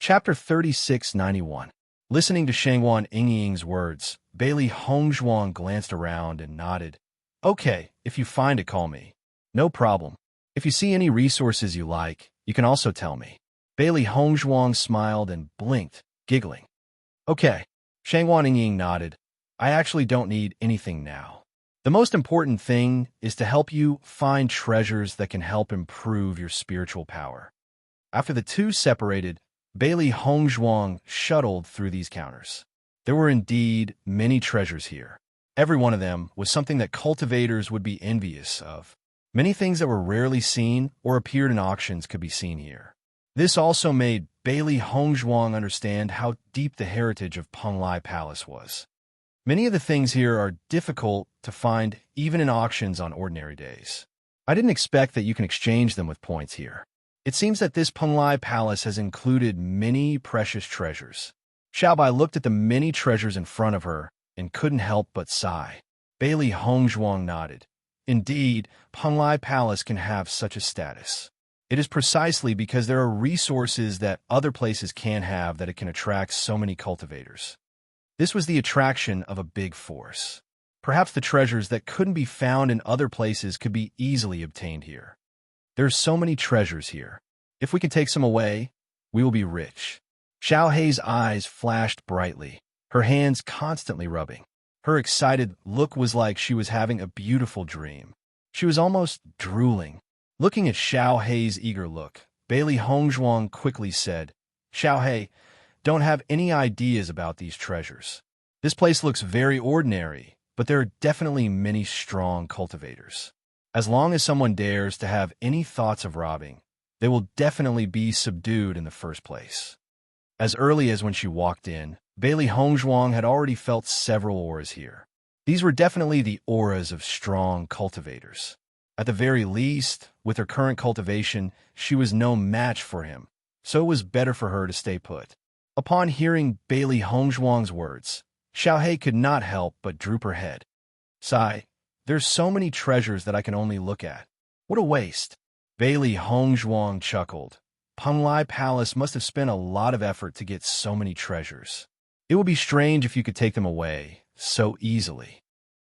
Chapter 3691. Listening to Shangguan Yingying's words, Bailey Hongzhuang glanced around and nodded. Okay, if you find it, call me. No problem. If you see any resources you like, you can also tell me. Bailey Hongzhuang smiled and blinked, giggling. Okay. Shangguan Yingying nodded. I actually don't need anything now. The most important thing is to help you find treasures that can help improve your spiritual power. After the two separated, Bailey Hongzhuang shuttled through these counters. There were indeed many treasures here. Every one of them was something that cultivators would be envious of. Many things that were rarely seen or appeared in auctions could be seen here. This also made Bailey Hongzhuang understand how deep the heritage of Penglai Palace was. Many of the things here are difficult to find even in auctions on ordinary days. I didn't expect that you can exchange them with points here. It seems that this Penglai Palace has included many precious treasures. Xiaobai looked at the many treasures in front of her and couldn't help but sigh. Bailey Hongzhuang nodded. Indeed, Penglai Palace can have such a status. It is precisely because there are resources that other places can't have that it can attract so many cultivators. This was the attraction of a big force. Perhaps the treasures that couldn't be found in other places could be easily obtained here. There are so many treasures here. If we can take some away, we will be rich. Xiao Hei's eyes flashed brightly, her hands constantly rubbing. Her excited look was like she was having a beautiful dream. She was almost drooling. Looking at Xiao Hei's eager look, Bailey Hongzhuang quickly said, Xiao Hei, don't have any ideas about these treasures. This place looks very ordinary, but there are definitely many strong cultivators. As long as someone dares to have any thoughts of robbing, they will definitely be subdued in the first place. As early as when she walked in, Bailey Hongzhuang had already felt several auras here. These were definitely the auras of strong cultivators. At the very least, with her current cultivation, she was no match for him, so it was better for her to stay put. Upon hearing Bailey Hongzhuang's words, Xiao Hei could not help but droop her head. Sigh. There's so many treasures that I can only look at. What a waste. Bailey Hongzhuang chuckled. Penglai Palace must have spent a lot of effort to get so many treasures. It would be strange if you could take them away so easily.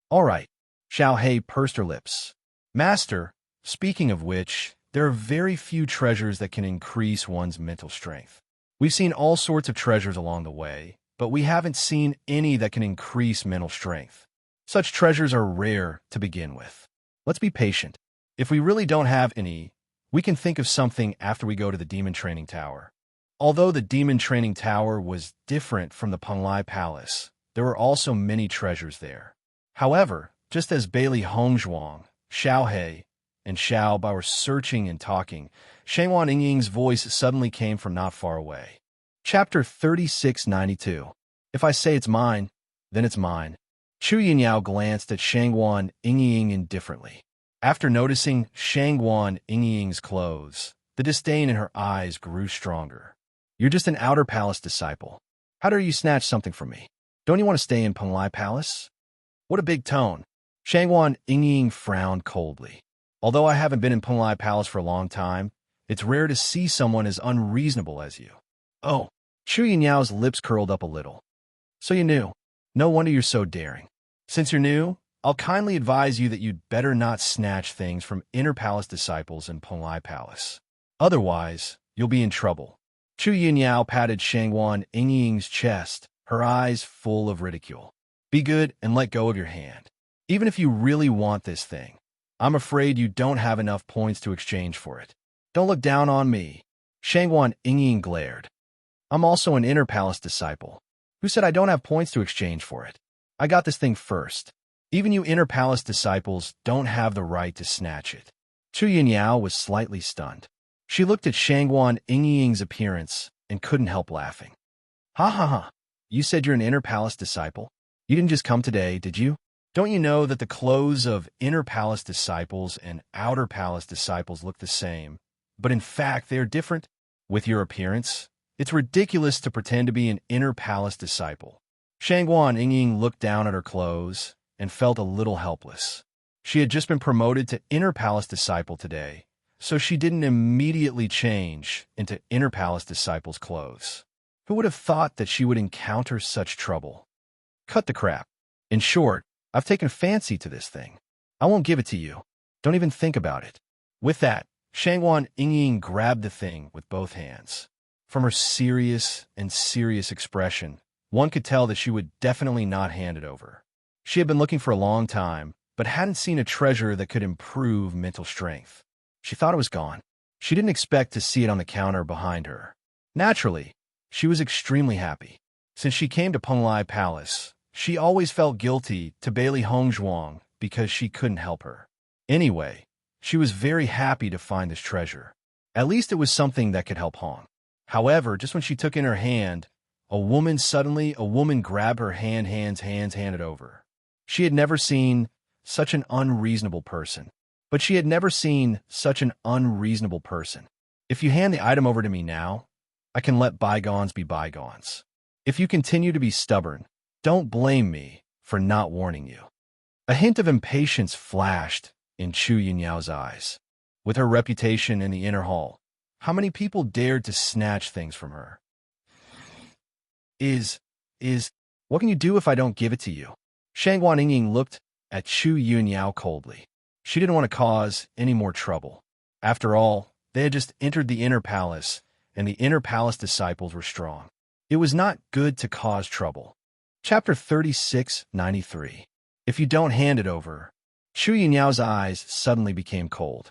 All right. Xiao Hei pursed her lips. Master, speaking of which, there are very few treasures that can increase one's mental strength. We've seen all sorts of treasures along the way, but we haven't seen any that can increase mental strength. Such treasures are rare to begin with. Let's be patient. If we really don't have any, we can think of something after we go to the Demon Training Tower. Although the Demon Training Tower was different from the Penglai Palace, there were also many treasures there. However, just as Bailey Hongzhuang, Xiao Hei, and Xiaobai were searching and talking, Shangguan Yingying's voice suddenly came from not far away. Chapter 3692. If I say it's mine, then it's mine. Chu Yinyao glanced at Shangguan Yingying indifferently. After noticing Shangguan Yingying's clothes, the disdain in her eyes grew stronger. You're just an outer palace disciple. How dare you snatch something from me? Don't you want to stay in Penglai Palace? What a big tone. Shangguan Yingying frowned coldly. Although I haven't been in Penglai Palace for a long time, it's rare to see someone as unreasonable as you. Oh, Chu Yinyao's lips curled up a little. So you knew. No wonder you're so daring. Since you're new, I'll kindly advise you that you'd better not snatch things from inner palace disciples in Penglai Palace. Otherwise, you'll be in trouble. Chu Yinyao patted Shangguan Yingying's chest, her eyes full of ridicule. Be good and let go of your hand. Even if you really want this thing, I'm afraid you don't have enough points to exchange for it. Don't look down on me. Shangguan Yingying glared. I'm also an inner palace disciple. Who said I don't have points to exchange for it? I got this thing first. Even you inner palace disciples don't have the right to snatch it. Chu Yinyao was slightly stunned. She looked at Shangguan Yingying's appearance and couldn't help laughing. Ha ha ha. You said you're an inner palace disciple? You didn't just come today, did you? Don't you know that the clothes of inner palace disciples and outer palace disciples look the same, but in fact they are different? With your appearance, it's ridiculous to pretend to be an inner palace disciple. Shangguan Yingying looked down at her clothes and felt a little helpless. She had just been promoted to inner palace disciple today, so she didn't immediately change into inner palace disciples' clothes. Who would have thought that she would encounter such trouble? Cut the crap. In short, I've taken a fancy to this thing. I won't give it to you. Don't even think about it. With that, Shangwan Yingying grabbed the thing with both hands. From her serious expression, one could tell that she would definitely not hand it over. She had been looking for a long time, but hadn't seen a treasure that could improve mental strength. She thought it was gone. She didn't expect to see it on the counter behind her. Naturally, she was extremely happy. Since she came to Penglai Palace, she always felt guilty to Bailey Hongzhuang because she couldn't help her. Anyway, she was very happy to find this treasure. At least it was something that could help Hong. However, just when she took in her hand, a woman grabbed her hands handed over. She had never seen such an unreasonable person. But she had never seen such an unreasonable person. If you hand the item over to me now, I can let bygones be bygones. If you continue to be stubborn, don't blame me for not warning you. A hint of impatience flashed in Chu Yunyao's eyes. With her reputation in the inner hall, how many people dared to snatch things from her? What can you do if I don't give it to you? Shangwan Yingying looked at Chu Yunyao coldly. She didn't want to cause any more trouble. After all, they had just entered the inner palace, and the inner palace disciples were strong. It was not good to cause trouble. Chapter 36:93. If you don't hand it over. Chu Yunyao's eyes suddenly became cold.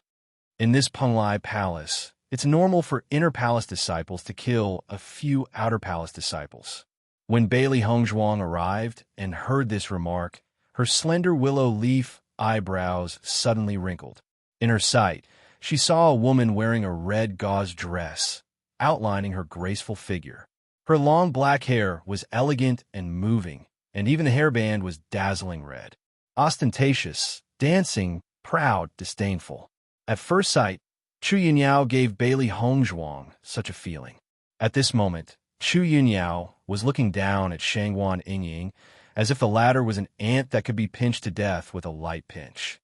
In this Penglai Palace, it's normal for inner palace disciples to kill a few outer palace disciples. When Bailey Hongzhuang arrived and heard this remark, her slender willow leaf eyebrows suddenly wrinkled. In her sight, she saw a woman wearing a red gauze dress, outlining her graceful figure. Her long black hair was elegant and moving, and even the hairband was dazzling red. Ostentatious, dancing, proud, disdainful. At first sight, Chu Yunyao gave Bailey Hongzhuang such a feeling. At this moment, Chu Yunyao was looking down at Shangwan Yingying as if the latter was an ant that could be pinched to death with a light pinch.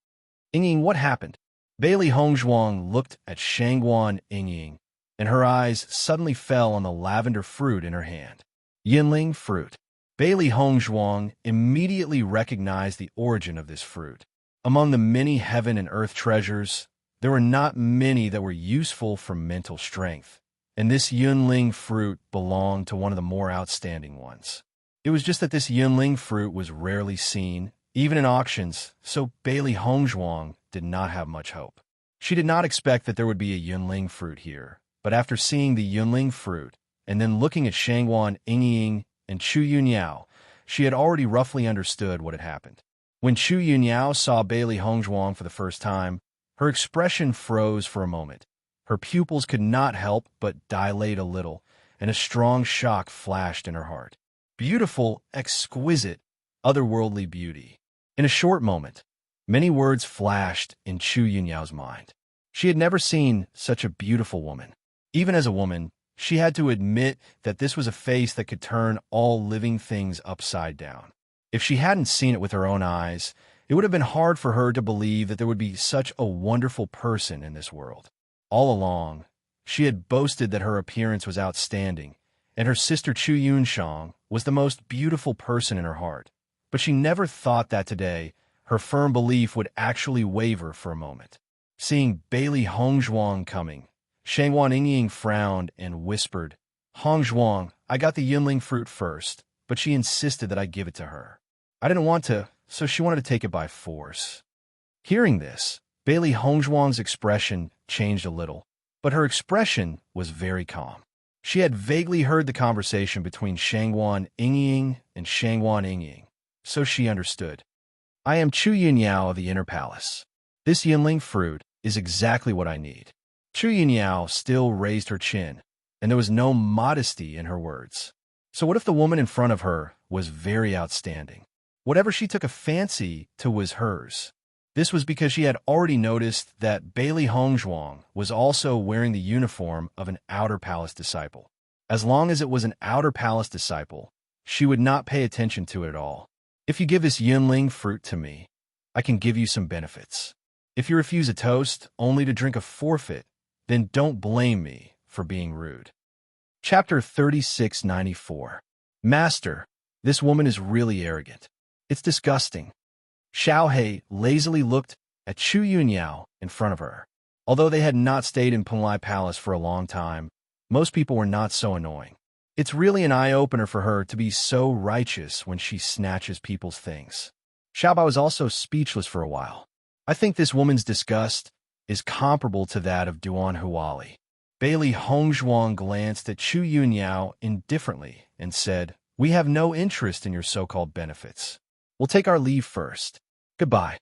Yingying, what happened? Bailey Hongzhuang looked at Shangwan Yingying, and her eyes suddenly fell on the lavender fruit in her hand. Yinling fruit. Bailey Hongzhuang immediately recognized the origin of this fruit. Among the many heaven and earth treasures, there were not many that were useful for mental strength, and this Yunling fruit belonged to one of the more outstanding ones. It was just that this Yunling fruit was rarely seen, even in auctions, so Bailey Hongzhuang did not have much hope. She did not expect that there would be a Yunling fruit here, but after seeing the Yunling fruit, and then looking at Shangwan Yingying and Chu Yunyao, she had already roughly understood what had happened. When Chu Yunyao saw Bailey Hongzhuang for the first time, her expression froze for a moment. Her pupils could not help but dilate a little, and a strong shock flashed in her heart. Beautiful, exquisite, otherworldly beauty. In a short moment, many words flashed in Chu Yunyao's mind. She had never seen such a beautiful woman. Even as a woman, she had to admit that this was a face that could turn all living things upside down. If she hadn't seen it with her own eyes, it would have been hard for her to believe that there would be such a wonderful person in this world. All along, she had boasted that her appearance was outstanding, and her sister Chu Yunshang was the most beautiful person in her heart. But she never thought that today, her firm belief would actually waver for a moment. Seeing Bailey Hongzhuang coming, Shangwan Yingying frowned and whispered, "Hongzhuang, I got the Yunling fruit first, but she insisted that I give it to her. I didn't want to, so she wanted to take it by force." Hearing this, Bailey Hongzhuang's expression changed a little, but her expression was very calm. She had vaguely heard the conversation between Shangwan Yingying and Shangwan Yingying, so she understood. "I am Chu Yunyao of the Inner Palace. This Yunling fruit is exactly what I need." Chu Yunyao still raised her chin, and there was no modesty in her words. So what if the woman in front of her was very outstanding? Whatever she took a fancy to was hers. This was because she had already noticed that Bailey Hongzhuang was also wearing the uniform of an outer palace disciple. As long as it was an outer palace disciple, she would not pay attention to it at all. "If you give this Yunling fruit to me, I can give you some benefits. If you refuse a toast only to drink a forfeit, then don't blame me for being rude. Chapter 3694. Master, this woman is really arrogant. It's disgusting. Xiao He lazily looked at Chu Yunyao in front of her. Although they had not stayed in Punlai Palace for a long time, most people were not so annoying. It's really an eye-opener for her to be so righteous when she snatches people's things. Xiaobao was also speechless for a while. I think this woman's disgust is comparable to that of Duan Huali. Bailey Hongzhuang glanced at Chu Yunyao indifferently and said, "We have no interest in your so-called benefits. We'll take our leave first. Goodbye."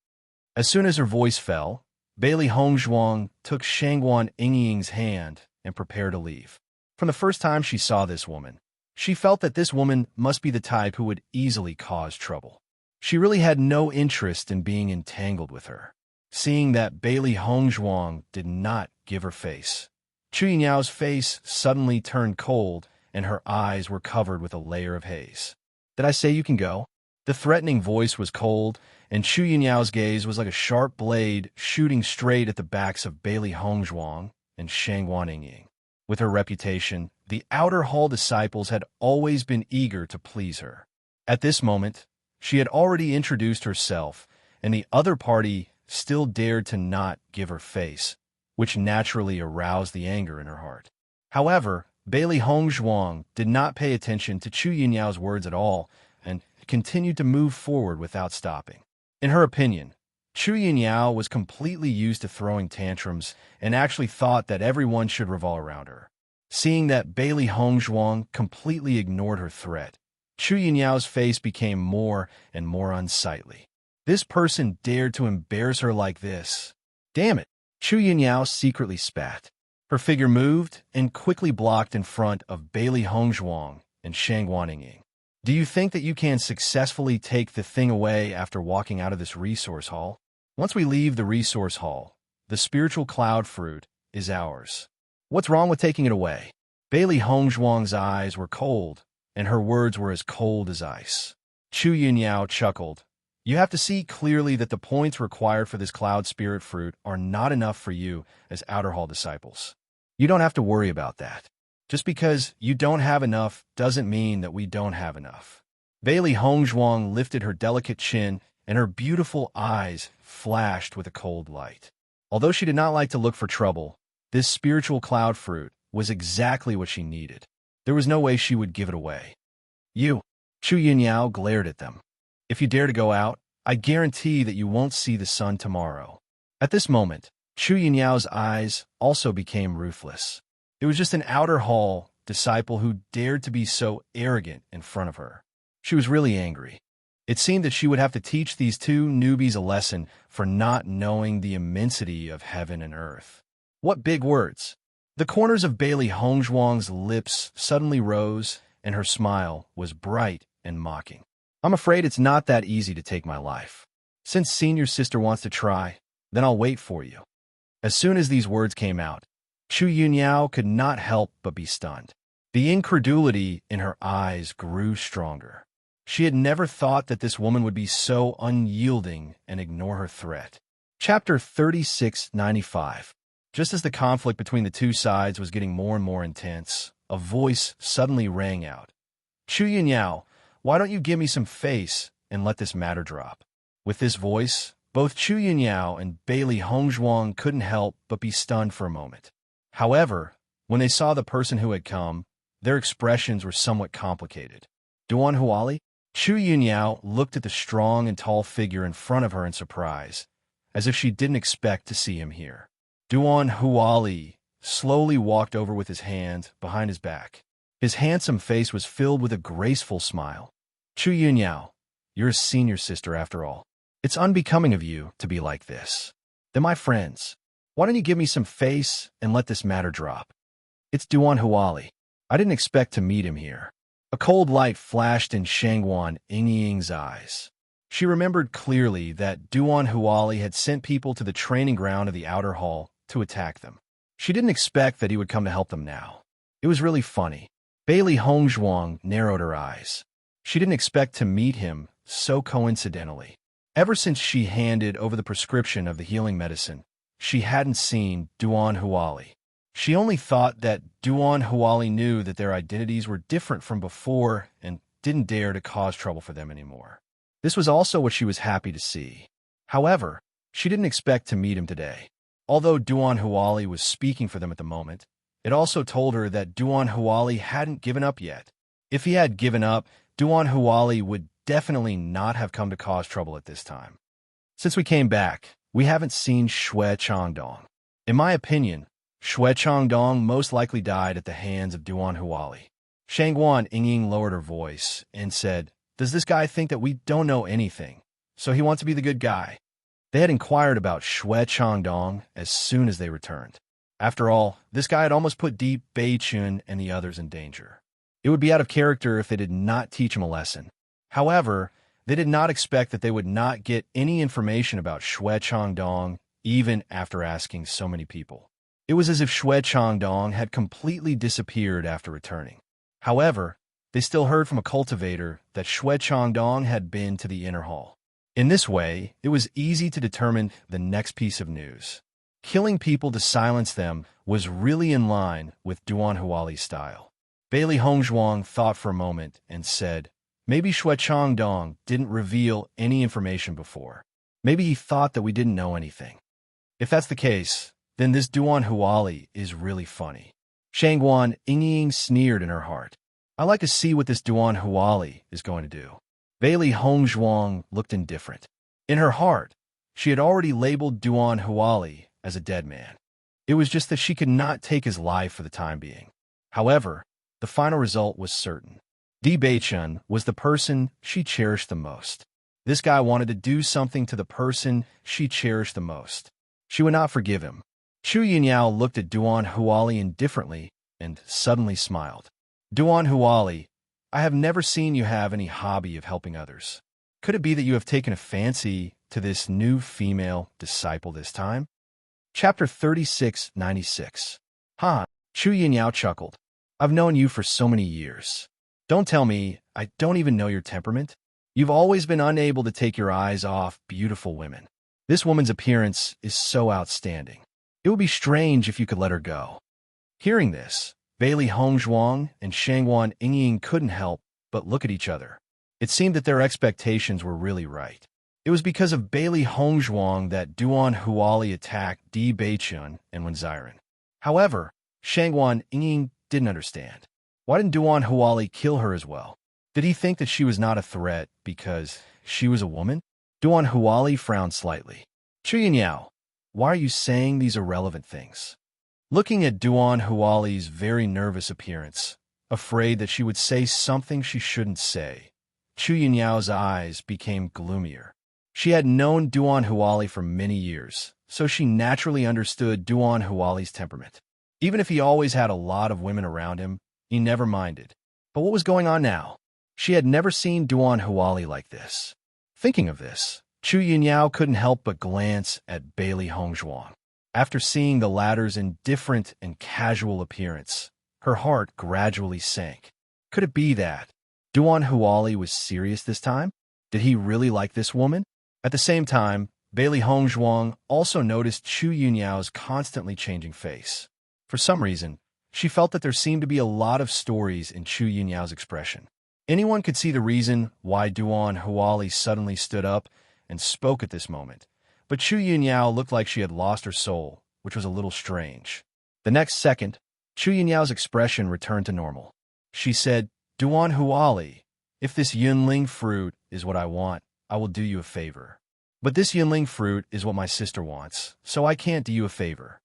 As soon as her voice fell, Bailey Hongzhuang took Shangguan Yingying's hand and prepared to leave. From the first time she saw this woman, she felt that this woman must be the type who would easily cause trouble. She really had no interest in being entangled with her. Seeing that Bailey Hongzhuang did not give her face, Chu Yinyao's face suddenly turned cold and her eyes were covered with a layer of haze. "Did I say you can go?" The threatening voice was cold, and Chu Yinyao's gaze was like a sharp blade shooting straight at the backs of Bailey Hongzhuang and Shangguan Yingying. With her reputation, the outer hall disciples had always been eager to please her. At this moment, she had already introduced herself, and the other party still dared to not give her face, which naturally aroused the anger in her heart. However, Bailey Hongzhuang did not pay attention to Chu Yinyao's words at all and continued to move forward without stopping. In her opinion, Chu Yinyao was completely used to throwing tantrums and actually thought that everyone should revolve around her. Seeing that Bailey Hongzhuang completely ignored her threat, Chu Yinyao's face became more and more unsightly. This person dared to embarrass her like this. Damn it! Chu Yinyao secretly spat. Her figure moved and quickly blocked in front of Bailey Hongzhuang and Shangguan Yingying. Do you think that you can successfully take the thing away after walking out of this resource hall? Once we leave the resource hall, the spiritual cloud fruit is ours. What's wrong with taking it away? Bailey Hongzhuang's eyes were cold, and her words were as cold as ice. Chu Yunyao chuckled. You have to see clearly that the points required for this cloud spirit fruit are not enough for you as outer hall disciples. You don't have to worry about that. Just because you don't have enough doesn't mean that we don't have enough. Bailey Hongzhuang lifted her delicate chin, and her beautiful eyes flashed with a cold light. Although she did not like to look for trouble, this spiritual cloud fruit was exactly what she needed. There was no way she would give it away. You, Chu Yinyao glared at them. If you dare to go out, I guarantee that you won't see the sun tomorrow. At this moment, Chu Yinyao's eyes also became ruthless. It was just an outer hall disciple who dared to be so arrogant in front of her. She was really angry. It seemed that she would have to teach these two newbies a lesson for not knowing the immensity of heaven and earth. What big words! The corners of Bailey Hongzhuang's lips suddenly rose, and her smile was bright and mocking. I'm afraid it's not that easy to take my life. Since senior sister wants to try, then I'll wait for you. As soon as these words came out, Chu Yunyao could not help but be stunned. The incredulity in her eyes grew stronger. She had never thought that this woman would be so unyielding and ignore her threat. Chapter 3695. Just as the conflict between the two sides was getting more and more intense, a voice suddenly rang out. Chu Yunyao, why don't you give me some face and let this matter drop? With this voice, both Chu Yunyao and Bailey Hongzhuang couldn't help but be stunned for a moment. However, when they saw the person who had come, their expressions were somewhat complicated. Duan Huali? Chu Yunyao looked at the strong and tall figure in front of her in surprise, as if she didn't expect to see him here. Duan Huali slowly walked over with his hand behind his back. His handsome face was filled with a graceful smile. Chu Yunyao, you're a senior sister after all. It's unbecoming of you to be like this. They're my friends. Why don't you give me some face and let this matter drop? It's Duan Huali. I didn't expect to meet him here. A cold light flashed in Shangguan Yingying's eyes. She remembered clearly that Duan Huali had sent people to the training ground of the outer hall to attack them. She didn't expect that he would come to help them now. It was really funny. Bailey Hongzhuang narrowed her eyes. She didn't expect to meet him so coincidentally. Ever since she handed over the prescription of the healing medicine, she hadn't seen Duan Huali. She only thought that Duan Huali knew that their identities were different from before and didn't dare to cause trouble for them anymore. This was also what she was happy to see. However, she didn't expect to meet him today. Although Duan Huali was speaking for them at the moment, it also told her that Duan Huali hadn't given up yet. If he had given up, Duan Huali would definitely not have come to cause trouble at this time. Since we came back, we haven't seen Xue Changdong. In my opinion, Xue Changdong most likely died at the hands of Duan Huali. Shangguan Yingying lowered her voice and said, "Does this guy think that we don't know anything, so he wants to be the good guy?" They had inquired about Xue Changdong as soon as they returned. After all, this guy had almost put Di Beichun and the others in danger. It would be out of character if they did not teach him a lesson. However, they did not expect that they would not get any information about Xue Changdong even after asking so many people. It was as if Xue Changdong had completely disappeared after returning. However, they still heard from a cultivator that Xue Changdong had been to the inner hall. In this way, it was easy to determine the next piece of news. Killing people to silence them was really in line with Duan Huali's style. Bailey Hongzhuang thought for a moment and said, "Maybe Xue Changdong didn't reveal any information before. Maybe he thought that we didn't know anything. If that's the case, then this Duan Huali is really funny." Shangguan Yingying sneered in her heart. "I like to see what this Duan Huali is going to do." Bailey Hongzhuang looked indifferent. In her heart, she had already labeled Duan Huali as a dead man. It was just that she could not take his life for the time being. However, the final result was certain. Di Beichun was the person she cherished the most. This guy wanted to do something to the person she cherished the most. She would not forgive him. Chu Yinyao looked at Duan Huali indifferently and suddenly smiled. "Duan Huali, I have never seen you have any hobby of helping others. Could it be that you have taken a fancy to this new female disciple this time?" Chapter 3696. "Huh," Chu Yinyao chuckled. "I've known you for so many years. Don't tell me I don't even know your temperament. You've always been unable to take your eyes off beautiful women. This woman's appearance is so outstanding. It would be strange if you could let her go." Hearing this, Bailey Hongzhuang and Shangguan Yingying couldn't help but look at each other. It seemed that their expectations were really right. It was because of Bailey Hongzhuang that Duan Huali attacked Di Beichun and Wenziren. However, Shangguan Yingying didn't understand. Why didn't Duan Huali kill her as well? Did he think that she was not a threat because she was a woman? Duan Huali frowned slightly. "Chu Yinyao, why are you saying these irrelevant things?" Looking at Duan Huali's very nervous appearance, afraid that she would say something she shouldn't say, Chu Yinyao's eyes became gloomier. She had known Duan Huali for many years, so she naturally understood Duan Huali's temperament. Even if he always had a lot of women around him, he never minded. But what was going on now? She had never seen Duan Huali like this. Thinking of this, Chu Yinyao couldn't help but glance at Bailey Hongzhuang. After seeing the latter's indifferent and casual appearance, her heart gradually sank. Could it be that Duan Huali was serious this time? Did he really like this woman? At the same time, Bailey Hongzhuang also noticed Chu Yunyao's constantly changing face. For some reason, she felt that there seemed to be a lot of stories in Chu Yunyao's expression. Anyone could see the reason why Duan Huali suddenly stood up and spoke at this moment, but Chu Yunyao looked like she had lost her soul, which was a little strange. The next second, Chu Yunyao's expression returned to normal. She said, "Duan Huali, if this Yunling fruit is what I want, I will do you a favor. But this Yunling fruit is what my sister wants, so I can't do you a favor."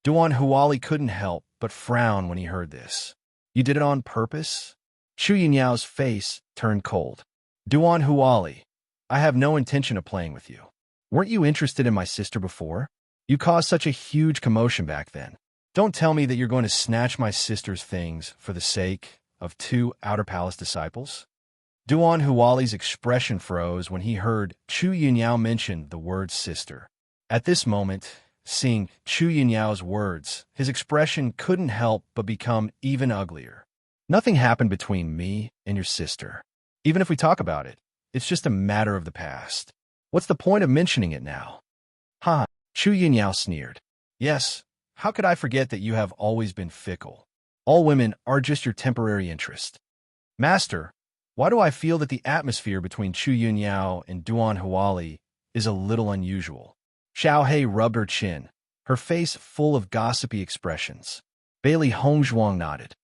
Duan Huali couldn't help but frown when he heard this. "You did it on purpose?" Chu Yunyao's face turned cold. "Duan Huali, I have no intention of playing with you. Weren't you interested in my sister before? You caused such a huge commotion back then. Don't tell me that you're going to snatch my sister's things for the sake of 2 Outer Palace disciples." Duan Huali's expression froze when he heard Chu Yunyao mention the word sister. At this moment, seeing Chu Yunyao's words, his expression couldn't help but become even uglier. "Nothing happened between me and your sister. Even if we talk about it, it's just a matter of the past. What's the point of mentioning it now? Ha! Chu Yunyao sneered. Yes, how could I forget that you have always been fickle? All women are just your temporary interest. Master, why do I feel that the atmosphere between Chu Yunyao and Duan Huali is a little unusual? Xiao Hei rubbed her chin, her face full of gossipy expressions. Bailey Hongzhuang nodded.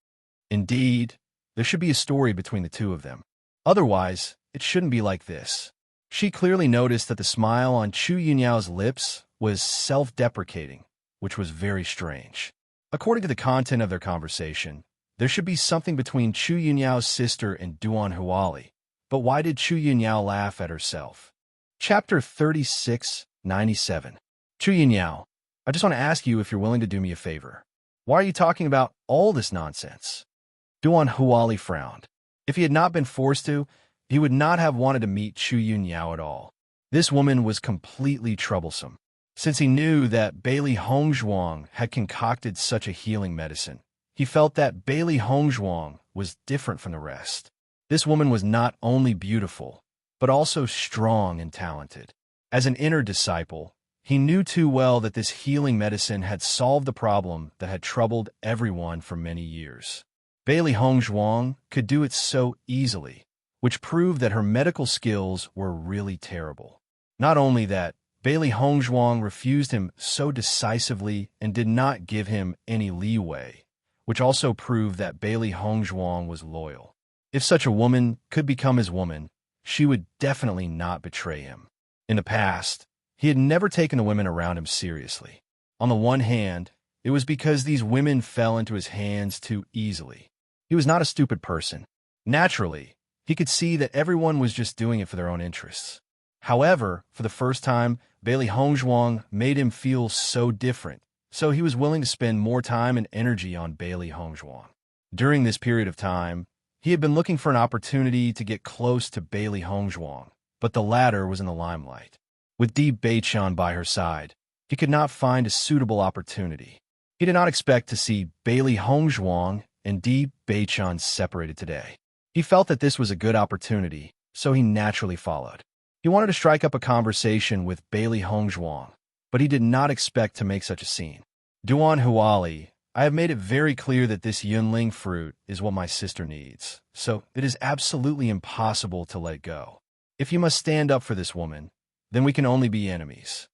Indeed, there should be a story between the two of them. Otherwise, it shouldn't be like this. She clearly noticed that the smile on Chu Yunyao's lips was self-deprecating, which was very strange. According to the content of their conversation, there should be something between Chu Yunyao's sister and Duan Huali. But why did Chu Yunyao laugh at herself? Chapter 3697. Chu Yunyao, I just want to ask you if you're willing to do me a favor. Why are you talking about all this nonsense? Duan Huali frowned. If he had not been forced to, he would not have wanted to meet Chu Yunyao at all. This woman was completely troublesome. Since he knew that Bailey Hongzhuang had concocted such a healing medicine, he felt that Bailey Hongzhuang was different from the rest. This woman was not only beautiful, but also strong and talented. As an inner disciple, he knew too well that this healing medicine had solved the problem that had troubled everyone for many years. Bailey Hongzhuang could do it so easily, which proved that her medical skills were really terrible. Not only that, Bailey Hongzhuang refused him so decisively and did not give him any leeway, which also proved that Bailey Hongzhuang was loyal. If such a woman could become his woman, she would definitely not betray him. In the past, he had never taken the women around him seriously. On the one hand, it was because these women fell into his hands too easily. He was not a stupid person. Naturally, he could see that everyone was just doing it for their own interests. However, for the first time, Bailey Hongzhuang made him feel so different, so he was willing to spend more time and energy on Bailey Hongzhuang. During this period of time, he had been looking for an opportunity to get close to Bailey Hongzhuang, but the latter was in the limelight. With Di Beiqian by her side, he could not find a suitable opportunity. He did not expect to see Bailey Hongzhuang and Di Beiqian separated today. He felt that this was a good opportunity, so he naturally followed. He wanted to strike up a conversation with Bailey Hongzhuang, but he did not expect to make such a scene. Duan Huali, I have made it very clear that this Yunling fruit is what my sister needs, so it is absolutely impossible to let go. If you must stand up for this woman, then we can only be enemies.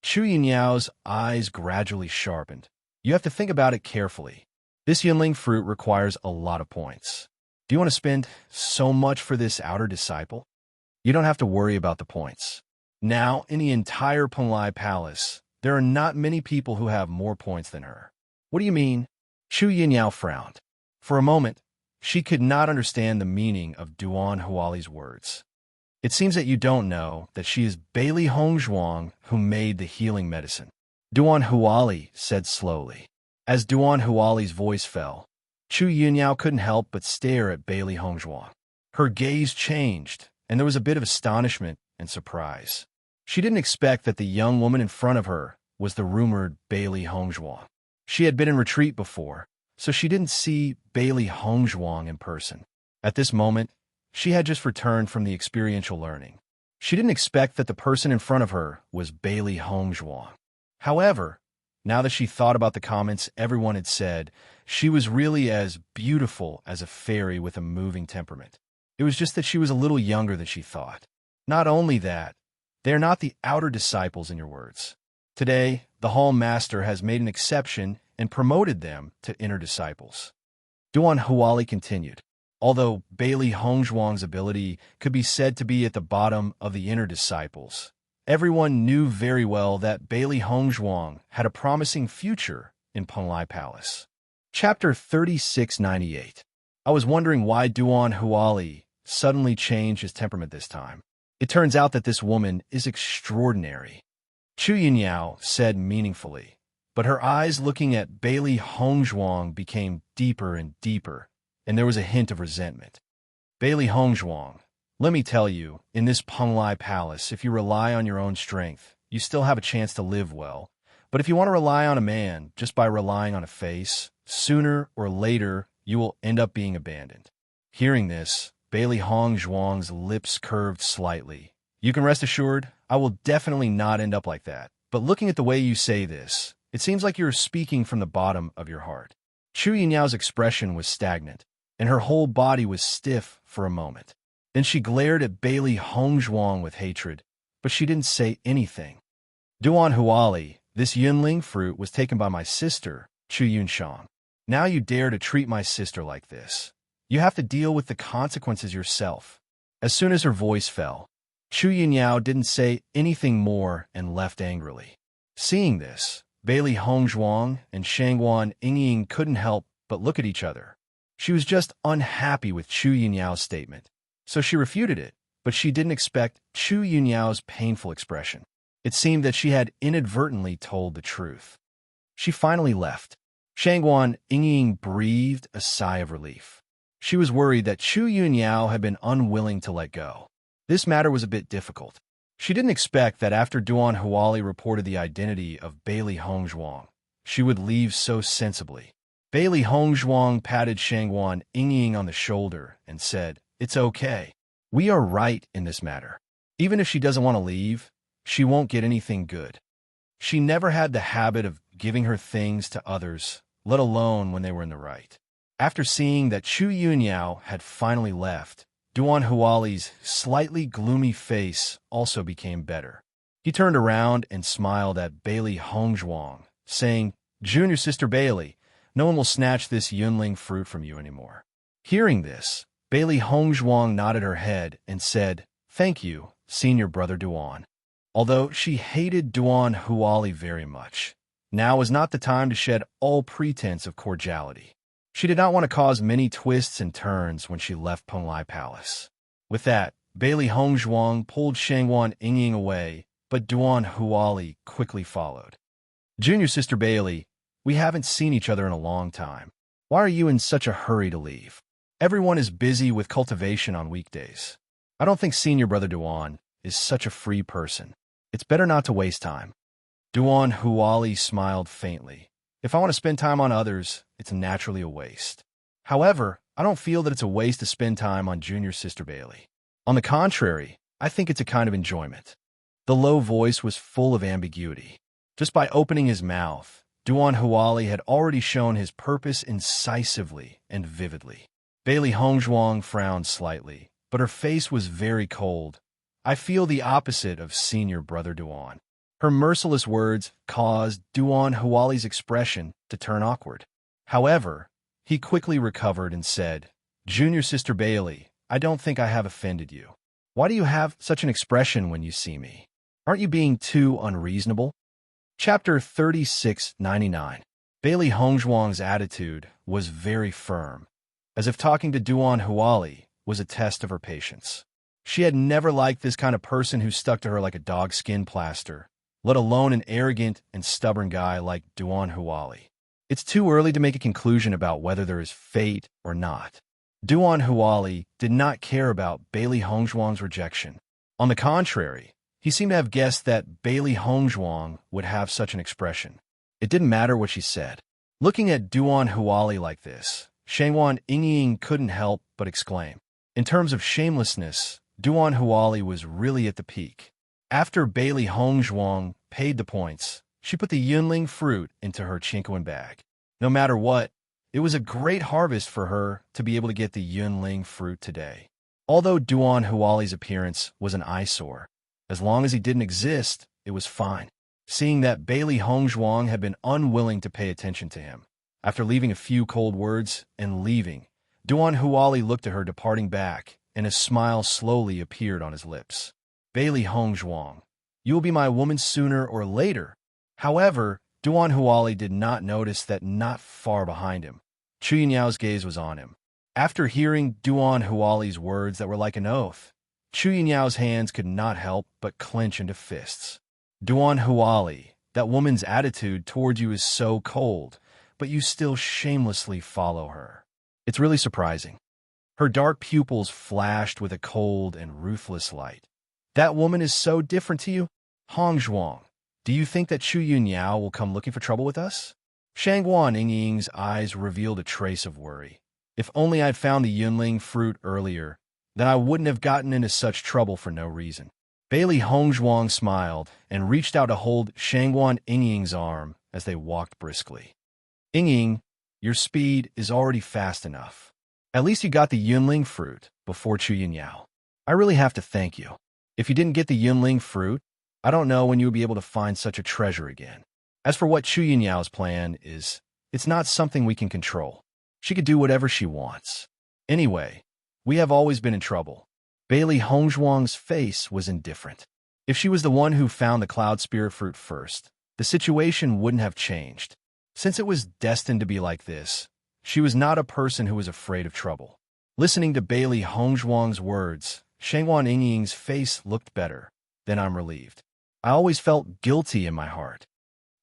Chu Yunyao's eyes gradually sharpened. You have to think about it carefully. This Yunling fruit requires a lot of points. Do you want to spend so much for this outer disciple? You don't have to worry about the points. Now, in the entire Penglai Palace, there are not many people who have more points than her. What do you mean? Chu Yunyao frowned. For a moment, she could not understand the meaning of Duan Huali's words. It seems that you don't know that she is Bailey Hongzhuang who made the healing medicine. Duan Huali said slowly. As Duan Huali's voice fell, Chu Yunyao couldn't help but stare at Bailey Hongzhuang. Her gaze changed, and there was a bit of astonishment and surprise. She didn't expect that the young woman in front of her was the rumored Bailey Hongzhuang. She had been in retreat before, so she didn't see Bailey Hongzhuang in person. At this moment, she had just returned from the experiential learning. She didn't expect that the person in front of her was Bailey Hongzhuang. However, now that she thought about the comments everyone had said, she was really as beautiful as a fairy with a moving temperament. It was just that she was a little younger than she thought. Not only that, they are not the outer disciples in your words. Today, the Hall Master has made an exception and promoted them to inner disciples. Duan Huali continued. Although Bailey Hongzhuang's ability could be said to be at the bottom of the inner disciples, everyone knew very well that Bailey Hongzhuang had a promising future in Penglai Palace. Chapter 3698. I was wondering why Duan Huali suddenly changed his temperament this time. It turns out that this woman is extraordinary. Chu Yunyao said meaningfully, but her eyes looking at Bailey Hongzhuang became deeper and deeper, and there was a hint of resentment. Bailey Hongzhuang, let me tell you, in this Penglai Palace, if you rely on your own strength, you still have a chance to live well. But if you want to rely on a man just by relying on a face, sooner or later you will end up being abandoned. Hearing this, Bailey Hongzhuang's lips curved slightly. You can rest assured, I will definitely not end up like that. But looking at the way you say this, it seems like you're speaking from the bottom of your heart. Chu Yunyao's expression was stagnant, and her whole body was stiff for a moment. Then she glared at Bailey Hongzhuang with hatred, but she didn't say anything. Duan Huali, this yunling fruit was taken by my sister, Chu Yunshang. Now you dare to treat my sister like this. You have to deal with the consequences yourself. As soon as her voice fell, Chu Yunyao didn't say anything more and left angrily. Seeing this, Bailey Hongzhuang and Shangguan Yingying couldn't help but look at each other. She was just unhappy with Chu Yunyao's statement, so she refuted it, but she didn't expect Chu Yunyao's painful expression. It seemed that she had inadvertently told the truth. She finally left. Shangguan Yingying breathed a sigh of relief. She was worried that Chu Yunyao had been unwilling to let go. This matter was a bit difficult. She didn't expect that after Duan Huali reported the identity of Bailey Hongzhuang, she would leave so sensibly. Bailey Hongzhuang patted Shangguan Yingying on the shoulder and said, "It's okay. We are right in this matter. Even if she doesn't want to leave, she won't get anything good." She never had the habit of giving her things to others, let alone when they were in the right. After seeing that Chu Yunyao had finally left, Duan Huali's slightly gloomy face also became better. He turned around and smiled at Bailey Hongzhuang, saying, "Junior sister Bailey, no one will snatch this yunling fruit from you anymore." Hearing this, Bailey Hongzhuang nodded her head and said, "Thank you, senior brother Duan." Although she hated Duan Huali very much, now was not the time to shed all pretense of cordiality. She did not want to cause many twists and turns when she left Penglai Palace. With that, Bailey Hongzhuang pulled Shangguan Yingying away, but Duan Huali quickly followed. "Junior sister Bailey, we haven't seen each other in a long time. Why are you in such a hurry to leave? Everyone is busy with cultivation on weekdays. I don't think senior brother Duan is such a free person. It's better not to waste time." Duan Huali smiled faintly. "If I want to spend time on others, it's naturally a waste. However, I don't feel that it's a waste to spend time on junior sister Bailey. On the contrary, I think it's a kind of enjoyment." The low voice was full of ambiguity. Just by opening his mouth, Duan Huali had already shown his purpose incisively and vividly. Bailey Hongzhuang frowned slightly, but her face was very cold. "I feel the opposite of senior brother Duan." Her merciless words caused Duan Huali's expression to turn awkward. However, he quickly recovered and said, "Junior sister Bailey, I don't think I have offended you. Why do you have such an expression when you see me? Aren't you being too unreasonable?" Chapter 3699. Bailey Hongzhuang's attitude was very firm, as if talking to Duan Huali was a test of her patience. She had never liked this kind of person who stuck to her like a dog-skin plaster, let alone an arrogant and stubborn guy like Duan Huali. It's too early to make a conclusion about whether there is fate or not. Duan Huali did not care about Bailey Hongzhuang's rejection. On the contrary, he seemed to have guessed that Bailey Hongzhuang would have such an expression. It didn't matter what she said. Looking at Duan Huali like this, Shangguan Yingying couldn't help but exclaim. In terms of shamelessness, Duan Huali was really at the peak. After Bailey Hongzhuang paid the points, she put the yunling fruit into her chinquin bag. No matter what, it was a great harvest for her to be able to get the yunling fruit today. Although Duan Huali's appearance was an eyesore, as long as he didn't exist, it was fine. Seeing that Bailey Hongzhuang had been unwilling to pay attention to him, after leaving a few cold words and leaving, Duan Huali looked at her departing back, and a smile slowly appeared on his lips. "Bailey Hongzhuang, you will be my woman sooner or later." However, Duan Huali did not notice that not far behind him, Chu Yunyao's gaze was on him. After hearing Duan Huali's words that were like an oath, Chu Yunyao's hands could not help but clench into fists. "Duan Huali, that woman's attitude towards you is so cold, but you still shamelessly follow her. It's really surprising." Her dark pupils flashed with a cold and ruthless light. "That woman is so different to you? Hongzhuang, do you think that Chu Yunyao will come looking for trouble with us?" Shangguan Yingying's eyes revealed a trace of worry. "If only I'd found the yunling fruit earlier, then I wouldn't have gotten into such trouble for no reason." Bailey Hongzhuang smiled and reached out to hold Shangguan Yingying's arm as they walked briskly. Yingying, your speed is already fast enough. At least you got the Yunling fruit before Chu Yunyao. I really have to thank you. If you didn't get the Yunling fruit, I don't know when you would be able to find such a treasure again. As for what Chu Yunyao's plan is, it's not something we can control. She could do whatever she wants. Anyway, we have always been in trouble. Bailey Hongzhuang's face was indifferent. If she was the one who found the cloud spirit fruit first, the situation wouldn't have changed. Since it was destined to be like this, she was not a person who was afraid of trouble. Listening to Bailey Hongzhuang's words, Shangguan Yingying's face looked better. Then I'm relieved. I always felt guilty in my heart.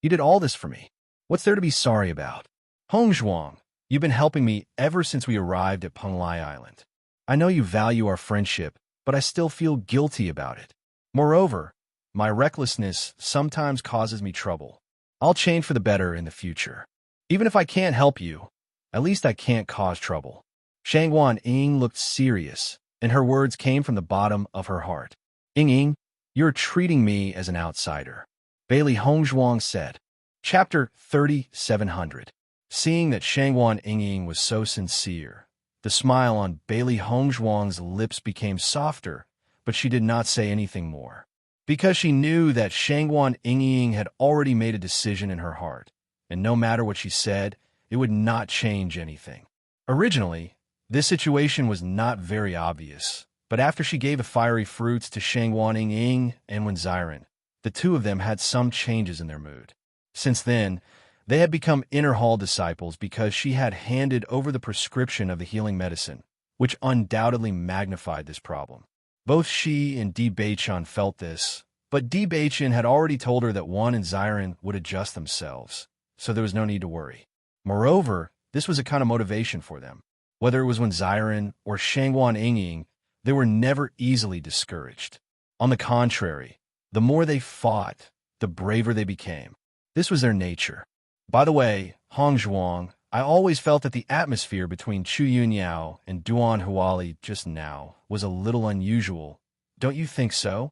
You did all this for me. What's there to be sorry about? Hongzhuang, you've been helping me ever since we arrived at Penglai Island. I know you value our friendship, but I still feel guilty about it. Moreover, my recklessness sometimes causes me trouble. I'll change for the better in the future. Even if I can't help you, at least I can't cause trouble. Shangguan Ying looked serious, and her words came from the bottom of her heart. Ying, you're treating me as an outsider. Bailey Hongzhuang said. Chapter 3700. Seeing that Shangguan Ying was so sincere, the smile on Bailey Hongzhuang's lips became softer, but she did not say anything more. Because she knew that Shangguan Ying had already made a decision in her heart, and no matter what she said, it would not change anything. Originally, this situation was not very obvious, but after she gave the fiery fruits to Shangguan Ying and Wen Ziren, the two of them had some changes in their mood. Since then, they had become inner hall disciples because she had handed over the prescription of the healing medicine, which undoubtedly magnified this problem. Both she and Di Beichen felt this, but Di Beichen had already told her that Wen and Ziren would adjust themselves, so there was no need to worry. Moreover, this was a kind of motivation for them. Whether it was Wen Ziren or Shangguan Yingying, they were never easily discouraged. On the contrary, the more they fought, the braver they became. This was their nature. By the way, Hongzhuang, I always felt that the atmosphere between Chu Yunyao and Duan Huali just now was a little unusual. Don't you think so?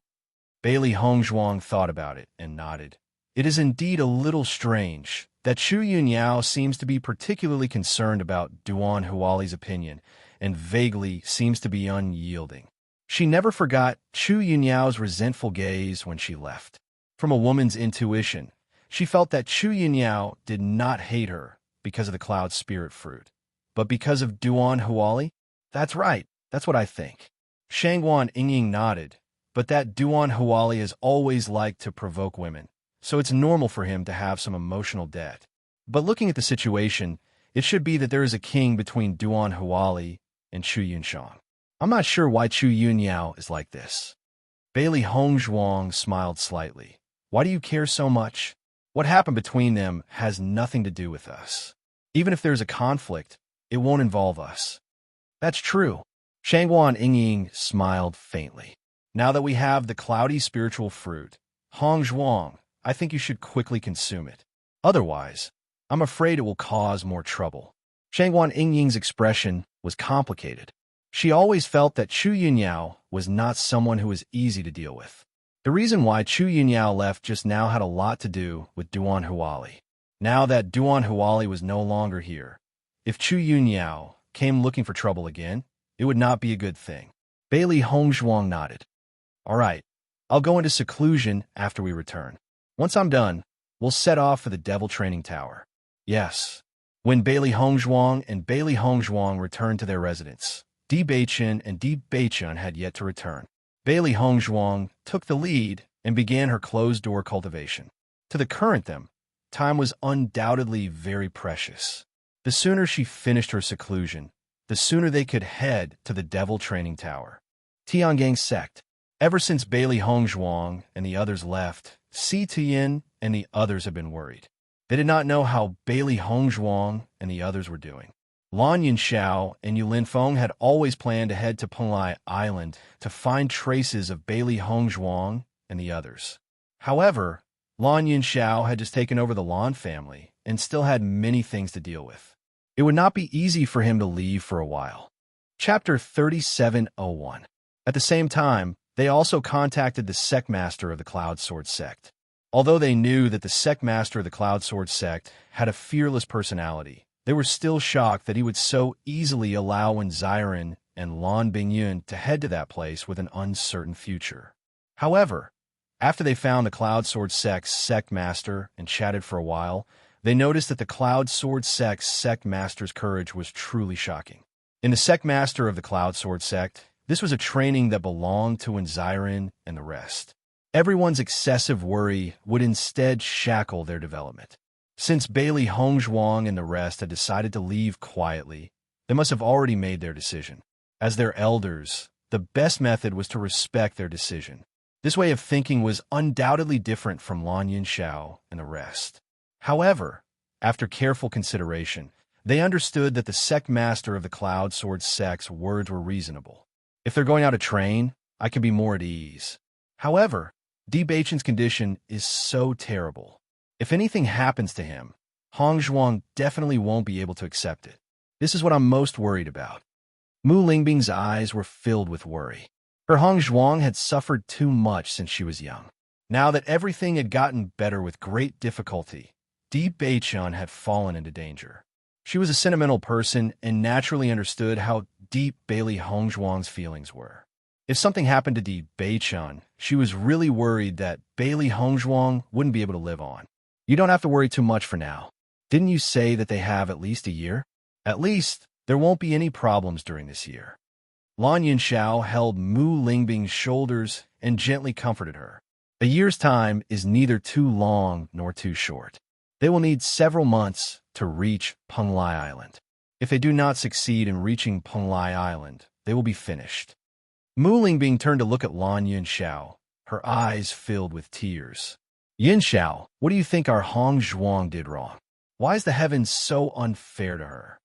Bailey Hongzhuang thought about it and nodded. It is indeed a little strange that Chu Yunyao seems to be particularly concerned about Duan Huali's opinion and vaguely seems to be unyielding. She never forgot Chu Yunyao's resentful gaze when she left. From a woman's intuition, she felt that Chu Yunyao did not hate her because of the cloud spirit fruit, but because of Duan Huali? That's right, that's what I think. Shangguan Yingying nodded, but that Duan Huali has always liked to provoke women, so it's normal for him to have some emotional debt. But looking at the situation, it should be that there is a king between Duan Huali and Chu Yunshang. I'm not sure why Chu Yunyao is like this. Bailey Hongzhuang smiled slightly. Why do you care so much? What happened between them has nothing to do with us. Even if there's a conflict, it won't involve us. That's true. Shangguan Yingying smiled faintly. Now that we have the cloudy spiritual fruit, Hongzhuang, I think you should quickly consume it. Otherwise, I'm afraid it will cause more trouble. Shangguan Yingying's expression was complicated. She always felt that Chu Yunyao was not someone who was easy to deal with. The reason why Chu Yunyao left just now had a lot to do with Duan Huali. Now that Duan Huali was no longer here, if Chu Yunyao came looking for trouble again, it would not be a good thing. Bailey Hongzhuang nodded. All right, I'll go into seclusion after we return. Once I'm done, we'll set off for the Devil Training Tower. Yes. When Bailey Hongzhuang and Bailey Hongzhuang returned to their residence, Di Beichen and Di Beichen had yet to return. Bailey Hongzhuang took the lead and began her closed-door cultivation. To the current them, time was undoubtedly very precious. The sooner she finished her seclusion, the sooner they could head to the Devil Training Tower. Tiangang sect. Ever since Bailey Hongzhuang and the others left, Si Tian and the others had been worried. They did not know how Bailey Hongzhuang and the others were doing. Lan Yunxiao and Yulin Feng had always planned to head to Penglai Island to find traces of Bailey Hongzhuang and the others. However, Lan Yunxiao had just taken over the Lan family and still had many things to deal with. It would not be easy for him to leave for a while. Chapter 3701. At the same time, They also contacted the sect master of the Cloud Sword sect. Although they knew that the sect master of the Cloud Sword sect had a fearless personality, they were still shocked that he would so easily allow Ziren and Lan Bingyun to head to that place with an uncertain future. However, after they found the Cloud Sword sect's sect master and chatted for a while, they noticed that the Cloud Sword sect's sect master's courage was truly shocking. In the sect master of the Cloud Sword sect, this was a training that belonged to Ziren and the rest. Everyone's excessive worry would instead shackle their development. Since Bailey Hongzhuang and the rest had decided to leave quietly, they must have already made their decision. As their elders, the best method was to respect their decision. This way of thinking was undoubtedly different from Lan Yunxiao and the rest. However, after careful consideration, they understood that the sect master of the Cloud Sword sect's words were reasonable. If they're going out to train, I can be more at ease. However, Di Beichen's condition is so terrible. If anything happens to him, Hongzhuang definitely won't be able to accept it. This is what I'm most worried about. Mu Lingbing's eyes were filled with worry. Her Hongzhuang had suffered too much since she was young. Now that everything had gotten better with great difficulty, Di Beichen had fallen into danger. She was a sentimental person and naturally understood how deep Bailey Hongzhuang's feelings were. If something happened to Di Beichen, she was really worried that Bailey Hongzhuang wouldn't be able to live on. You don't have to worry too much for now. Didn't you say that they have at least a year? At least, there won't be any problems during this year. Lan Yunxiao held Mu Lingbing's shoulders and gently comforted her. A year's time is neither too long nor too short. They will need several months to reach Penglai Island. If they do not succeed in reaching Penglai Island, they will be finished. Mu Lingbing turned to look at Lan Yunxiao, her eyes filled with tears. Yunxiao, what do you think our Hongzhuang did wrong? Why is the heavens so unfair to her?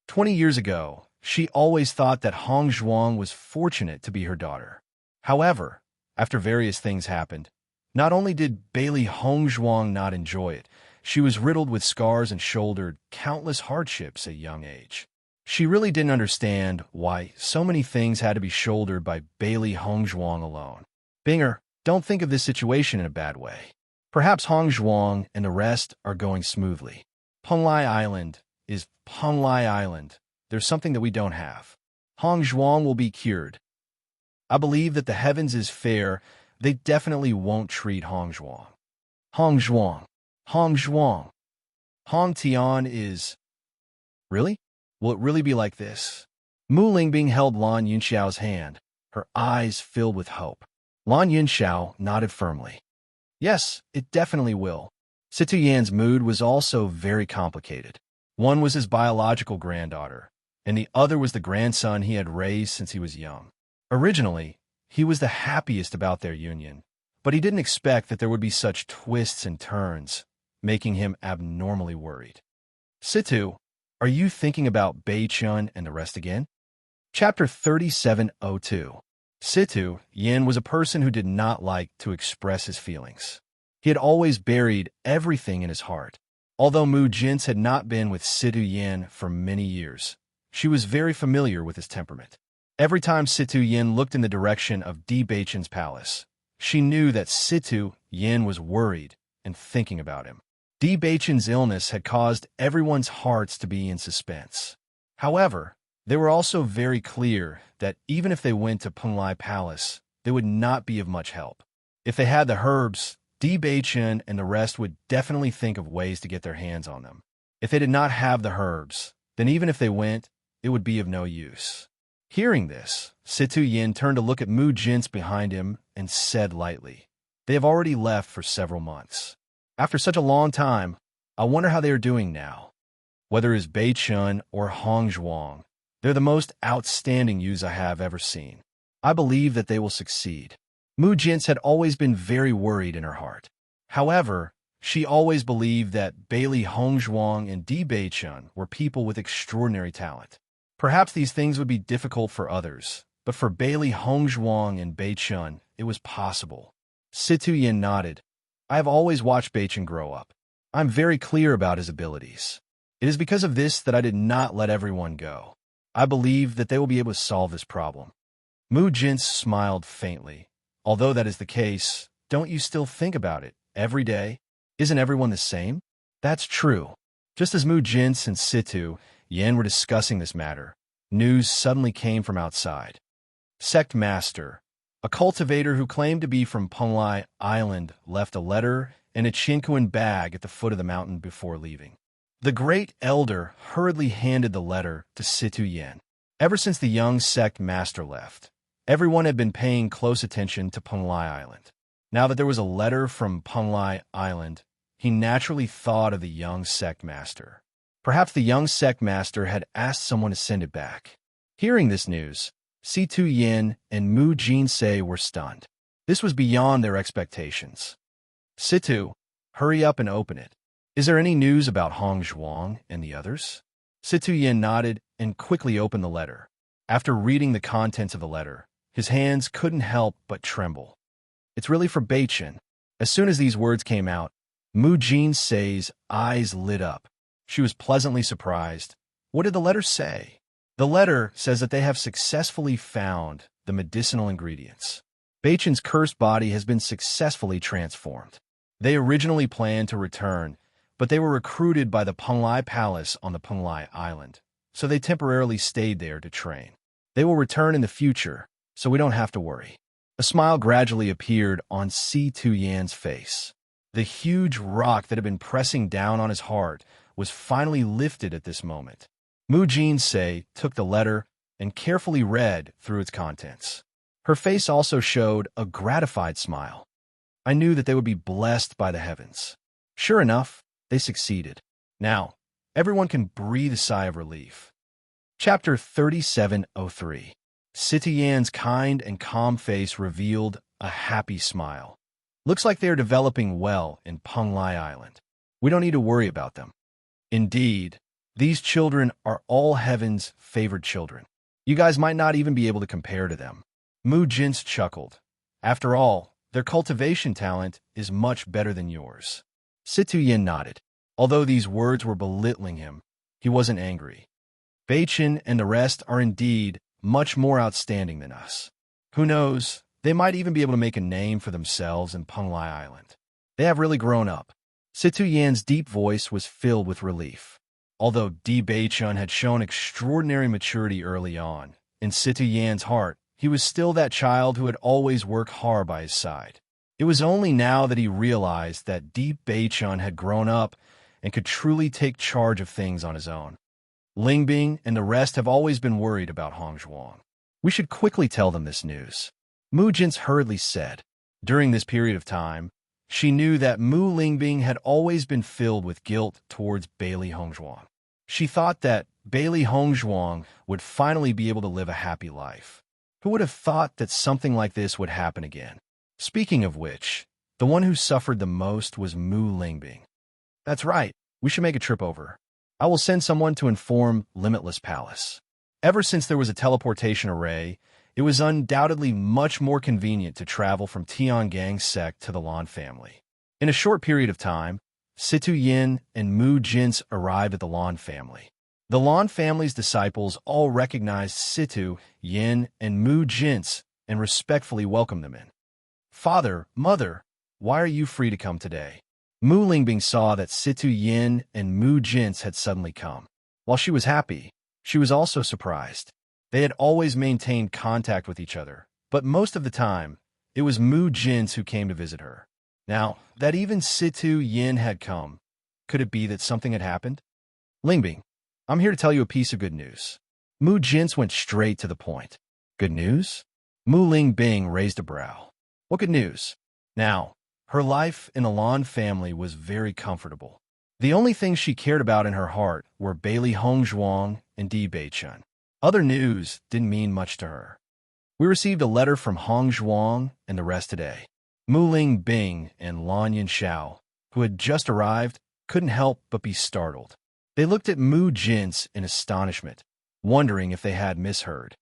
20 years ago, she always thought that Hongzhuang was fortunate to be her daughter. However, after various things happened, not only did Bailey Hongzhuang not enjoy it, she was riddled with scars and shouldered countless hardships at a young age. She really didn't understand why so many things had to be shouldered by Bailey Hongzhuang alone. Binger, don't think of this situation in a bad way. Perhaps Hongzhuang and the rest are going smoothly. Penglai Island is Penglai Island. There's something that we don't have. Hongzhuang will be cured. I believe that the heavens is fair. They definitely won't treat Hongzhuang. Hongzhuang. Hongzhuang. Hong Tian is... Really? Will it really be like this? Mu Lingbing held Lan Yunxiao's hand, her eyes filled with hope. Lan Yunxiao nodded firmly. Yes, it definitely will. Situ Yan's mood was also very complicated. One was his biological granddaughter, and the other was the grandson he had raised since he was young. Originally, he was the happiest about their union, but he didn't expect that there would be such twists and turns, making him abnormally worried. Situ, are you thinking about Beichun and the rest again? Chapter 3702. Situ Yin was a person who did not like to express his feelings. He had always buried everything in his heart. Although Mu Jintz had not been with Situ Yin for many years, she was very familiar with his temperament. Every time Situ Yin looked in the direction of Di Beichen's palace, she knew that Situ Yin was worried and thinking about him. Di Beichen's illness had caused everyone's hearts to be in suspense. However, they were also very clear that even if they went to Penglai Palace, they would not be of much help. If they had the herbs, Di Beichen and the rest would definitely think of ways to get their hands on them. If they did not have the herbs, then even if they went, it would be of no use. Hearing this, Situ Yin turned to look at Mu Jintz behind him and said lightly, "They have already left for several months. After such a long time, I wonder how they are doing now. Whether it's Beichun or Hongzhuang, they're the most outstanding youths I have ever seen. I believe that they will succeed." Mu Jintz had always been very worried in her heart. However, she always believed that Bailey Hongzhuang and Di Beichun were people with extraordinary talent. Perhaps these things would be difficult for others, but for Bailey Hongzhuang and Beichun, it was possible. Situ Yin nodded. I have always watched Beichun grow up. I'm very clear about his abilities. It is because of this that I did not let everyone go. I believe that they will be able to solve this problem. Mu Jintz smiled faintly, Although that is the case, don't you still think about it every day? Isn't everyone the same? That's true. Just as Mu Jin's and Situ Yen were discussing this matter, news suddenly came from outside. Sect Master, a cultivator who claimed to be from Penglai Island, left a letter in a Chinquan bag at the foot of the mountain before leaving. The great elder hurriedly handed the letter to Situ Yen. Ever since the young sect master left, everyone had been paying close attention to Penglai Island. Now that there was a letter from Penglai Island, he naturally thought of the young sect master. Perhaps the young sect master had asked someone to send it back. Hearing this news, Situ Yin and Mu Jinsei were stunned. This was beyond their expectations. Situ, hurry up and open it. Is there any news about Hong Zhuang and the others? Situ Yin nodded and quickly opened the letter. After reading the contents of the letter, his hands couldn't help but tremble. It's really for Beichen. As soon as these words came out, Mu Jinsei's eyes lit up. She was pleasantly surprised. What did the letter say? The letter says that they have successfully found the medicinal ingredients. Beichen's cursed body has been successfully transformed. They originally planned to return, but they were recruited by the Penglai Palace on the Penglai Island, so they temporarily stayed there to train. They will return in the future, so we don't have to worry. A smile gradually appeared on Situ Yan's face. The huge rock that had been pressing down on his heart was finally lifted at this moment. Mu Jinsei took the letter and carefully read through its contents. Her face also showed a gratified smile. I knew that they would be blessed by the heavens. Sure enough, they succeeded. Now, everyone can breathe a sigh of relief. Chapter 3703. Situ Yan's kind and calm face revealed a happy smile. Looks like they are developing well in Penglai Island. We don't need to worry about them. Indeed, these children are all heaven's favored children. You guys might not even be able to compare to them. Mu Jins chuckled. After all, their cultivation talent is much better than yours. Situ Yin nodded. Although these words were belittling him, he wasn't angry. Beichen and the rest are indeed much more outstanding than us. Who knows, they might even be able to make a name for themselves in Penglai Island. They have really grown up. Situ Yan's deep voice was filled with relief. Although Di Beichun had shown extraordinary maturity early on, in Situ Yan's heart, he was still that child who had always worked hard by his side. It was only now that he realized that Di Beichun had grown up and could truly take charge of things on his own. Lingbing and the rest have always been worried about Hong Zhuang. We should quickly tell them this news. Mu Jins hurriedly said. During this period of time, she knew that Mu Lingbing had always been filled with guilt towards Bailey Hongzhuang. She thought that Bailey Hongzhuang would finally be able to live a happy life. Who would have thought that something like this would happen again? Speaking of which, the one who suffered the most was Mu Lingbing. That's right, we should make a trip over. I will send someone to inform Limitless Palace. Ever since there was a teleportation array, it was undoubtedly much more convenient to travel from Tiangang's sect to the Lan family. In a short period of time, Situ Yin and Mu Jins arrived at the Lan family. The Lan family's disciples all recognized Situ Yin and Mu Jins and respectfully welcomed them in. Father, Mother, why are you free to come today? Mu Lingbing saw that Situ Yin and Mu Jins had suddenly come. While she was happy, she was also surprised. They had always maintained contact with each other, but most of the time, it was Mu Jins who came to visit her. Now, that even Situ Yin had come, could it be that something had happened? Lingbing, I'm here to tell you a piece of good news. Mu Jins went straight to the point. Good news? Mu Lingbing raised a brow. What good news? Now, her life in the Lan family was very comfortable. The only things she cared about in her heart were Bailey Hongzhuang and Di Beichun. Other news didn't mean much to her. We received a letter from Hong Zhuang and the rest today. Mu Lingbing and Lan Yanxiao, who had just arrived, couldn't help but be startled. They looked at Mu Jins in astonishment, wondering if they had misheard.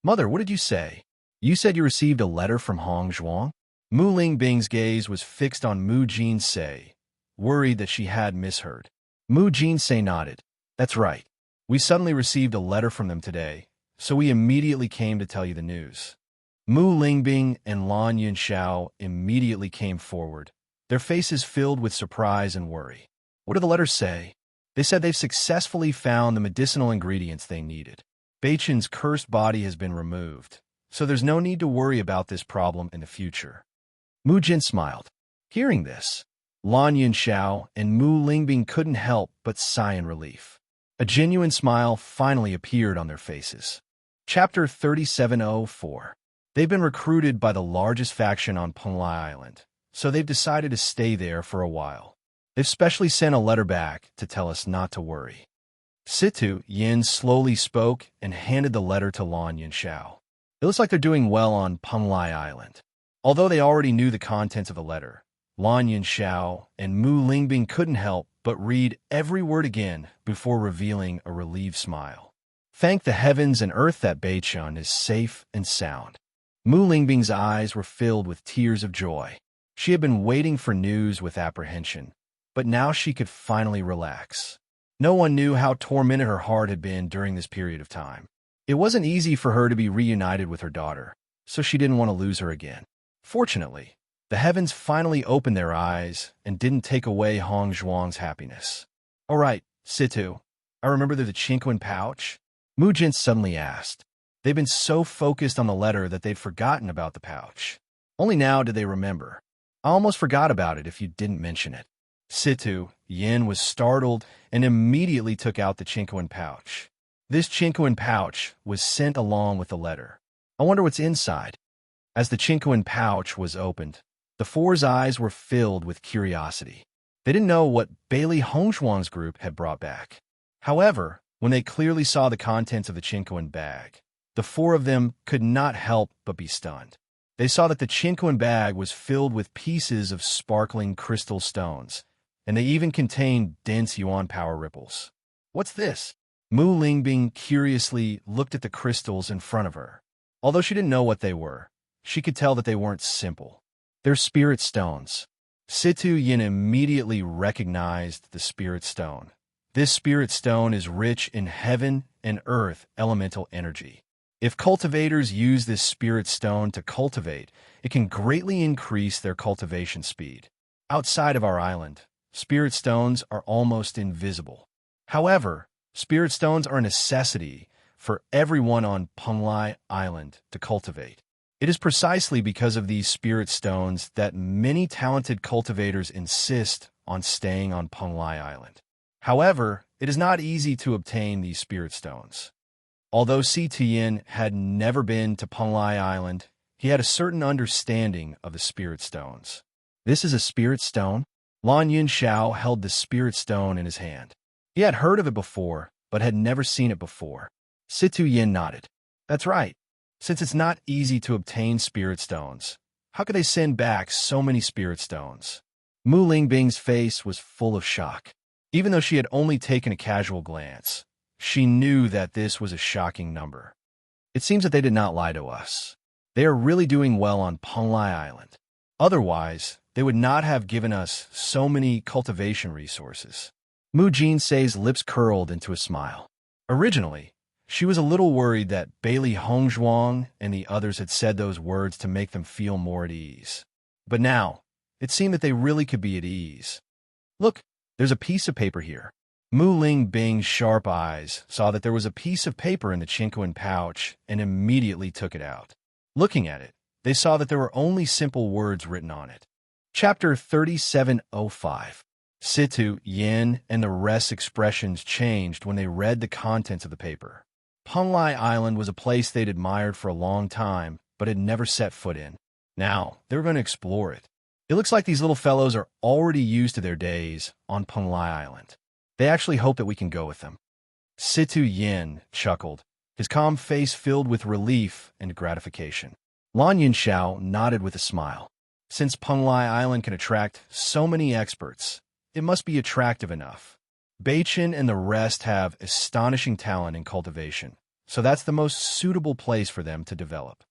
Mother, what did you say? You said you received a letter from Hong Zhuang? Mu Lingbing's gaze was fixed on Mu Jinsei, worried that she had misheard. Mu Jinsei nodded. That's right. We suddenly received a letter from them today, so we immediately came to tell you the news. Mu Lingbing and Lan Yunxiao immediately came forward, their faces filled with surprise and worry. What do the letters say? They said they've successfully found the medicinal ingredients they needed. Beichen's cursed body has been removed, so there's no need to worry about this problem in the future. Mu Jin smiled. Hearing this, Lan Yunxiao and Mu Lingbing couldn't help but sigh in relief. A genuine smile finally appeared on their faces. Chapter 3704. They've been recruited by the largest faction on Penglai Island, so they've decided to stay there for a while. They've specially sent a letter back to tell us not to worry. Situ Yin slowly spoke and handed the letter to Lan Yunxiao. It looks like they're doing well on Penglai Island. Although they already knew the contents of the letter, Lan Yunxiao and Mu Lingbing couldn't help but read every word again before revealing a relieved smile. Thank the heavens and earth that Beichun is safe and sound. Mu Lingbing's eyes were filled with tears of joy. She had been waiting for news with apprehension, but now she could finally relax. No one knew how tormented her heart had been during this period of time. It wasn't easy for her to be reunited with her daughter, so she didn't want to lose her again. Fortunately, the heavens finally opened their eyes and didn't take away Hong Zhuang's happiness. All right, Situ, I remember the Chinquin pouch? Mu Jin suddenly asked. They'd been so focused on the letter that they'd forgotten about the pouch. Only now did they remember. I almost forgot about it if you didn't mention it. Situ Yin was startled and immediately took out the Chinquin pouch. This Chinquin pouch was sent along with the letter. I wonder what's inside. As the Chinquin pouch was opened, the four's eyes were filled with curiosity. They didn't know what Bailey Hongzhuang's group had brought back. However, when they clearly saw the contents of the Chinquin bag, the four of them could not help but be stunned. They saw that the Chinquin bag was filled with pieces of sparkling crystal stones, and they even contained dense yuan power ripples. What's this? Mu Lingbing curiously looked at the crystals in front of her. Although she didn't know what they were, she could tell that they weren't simple. They're spirit stones. Situ Yin immediately recognized the spirit stone. This spirit stone is rich in heaven and earth elemental energy. If cultivators use this spirit stone to cultivate, it can greatly increase their cultivation speed. Outside of our island, spirit stones are almost invisible. However, spirit stones are a necessity for everyone on Penglai Island to cultivate. It is precisely because of these spirit stones that many talented cultivators insist on staying on Penglai Island. However, it is not easy to obtain these spirit stones. Although Si Tian had never been to Penglai Island, he had a certain understanding of the spirit stones. This is a spirit stone? Lan Yunxiao held the spirit stone in his hand. He had heard of it before, but had never seen it before. Situ Yin nodded. That's right. Since it's not easy to obtain spirit stones, how could they send back so many spirit stones? Mu Lingbing's face was full of shock. Even though she had only taken a casual glance, she knew that this was a shocking number. It seems that they did not lie to us. They are really doing well on Penglai Island. Otherwise, they would not have given us so many cultivation resources. Mu Jinsei's lips curled into a smile. Originally, she was a little worried that Bailey Hongzhuang and the others had said those words to make them feel more at ease. But now, it seemed that they really could be at ease. Look, there's a piece of paper here. Mu Lingbing's sharp eyes saw that there was a piece of paper in the Chinquin pouch and immediately took it out. Looking at it, they saw that there were only simple words written on it. Chapter 3705. Situ Yin and the rest's expressions changed when they read the contents of the paper. Penglai Island was a place they'd admired for a long time, but had never set foot in. Now, they were going to explore it. It looks like these little fellows are already used to their days on Penglai Island. They actually hope that we can go with them. Situ Yin chuckled, his calm face filled with relief and gratification. Lan Yunxiao nodded with a smile. Since Penglai Island can attract so many experts, it must be attractive enough. Beichen and the rest have astonishing talent in cultivation, so that's the most suitable place for them to develop.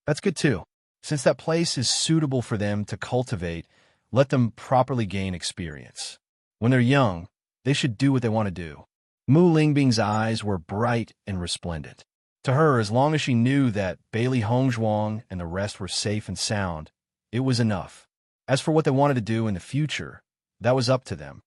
That's good too. Since that place is suitable for them to cultivate, let them properly gain experience. When they're young, they should do what they want to do. Mu Lingbing's eyes were bright and resplendent. To her, as long as she knew that Bailey Hongzhuang and the rest were safe and sound, it was enough. As for what they wanted to do in the future, that was up to them.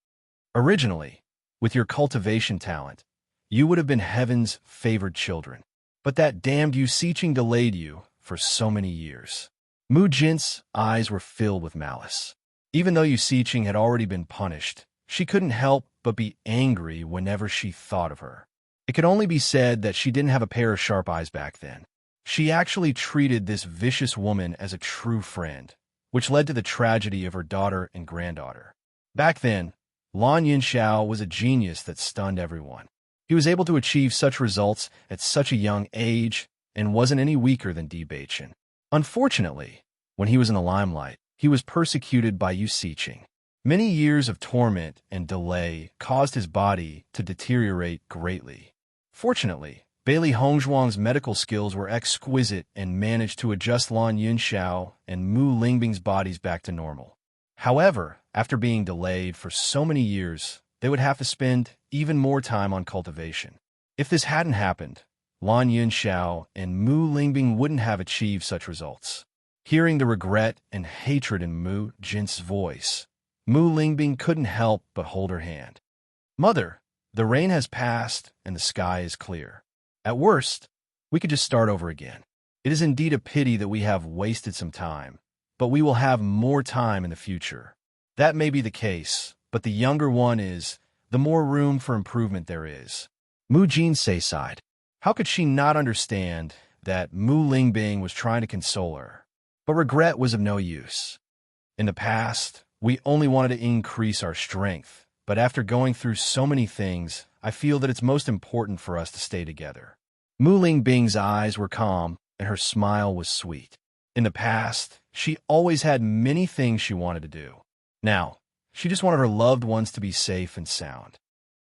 Originally, with your cultivation talent, you would have been heaven's favored children. But that damned Yu Siqing delayed you for so many years. Mu Jin's eyes were filled with malice. Even though Yu Siqing had already been punished, she couldn't help but be angry whenever she thought of her. It could only be said that she didn't have a pair of sharp eyes back then. She actually treated this vicious woman as a true friend, which led to the tragedy of her daughter and granddaughter. Back then, Lan Yinxiao was a genius that stunned everyone. He was able to achieve such results at such a young age and wasn't any weaker than Di Beichen. Unfortunately, when he was in the limelight, he was persecuted by Yu Siqing. Many years of torment and delay caused his body to deteriorate greatly. Fortunately, Bailey Hongzhuang's medical skills were exquisite and managed to adjust Lan Yunxiao and Mu Lingbing's bodies back to normal. However, after being delayed for so many years, they would have to spend even more time on cultivation. If this hadn't happened, Lan Yunxiao and Mu Lingbing wouldn't have achieved such results. Hearing the regret and hatred in Mu Jin's voice, Mu Lingbing couldn't help but hold her hand. "Mother, the rain has passed and the sky is clear. At worst, we could just start over again. It is indeed a pity that we have wasted some time, but we will have more time in the future. That may be the case, but the younger one is, the more room for improvement there is." Mu Jinsei sighed. How could she not understand that Mu Lingbing was trying to console her? But regret was of no use. In the past, we only wanted to increase our strength, but after going through so many things, I feel that it's most important for us to stay together. Mu Lingbing's eyes were calm, and her smile was sweet. In the past, she always had many things she wanted to do. Now, she just wanted her loved ones to be safe and sound.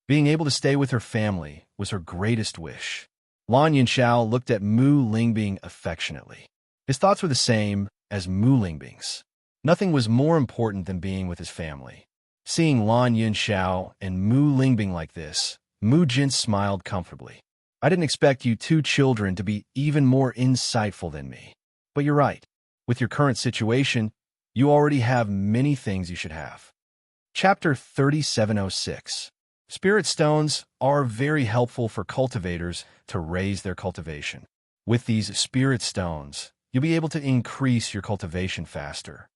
Being able to stay with her family was her greatest wish. Lan Yunxiao looked at Mu Lingbing affectionately. His thoughts were the same as Mu Lingbing's. Nothing was more important than being with his family. Seeing Lan Yunxiao and Mu Lingbing like this, Mu Jin smiled comfortably. "I didn't expect you two children to be even more insightful than me. But you're right. With your current situation, you already have many things you should have." Chapter 3706. Spirit stones are very helpful for cultivators to raise their cultivation. With these spirit stones, you'll be able to increase your cultivation faster.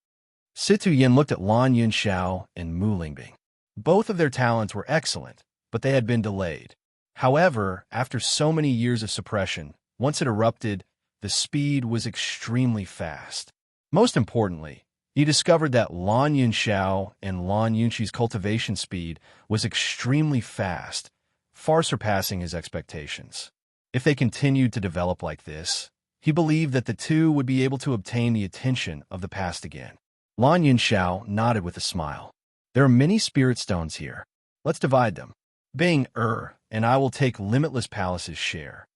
Situ Yin looked at Lan Yunxiao and Mu Lingbing. Both of their talents were excellent, but they had been delayed. However, after so many years of suppression, once it erupted, the speed was extremely fast. Most importantly, he discovered that Lan Yunxiao and Lan Yunxi's cultivation speed was extremely fast, far surpassing his expectations. If they continued to develop like this, he believed that the two would be able to obtain the attention of the past again. Lan Yunxiao nodded with a smile. "There are many spirit stones here. Let's divide them. Bing and I will take Limitless Palace's share."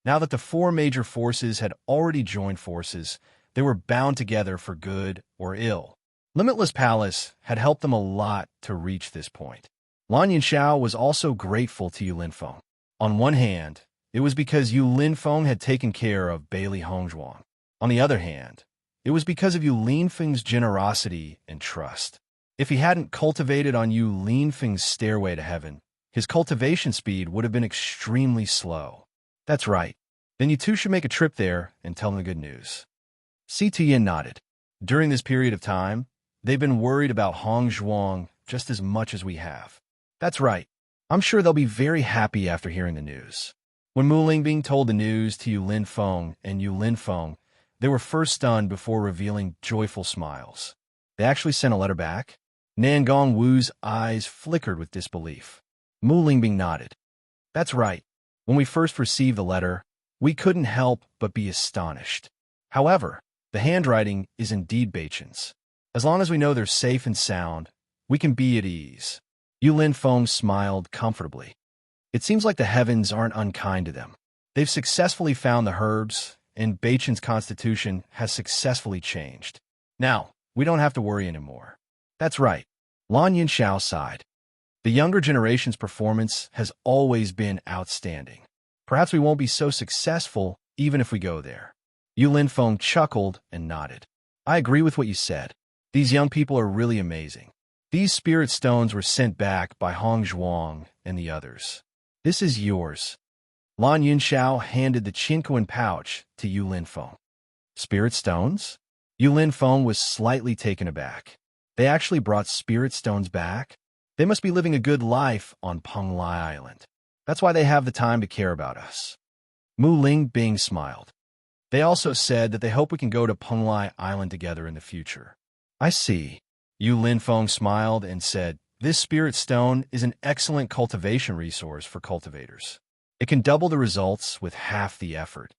Now that the four major forces had already joined forces, they were bound together for good or ill. Limitless Palace had helped them a lot to reach this point. Lan Yunxiao was also grateful to Yu Linfeng. On one hand, it was because Yu Linfeng had taken care of Bailey Hongzhuang. On the other hand, it was because of Yu Linfeng's generosity and trust. If he hadn't cultivated on Yu Linfeng's stairway to heaven, his cultivation speed would have been extremely slow. "That's right. Then you two should make a trip there and tell them the good news." Si Tian nodded. "During this period of time, they've been worried about Hongzhuang just as much as we have." "That's right. I'm sure they'll be very happy after hearing the news." When Mu Lingbing told the news to Yu Linfeng and Yu Linfeng, they were first stunned before revealing joyful smiles. They actually sent a letter back? Nangong Wu's eyes flickered with disbelief. Mu Lingbing nodded. "That's right. When we first received the letter, we couldn't help but be astonished. However, the handwriting is indeed Beichen's. As long as we know they're safe and sound, we can be at ease." Yu Linfeng smiled comfortably. "It seems like the heavens aren't unkind to them. They've successfully found the herbs, and Beichen's constitution has successfully changed. Now, we don't have to worry anymore." "That's right." Lan Yunxiao sighed. "The younger generation's performance has always been outstanding. Perhaps we won't be so successful even if we go there. Yu Linfeng chuckled and nodded. I agree with what you said. These young people are really amazing. These spirit stones were sent back by Hong Zhuang and the others. This is yours. Lan Yunxiao handed the Qinquan pouch to Yu Linfeng. Spirit stones? Yu Linfeng was slightly taken aback. They actually brought spirit stones back? They must be living a good life on Penglai Island. That's why they have the time to care about us. Mu Ling Bing smiled. They also said that they hope we can go to Penglai Island together in the future. I see. Yu Linfeng smiled and said, this spirit stone is an excellent cultivation resource for cultivators. It can double the results with half the effort.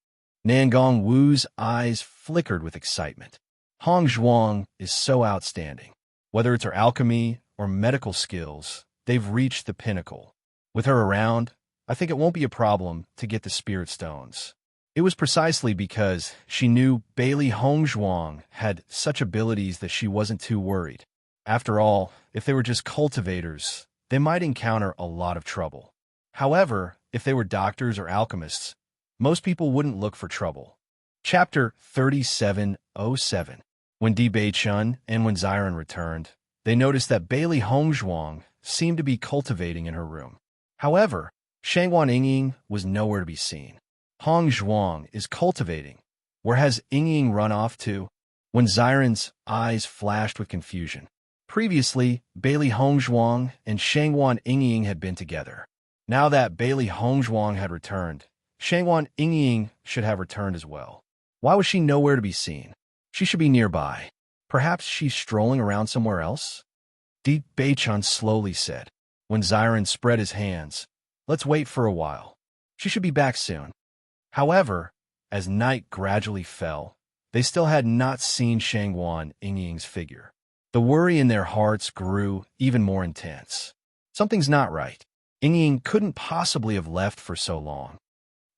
Nangong Wu's eyes flickered with excitement. Hong Zhuang is so outstanding. Whether it's her alchemy or medical skills, they've reached the pinnacle. With her around, I think it won't be a problem to get the spirit stones. It was precisely because she knew Bailey Hong Zhuang had such abilities that she wasn't too worried. After all, if they were just cultivators, they might encounter a lot of trouble. However, if they were doctors or alchemists, most people wouldn't look for trouble. Chapter 3707. When Di Beichun and when Ziren returned, they noticed that Bailey Hong Zhuang seemed to be cultivating in her room. However, Shangwan Yingying was nowhere to be seen. Hong Zhuang is cultivating. Where has Yingying run off to? When Ziren's eyes flashed with confusion. Previously, Bailey Hong Zhuang and Shangwan Yingying had been together. Now that Bailey Hong Zhuang had returned, Shangwan Yingying should have returned as well. Why was she nowhere to be seen? She should be nearby. Perhaps she's strolling around somewhere else? Di Beichun slowly said. When Ziren spread his hands, let's wait for a while. She should be back soon. However, as night gradually fell, they still had not seen Shangwan Yingying's figure. The worry in their hearts grew even more intense. Something's not right. Yingying couldn't possibly have left for so long.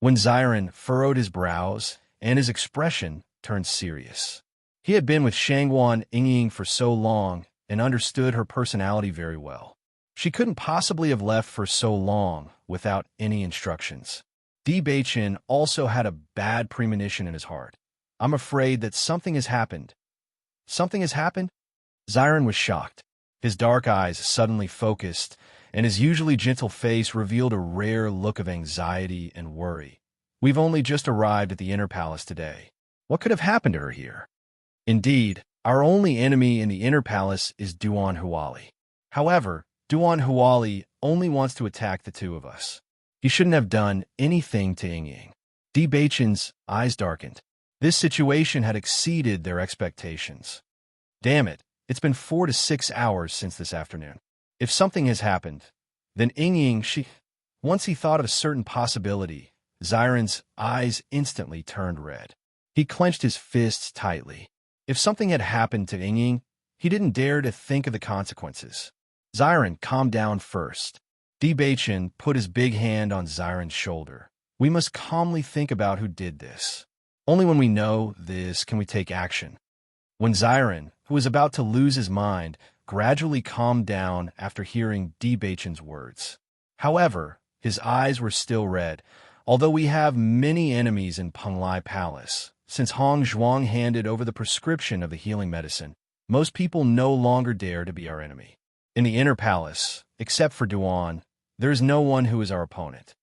When Ziren furrowed his brows and his expression turned serious. He had been with Shangwan Yingying for so long and understood her personality very well. She couldn't possibly have left for so long without any instructions. Di Beichun also had a bad premonition in his heart. I'm afraid that something has happened. Something has happened? Ziren was shocked. His dark eyes suddenly focused, and his usually gentle face revealed a rare look of anxiety and worry. We've only just arrived at the Inner Palace today. What could have happened to her here? Indeed, our only enemy in the Inner Palace is Duan Huali. However, Duan Huali only wants to attack the two of us. He shouldn't have done anything to Yingying. Di Beichun's eyes darkened. This situation had exceeded their expectations. Damn it, it's been 4 to 6 hours since this afternoon. If something has happened, then Yingying, Once he thought of a certain possibility, Ziren's eyes instantly turned red. He clenched his fists tightly. If something had happened to Yingying, he didn't dare to think of the consequences. Ziren, calm down first. Di Beichun put his big hand on Ziren's shoulder. We must calmly think about who did this. Only when we know this can we take action. When Ziren, who was about to lose his mind, gradually calmed down after hearing Di Beichun's words. However, his eyes were still red. Although we have many enemies in Penglai Palace, since Hong Zhuang handed over the prescription of the healing medicine, most people no longer dare to be our enemy. In the Inner Palace, except for Duan, there is no one who is our opponent.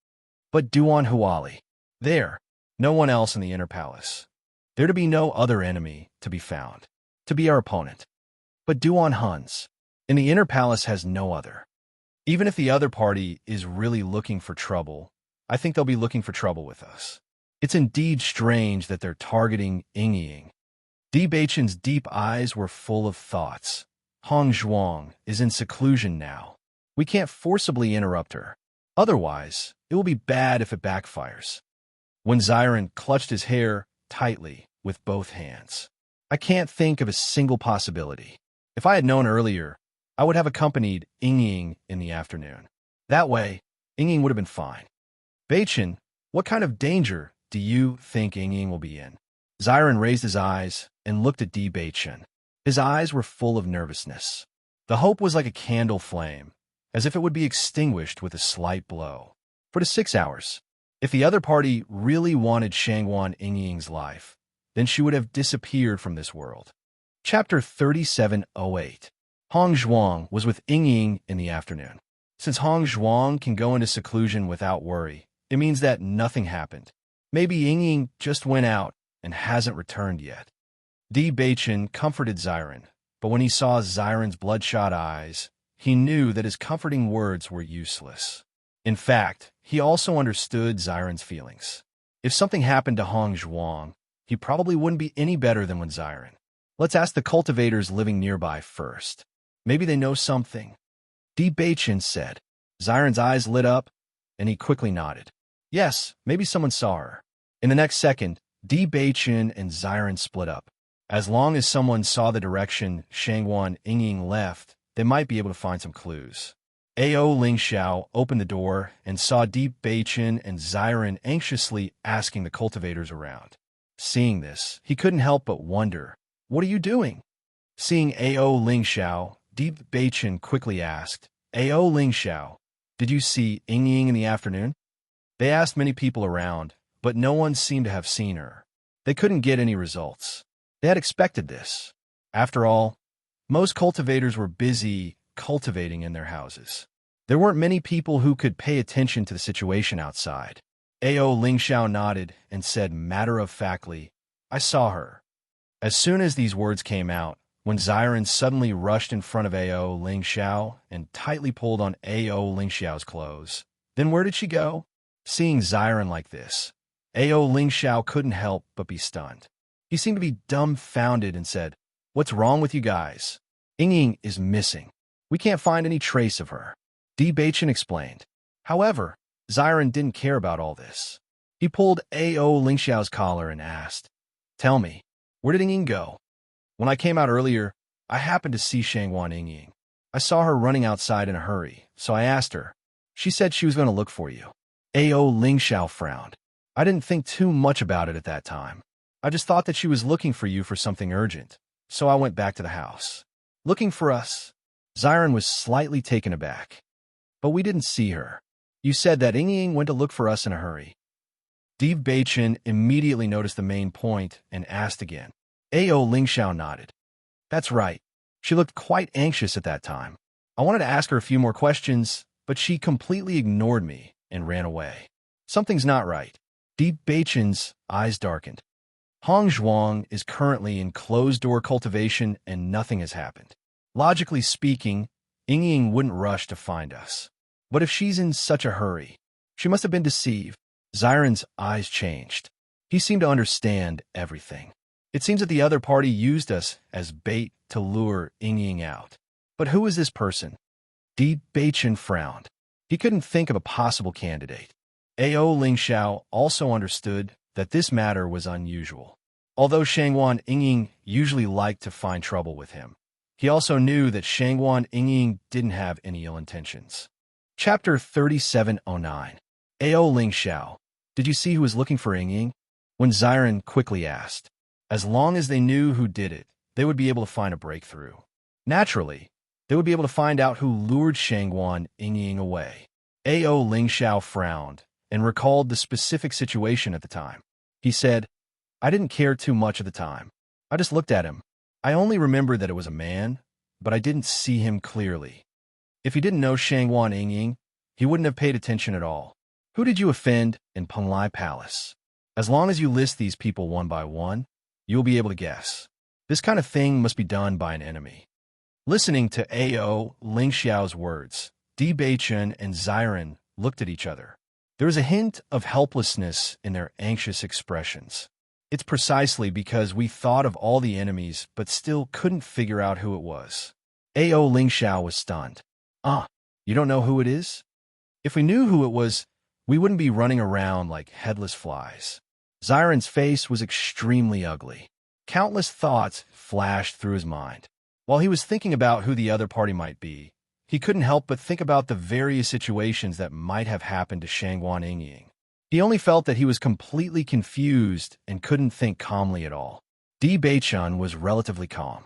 But Duan Huali. There, no one else in the Inner Palace. There to be no other enemy to be found, to be our opponent. But Duan Huns, in the Inner Palace has no other. Even if the other party is really looking for trouble, I think they'll be looking for trouble with us. It's indeed strange that they're targeting Yingying. Di Beichun's deep eyes were full of thoughts. Hong Zhuang is in seclusion now. We can't forcibly interrupt her. Otherwise, it will be bad if it backfires. When Ziren clutched his hair tightly with both hands. I can't think of a single possibility. If I had known earlier, I would have accompanied Yingying in the afternoon. That way, Yingying would have been fine. Beichun, what kind of danger do you think Yingying will be in? Ziren raised his eyes and looked at Di Beichun. His eyes were full of nervousness. The hope was like a candle flame, as if it would be extinguished with a slight blow. 4 to 6 hours. If the other party really wanted Shangwan Yingying's life, then she would have disappeared from this world. Chapter 3708. Hong Zhuang was with Yingying in the afternoon. Since Hong Zhuang can go into seclusion without worry, it means that nothing happened. Maybe Yingying just went out and hasn't returned yet. Di Beichen comforted Ziren, but when he saw Ziren's bloodshot eyes, he knew that his comforting words were useless. In fact, he also understood Ziren's feelings. If something happened to Hong Zhuang, he probably wouldn't be any better than when Ziren. Let's ask the cultivators living nearby first. Maybe they know something. Di Beichen said. Ziren's eyes lit up, and he quickly nodded. Yes, maybe someone saw her. In the next second, Di Beichen and Ziren split up. As long as someone saw the direction Shangwan Yingying left, they might be able to find some clues. Ao Lingxiao opened the door and saw Di Beichen and Ziren anxiously asking the cultivators around. Seeing this, he couldn't help but wonder, "What are you doing?" Seeing Ao Lingxiao, Di Beichen quickly asked, "Ao Lingxiao, did you see Yingying in the afternoon?" They asked many people around, but no one seemed to have seen her. They couldn't get any results. They had expected this. After all, most cultivators were busy cultivating in their houses. There weren't many people who could pay attention to the situation outside. Ao Lingxiao nodded and said matter-of-factly, "I saw her." As soon as these words came out, when Ziren suddenly rushed in front of Ao Lingxiao and tightly pulled on Ao Lingxiao's clothes. Then where did she go? Seeing Ziren like this, Ao Lingxiao couldn't help but be stunned. He seemed to be dumbfounded and said, "What's wrong with you guys? Yingying is missing. We can't find any trace of her." Di Beichen explained. However, Ziren didn't care about all this. He pulled Ao Lingxiao's collar and asked, "Tell me, where did Yingying go?" "When I came out earlier, I happened to see Shangwan Yingying. I saw her running outside in a hurry, so I asked her. She said she was going to look for you." Ao Lingxiao frowned. "I didn't think too much about it at that time. I just thought that she was looking for you for something urgent, so I went back to the house." "Looking for us?" Ziren was slightly taken aback. "But we didn't see her. You said that Yingying went to look for us in a hurry." Di Beichen immediately noticed the main point and asked again. Ao Lingxiao nodded. "That's right. She looked quite anxious at that time. I wanted to ask her a few more questions, but she completely ignored me and ran away. Something's not right." Di Beichen's eyes darkened. Hong Zhuang is currently in closed-door cultivation and nothing has happened. Logically speaking, Yingying wouldn't rush to find us. But if she's in such a hurry, she must have been deceived. Ziren's eyes changed. He seemed to understand everything. It seems that the other party used us as bait to lure Yingying out. But who is this person? Di Beichen frowned. He couldn't think of a possible candidate. Ao Lingxiao also understood that this matter was unusual. Although Shangwan Yingying usually liked to find trouble with him, he also knew that Shangwan Yingying didn't have any ill intentions. Chapter 3709. Ao Lingxiao, did you see who was looking for Yingying? When Ziren quickly asked. As long as they knew who did it, they would be able to find a breakthrough. Naturally, they would be able to find out who lured Shangwan Yingying away. Ao Lingxiao frowned and recalled the specific situation at the time. He said, "I didn't care too much at the time. I just looked at him. I only remembered that it was a man, but I didn't see him clearly. If he didn't know Shangwan Yingying, he wouldn't have paid attention at all. Who did you offend in Penglai Palace? As long as you list these people one by one, you'll be able to guess. This kind of thing must be done by an enemy." Listening to Ao Lingxiao's words, Di Beichen and Ziren looked at each other. There was a hint of helplessness in their anxious expressions. It's precisely because we thought of all the enemies but still couldn't figure out who it was. Ao Lingxiao was stunned. You don't know who it is? If we knew who it was, we wouldn't be running around like headless flies. Ziren's face was extremely ugly. Countless thoughts flashed through his mind. While he was thinking about who the other party might be, he couldn't help but think about the various situations that might have happened to Shangwan Yingying. He only felt that he was completely confused and couldn't think calmly at all. Di Beichen was relatively calm.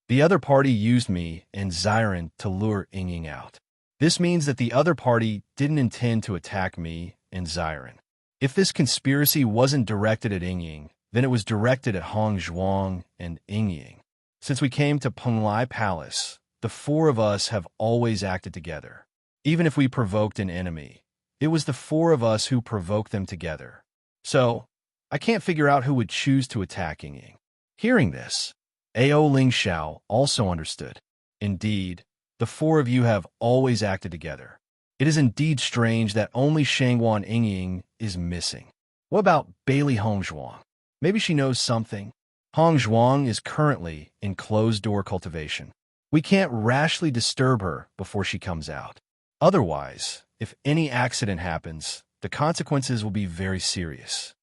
The other party used me and Ziren to lure Yingying out. This means that the other party didn't intend to attack me and Ziren. If this conspiracy wasn't directed at Ying, then it was directed at Hong Zhuang and Ying. Since we came to Penglai Palace, the four of us have always acted together. Even if we provoked an enemy, it was the four of us who provoked them together. So, I can't figure out who would choose to attack Ying. Hearing this, Ao Ling Xiao also understood. Indeed, the four of you have always acted together. It is indeed strange that only Shangwan Ying is missing. What about Bailey Hongzhuang? Maybe she knows something. Hongzhuang is currently in closed-door cultivation. We can't rashly disturb her before she comes out. Otherwise, if any accident happens, the consequences will be very serious.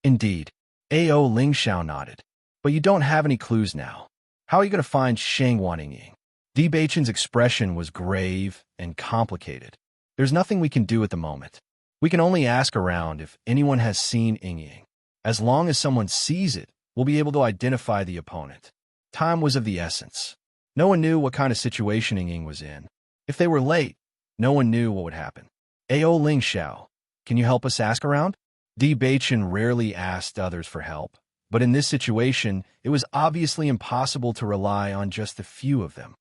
Indeed, Ao Ling Xiao nodded. But you don't have any clues now. How are you going to find Shangwan Ying? Di Beichen's expression was grave and complicated. There's nothing we can do at the moment. We can only ask around if anyone has seen Ying. As long as someone sees it, we'll be able to identify the opponent. Time was of the essence. No one knew what kind of situation Ying was in. If they were late, no one knew what would happen. Ao Ling Xiao, can you help us ask around? Di Beichen rarely asked others for help, but in this situation, it was obviously impossible to rely on just a few of them.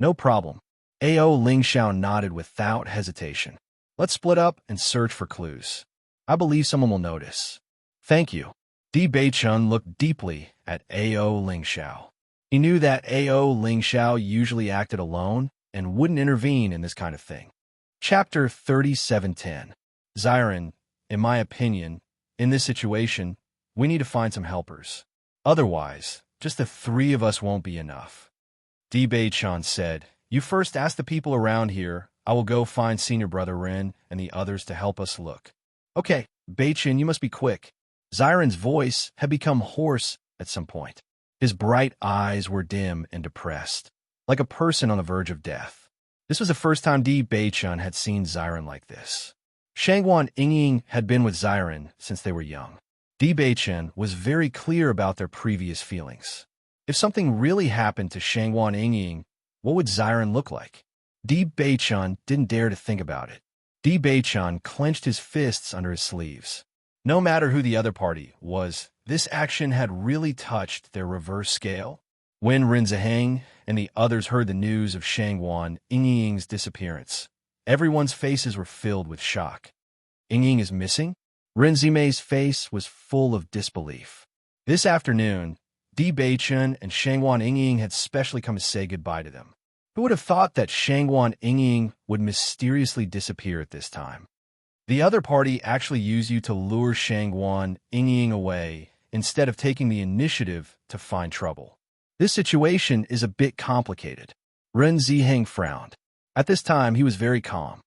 No problem. Ao Ling Xiao nodded without hesitation. Let's split up and search for clues. I believe someone will notice. Thank you. Di Beichun looked deeply at Ao Ling Xiao. He knew that Ao Ling Xiao usually acted alone and wouldn't intervene in this kind of thing. Chapter 3710. Ziren, in my opinion, in this situation, we need to find some helpers. Otherwise, just the three of us won't be enough. Di Beichun said, you first ask the people around here. I will go find Senior Brother Ren and the others to help us look. Okay, Beichen, you must be quick. Ziren's voice had become hoarse at some point. His bright eyes were dim and depressed, like a person on the verge of death. This was the first time Di Beichun had seen Ziren like this. Shangwan Ying had been with Ziren since they were young. Di Beichen was very clear about their previous feelings. If something really happened to Shangwan Ying, what would Ziren look like? Di Beichun didn't dare to think about it. Di Beichun clenched his fists under his sleeves. No matter who the other party was, this action had really touched their reverse scale. When Ren Ziheng and the others heard the news of Shangwan Ying's disappearance, everyone's faces were filled with shock. Ying is missing? Ren Zimei's face was full of disbelief. This afternoon, Di Beichun and Shangwan Ying had specially come to say goodbye to them. Who would have thought that Shangwan Ying would mysteriously disappear at this time? The other party actually used you to lure Shangwan Ying away instead of taking the initiative to find trouble. This situation is a bit complicated. Ren Ziheng frowned. At this time, he was very calm.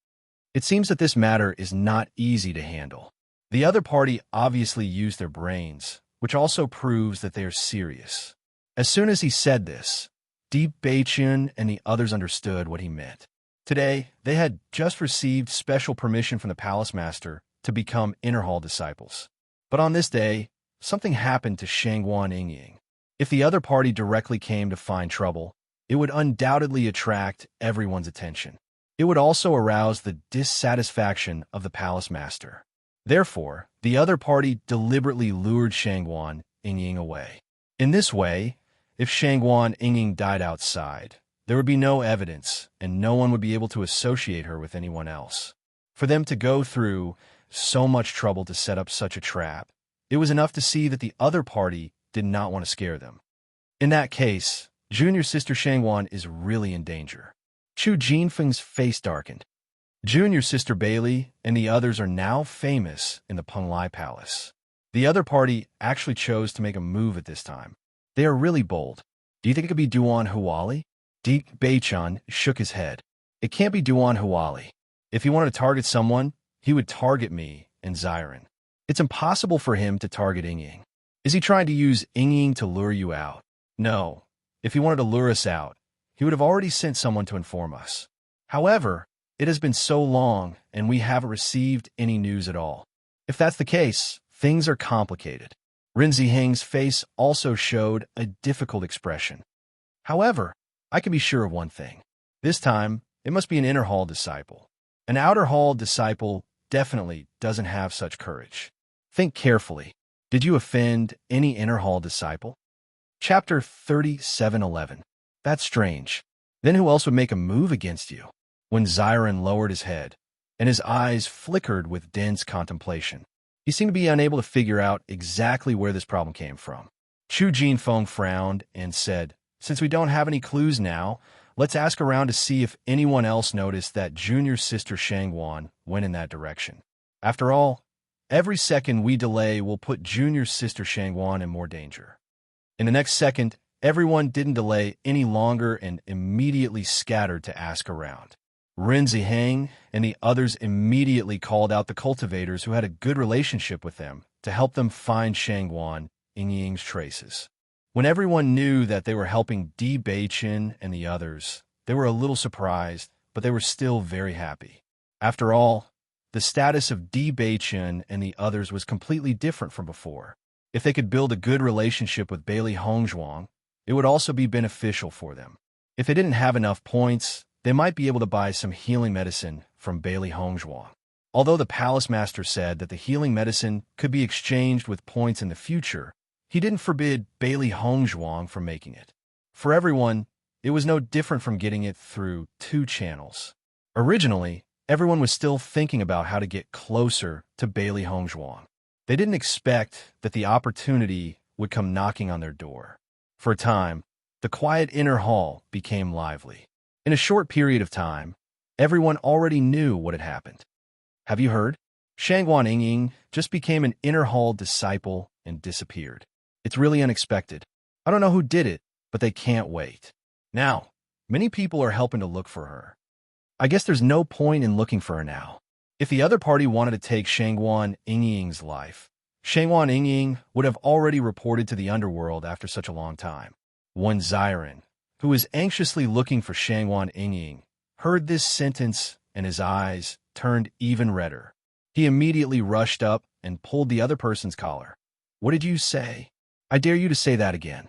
It seems that this matter is not easy to handle. The other party obviously used their brains, which also proves that they are serious. As soon as he said this, Di Beichen and the others understood what he meant. Today, they had just received special permission from the palace master to become inner hall disciples. But on this day, something happened to Shangwan Ying. If the other party directly came to find trouble, it would undoubtedly attract everyone's attention. It would also arouse the dissatisfaction of the palace master. Therefore, the other party deliberately lured Shangwan Ying away. In this way, if Shangwan Ying died outside, there would be no evidence, and no one would be able to associate her with anyone else. For them to go through so much trouble to set up such a trap, it was enough to see that the other party did not want to scare them. In that case, junior sister Shangwan is really in danger. Chu Jinfeng's face darkened. Junior sister Bailey and the others are now famous in the Penglai Palace. The other party actually chose to make a move at this time. They are really bold. Do you think it could be Duan Huali? Di Beichun shook his head. It can't be Duan Huali. If he wanted to target someone, he would target me and Ziren. It's impossible for him to target Ying. Is he trying to use Ying to lure you out? No. If he wanted to lure us out, he would have already sent someone to inform us. However, it has been so long, and we haven't received any news at all. If that's the case, things are complicated. Ren Ziheng's face also showed a difficult expression. However, I can be sure of one thing. This time, it must be an inner hall disciple. An outer hall disciple definitely doesn't have such courage. Think carefully. Did you offend any inner hall disciple? Chapter 37:11. That's strange. Then who else would make a move against you? When Xiren lowered his head, and his eyes flickered with dense contemplation. He seemed to be unable to figure out exactly where this problem came from. Chu Jinfeng frowned and said, "Since we don't have any clues now, let's ask around to see if anyone else noticed that junior sister Shangwan went in that direction. After all, every second we delay will put junior sister Shangwan in more danger." In the next second, everyone didn't delay any longer and immediately scattered to ask around. Ren Ziheng and the others immediately called out the cultivators who had a good relationship with them to help them find Shangwan Yingying's traces. When everyone knew that they were helping Di Beichen and the others, they were a little surprised, but they were still very happy. After all, the status of Di Beichen and the others was completely different from before. If they could build a good relationship with Bailey Hongzhuang, it would also be beneficial for them. If they didn't have enough points, they might be able to buy some healing medicine from Bailey Hongzhuang. Although the palace master said that the healing medicine could be exchanged with points in the future, he didn't forbid Bailey Hongzhuang from making it. For everyone, it was no different from getting it through 2 channels. Originally, everyone was still thinking about how to get closer to Bailey Hongzhuang. They didn't expect that the opportunity would come knocking on their door. For a time, the quiet inner hall became lively. In a short period of time, everyone already knew what had happened. Have you heard? Shangwan Yingying just became an inner hall disciple and disappeared. It's really unexpected. I don't know who did it, but they can't wait. Now, many people are helping to look for her. I guess there's no point in looking for her now. If the other party wanted to take Shangwan Yingying's life, Shangwan Yingying would have already reported to the underworld after such a long time. When Xiren, who was anxiously looking for Shangwan Yingying, heard this sentence and his eyes turned even redder. He immediately rushed up and pulled the other person's collar. "What did you say? I dare you to say that again."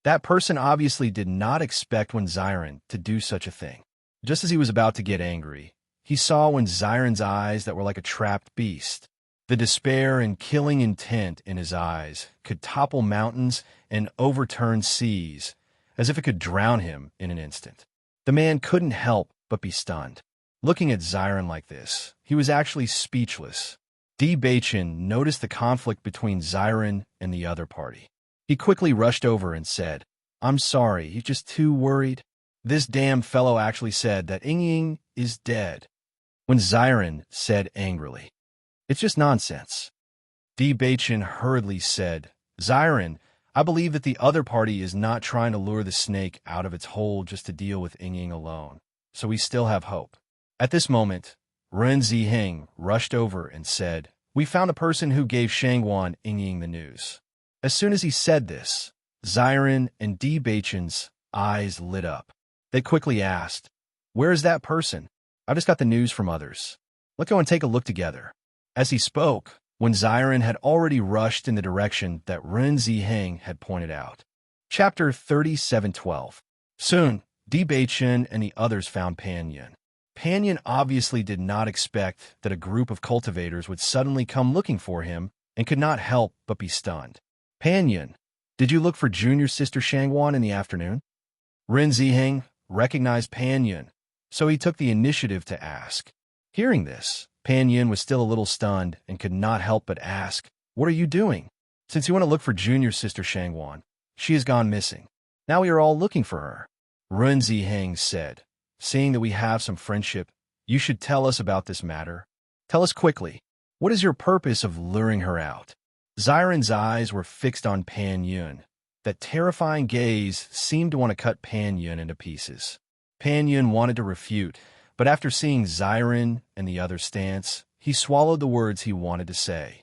That person obviously did not expect when Xiren to do such a thing. Just as he was about to get angry, he saw when Xiren's eyes that were like a trapped beast. The despair and killing intent in his eyes could topple mountains and overturn seas, as if it could drown him in an instant. The man couldn't help but be stunned. Looking at Xiren like this, he was actually speechless. Di Beichen noticed the conflict between Xiren and the other party. He quickly rushed over and said, "I'm sorry, he's just too worried. This damn fellow actually said that Yingying is dead." When Xiren said angrily, "It's just nonsense." Di Beichen hurriedly said, "Xiren, I believe that the other party is not trying to lure the snake out of its hole just to deal with Yingying alone, so we still have hope." At this moment, Ren Ziheng rushed over and said, "We found a person who gave Shangwan Yingying the news." As soon as he said this, Xiren and Di Beichen's eyes lit up. They quickly asked, "Where is that person? I just got the news from others. Let's go and take a look together." As he spoke, when Xiren had already rushed in the direction that Ren Ziheng had pointed out. Chapter 37:12. Soon, Di Beichen and the others found Pan Yin. Pan Yin obviously did not expect that a group of cultivators would suddenly come looking for him and could not help but be stunned. "Pan Yin, did you look for junior sister Shangwan in the afternoon?" Ren Ziheng recognized Pan Yin, so he took the initiative to ask. Hearing this, Pan Yin was still a little stunned and could not help but ask, "What are you doing? Since you want to look for junior sister Shangwan, she has gone missing. Now we are all looking for her." Ren Ziheng said, "Seeing that we have some friendship, you should tell us about this matter. Tell us quickly, what is your purpose of luring her out?" Xiren's eyes were fixed on Pan Yin. That terrifying gaze seemed to want to cut Pan Yin into pieces. Pan Yin wanted to refute, but after seeing Xiren and the other's stance, he swallowed the words he wanted to say.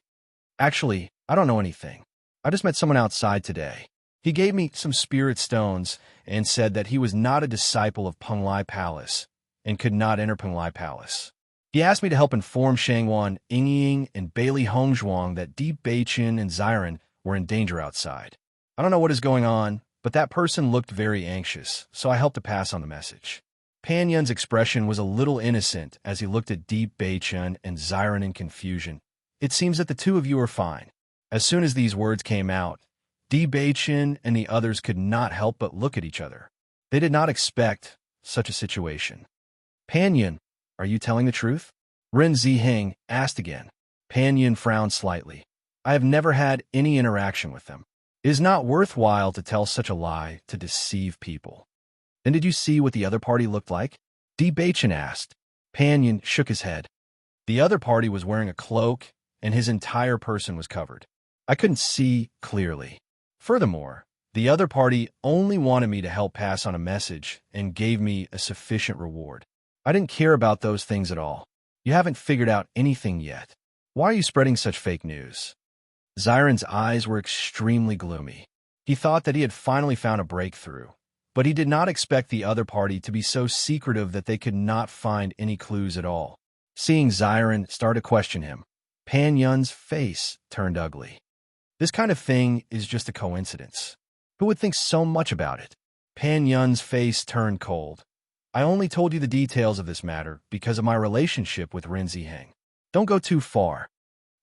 "Actually, I don't know anything. I just met someone outside today. He gave me some spirit stones and said that he was not a disciple of Penglai Palace and could not enter Penglai Palace. He asked me to help inform Shangwan Yingying and Bailey Hongzhuang that Di Beichen and Xiren were in danger outside. I don't know what is going on, but that person looked very anxious, so I helped to pass on the message." Pan Yin's expression was a little innocent as he looked at Di Beichen and Xiren in confusion. it seems that the two of you are fine." As soon as these words came out, Di Beichen and the others could not help but look at each other. They did not expect such a situation. "Pan Yin, are you telling the truth?" Ren Ziheng asked again. Pan Yin frowned slightly. "I have never had any interaction with them. It is not worthwhile to tell such a lie to deceive people." "Then did you see what the other party looked like?" Di Beichen asked. Pan Yin shook his head. "The other party was wearing a cloak, and his entire person was covered. I couldn't see clearly. Furthermore, the other party only wanted me to help pass on a message and gave me a sufficient reward. I didn't care about those things at all. You haven't figured out anything yet. Why are you spreading such fake news?" Xiren's eyes were extremely gloomy. He thought that he had finally found a breakthrough, but he did not expect the other party to be so secretive that they could not find any clues at all. Seeing Xiren start to question him, Pan Yun's face turned ugly. "This kind of thing is just a coincidence. Who would think so much about it?" Pan Yun's face turned cold. "I only told you the details of this matter because of my relationship with Ren Ziheng. Don't go too far."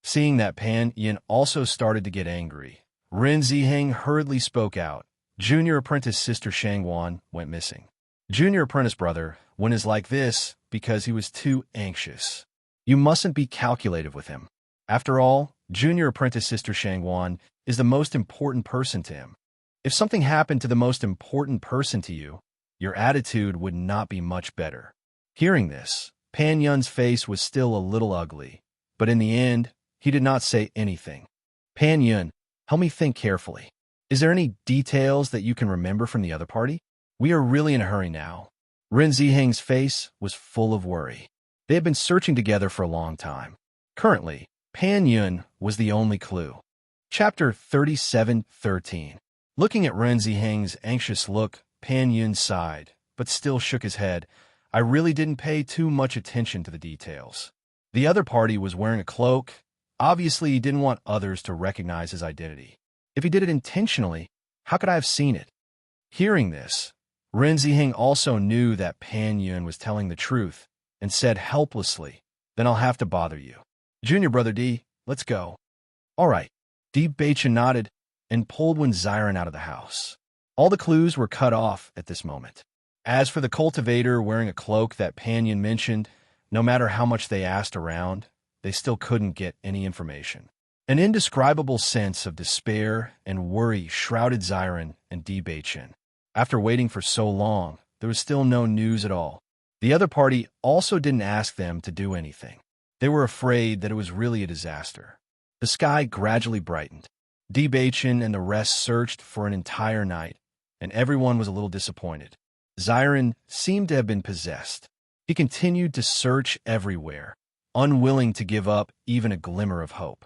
Seeing that Pan Yin also started to get angry, Ren Ziheng hurriedly spoke out. "Junior apprentice sister Shangwan went missing. Junior apprentice brother went is like this because he was too anxious. You mustn't be calculative with him. After all, junior apprentice sister Shangwan is the most important person to him. If something happened to the most important person to you, your attitude would not be much better." Hearing this, Pan Yun's face was still a little ugly, but in the end, he did not say anything. "Pan Yun, help me think carefully. Is there any details that you can remember from the other party? We are really in a hurry now." Ren Ziheng's face was full of worry. They had been searching together for a long time. Currently, Pan Yun was the only clue. Chapter 37:13. Looking at Ren Ziheng's anxious look, Pan Yun sighed, but still shook his head. "I really didn't pay too much attention to the details. The other party was wearing a cloak. Obviously, he didn't want others to recognize his identity. If he did it intentionally, how could I have seen it?" Hearing this, Ren Ziheng also knew that Pan Yun was telling the truth and said helplessly, "Then I'll have to bother you. Junior brother D, let's go." "All right." Di Beichen nodded and pulled Xiren out of the house. All the clues were cut off at this moment. As for the cultivator wearing a cloak that Pan Yun mentioned, no matter how much they asked around, they still couldn't get any information. An indescribable sense of despair and worry shrouded Xiren and Di Beichen. After waiting for so long, there was still no news at all. The other party also didn't ask them to do anything. They were afraid that it was really a disaster. The sky gradually brightened. Di Beichen and the rest searched for an entire night, and everyone was a little disappointed. Xiren seemed to have been possessed. He continued to search everywhere, unwilling to give up even a glimmer of hope.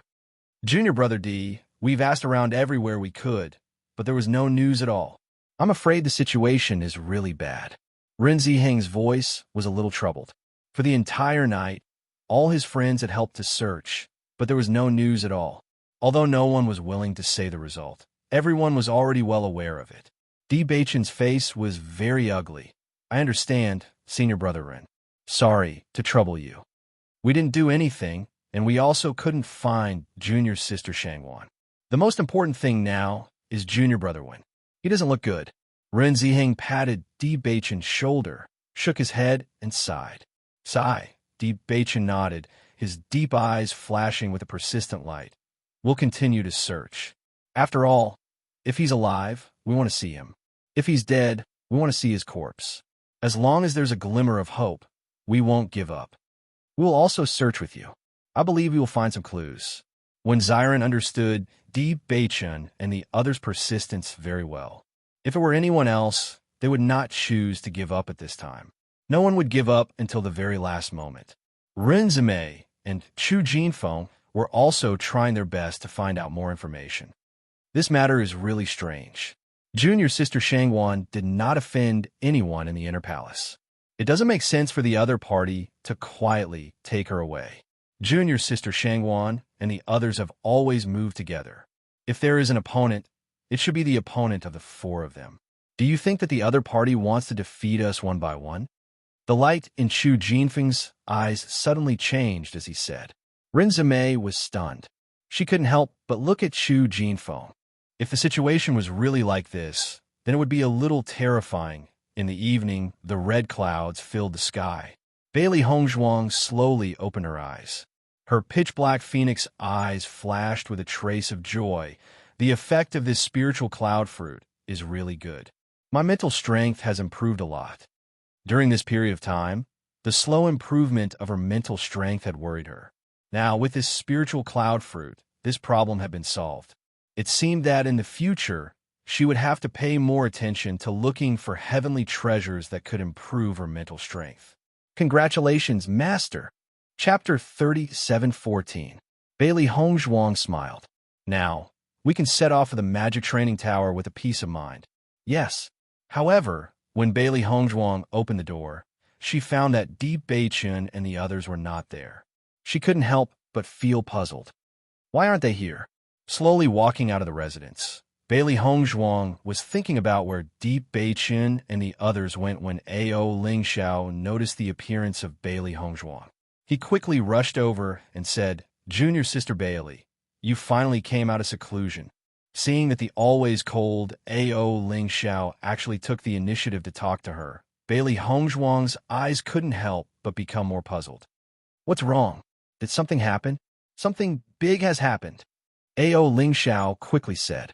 "Junior brother D, we've asked around everywhere we could, but there was no news at all. I'm afraid the situation is really bad." Ren Ziheng's voice was a little troubled. For the entire night, all his friends had helped to search, but there was no news at all. Although no one was willing to say the result, everyone was already well aware of it. Di Beichen's face was very ugly. "I understand, senior brother Ren. Sorry to trouble you. We didn't do anything, and we also couldn't find junior sister Shangwan. The most important thing now is junior brother Wen. He doesn't look good." Ren Ziheng patted Di Beichen's shoulder, shook his head, and sighed. "Sigh." Di Beichen nodded, his deep eyes flashing with a persistent light. "We'll continue to search. After all, if he's alive, we want to see him. If he's dead, we want to see his corpse. As long as there's a glimmer of hope, we won't give up. We will also search with you. I believe we will find some clues." When Xiren understood Di Beichen and the others' persistence very well. If it were anyone else, they would not choose to give up at this time. No one would give up until the very last moment. Ren Zimei and Chu Jinfeng were also trying their best to find out more information. This matter is really strange. Junior sister Shangwan did not offend anyone in the inner palace. It doesn't make sense for the other party to quietly take her away. Junior sister Shangwan and the others have always moved together. If there is an opponent, it should be the opponent of the four of them. Do you think that the other party wants to defeat us one by one? The light in Chu Jinfeng's eyes suddenly changed as he said. Rinzame was stunned. She couldn't help but look at Chu Jinfeng. If the situation was really like this, then it would be a little terrifying. In the evening, the red clouds filled the sky. Bailey Hongzhuang slowly opened her eyes. Her pitch-black phoenix eyes flashed with a trace of joy. The effect of this spiritual cloud fruit is really good. My mental strength has improved a lot. During this period of time, the slow improvement of her mental strength had worried her. Now, with this spiritual cloud fruit, this problem had been solved. It seemed that in the future, she would have to pay more attention to looking for heavenly treasures that could improve her mental strength. Congratulations, Master! Chapter 37:14. Bailey Hongzhuang smiled. Now, we can set off for the magic training tower with a peace of mind. Yes. However, when Bailey Hongzhuang opened the door, she found that Deep Beichun and the others were not there. She couldn't help but feel puzzled. Why aren't they here? Slowly walking out of the residence, Bailey Hongzhuang was thinking about where Deep Beichun and the others went when A.O. Lingxiao noticed the appearance of Bailey Hongzhuang. He quickly rushed over and said, "Junior Sister Bailey, you finally came out of seclusion." Seeing that the always cold A.O. Lingxiao actually took the initiative to talk to her, Bailey Hongzhuang's eyes couldn't help but become more puzzled. What's wrong? Did something happen? Something big has happened. A.O. Lingxiao quickly said.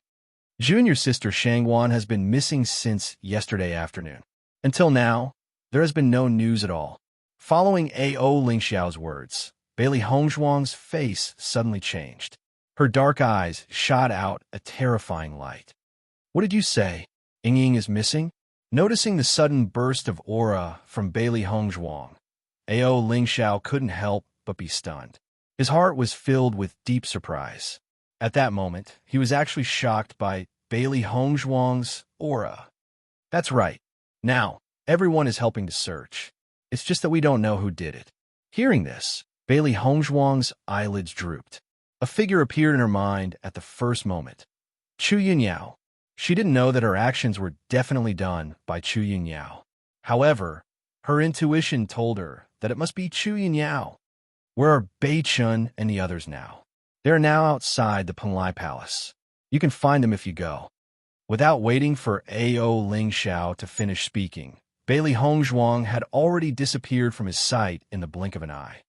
Junior Sister Shangwan has been missing since yesterday afternoon. Until now, there has been no news at all. Following A.O. Lingxiao's words, Bailey Hongzhuang's face suddenly changed. Her dark eyes shot out a terrifying light. What did you say? Ying is missing? Noticing the sudden burst of aura from Bailey Hongzhuang, A.O. Lingxiao couldn't help but be stunned. His heart was filled with deep surprise. At that moment, he was actually shocked by Bailey Hongzhuang's aura. That's right. Now, everyone is helping to search. It's just that we don't know who did it. Hearing this, Bailey Hongzhuang's eyelids drooped. A figure appeared in her mind at the first moment. Chu Yunyao. She didn't know that her actions were definitely done by Chu Yunyao. However, her intuition told her that it must be Chu Yunyao. Where are Bei Chun and the others now? They are now outside the Penglai Palace. You can find them if you go. Without waiting for A.O. Lingxiao to finish speaking, Bailey Hongzhuang had already disappeared from his sight in the blink of an eye.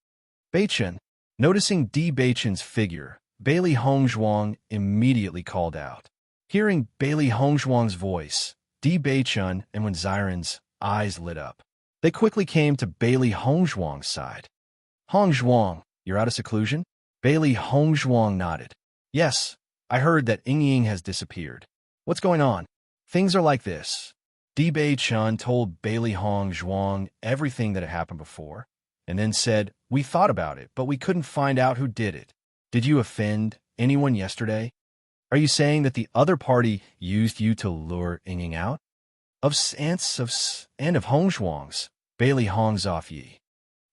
Beichun, noticing Di Beichun's figure, Bailey Hongzhuang immediately called out. Hearing Bailey Hongzhuang's voice, Di Beichun and Wen Xiren's eyes lit up. They quickly came to Bailey Hongzhuang's side. Hongzhuang, you're out of seclusion? Bailey Hongzhuang nodded. Yes, I heard that Ying has disappeared. What's going on? Things are like this. Di Beichun told Bailey Hongzhuang everything that had happened before, and then said, we thought about it, but we couldn't find out who did it. Did you offend anyone yesterday? Are you saying that the other party used you to lure Ying out? Of Hongzhuang's, Bailey Hongzofyi.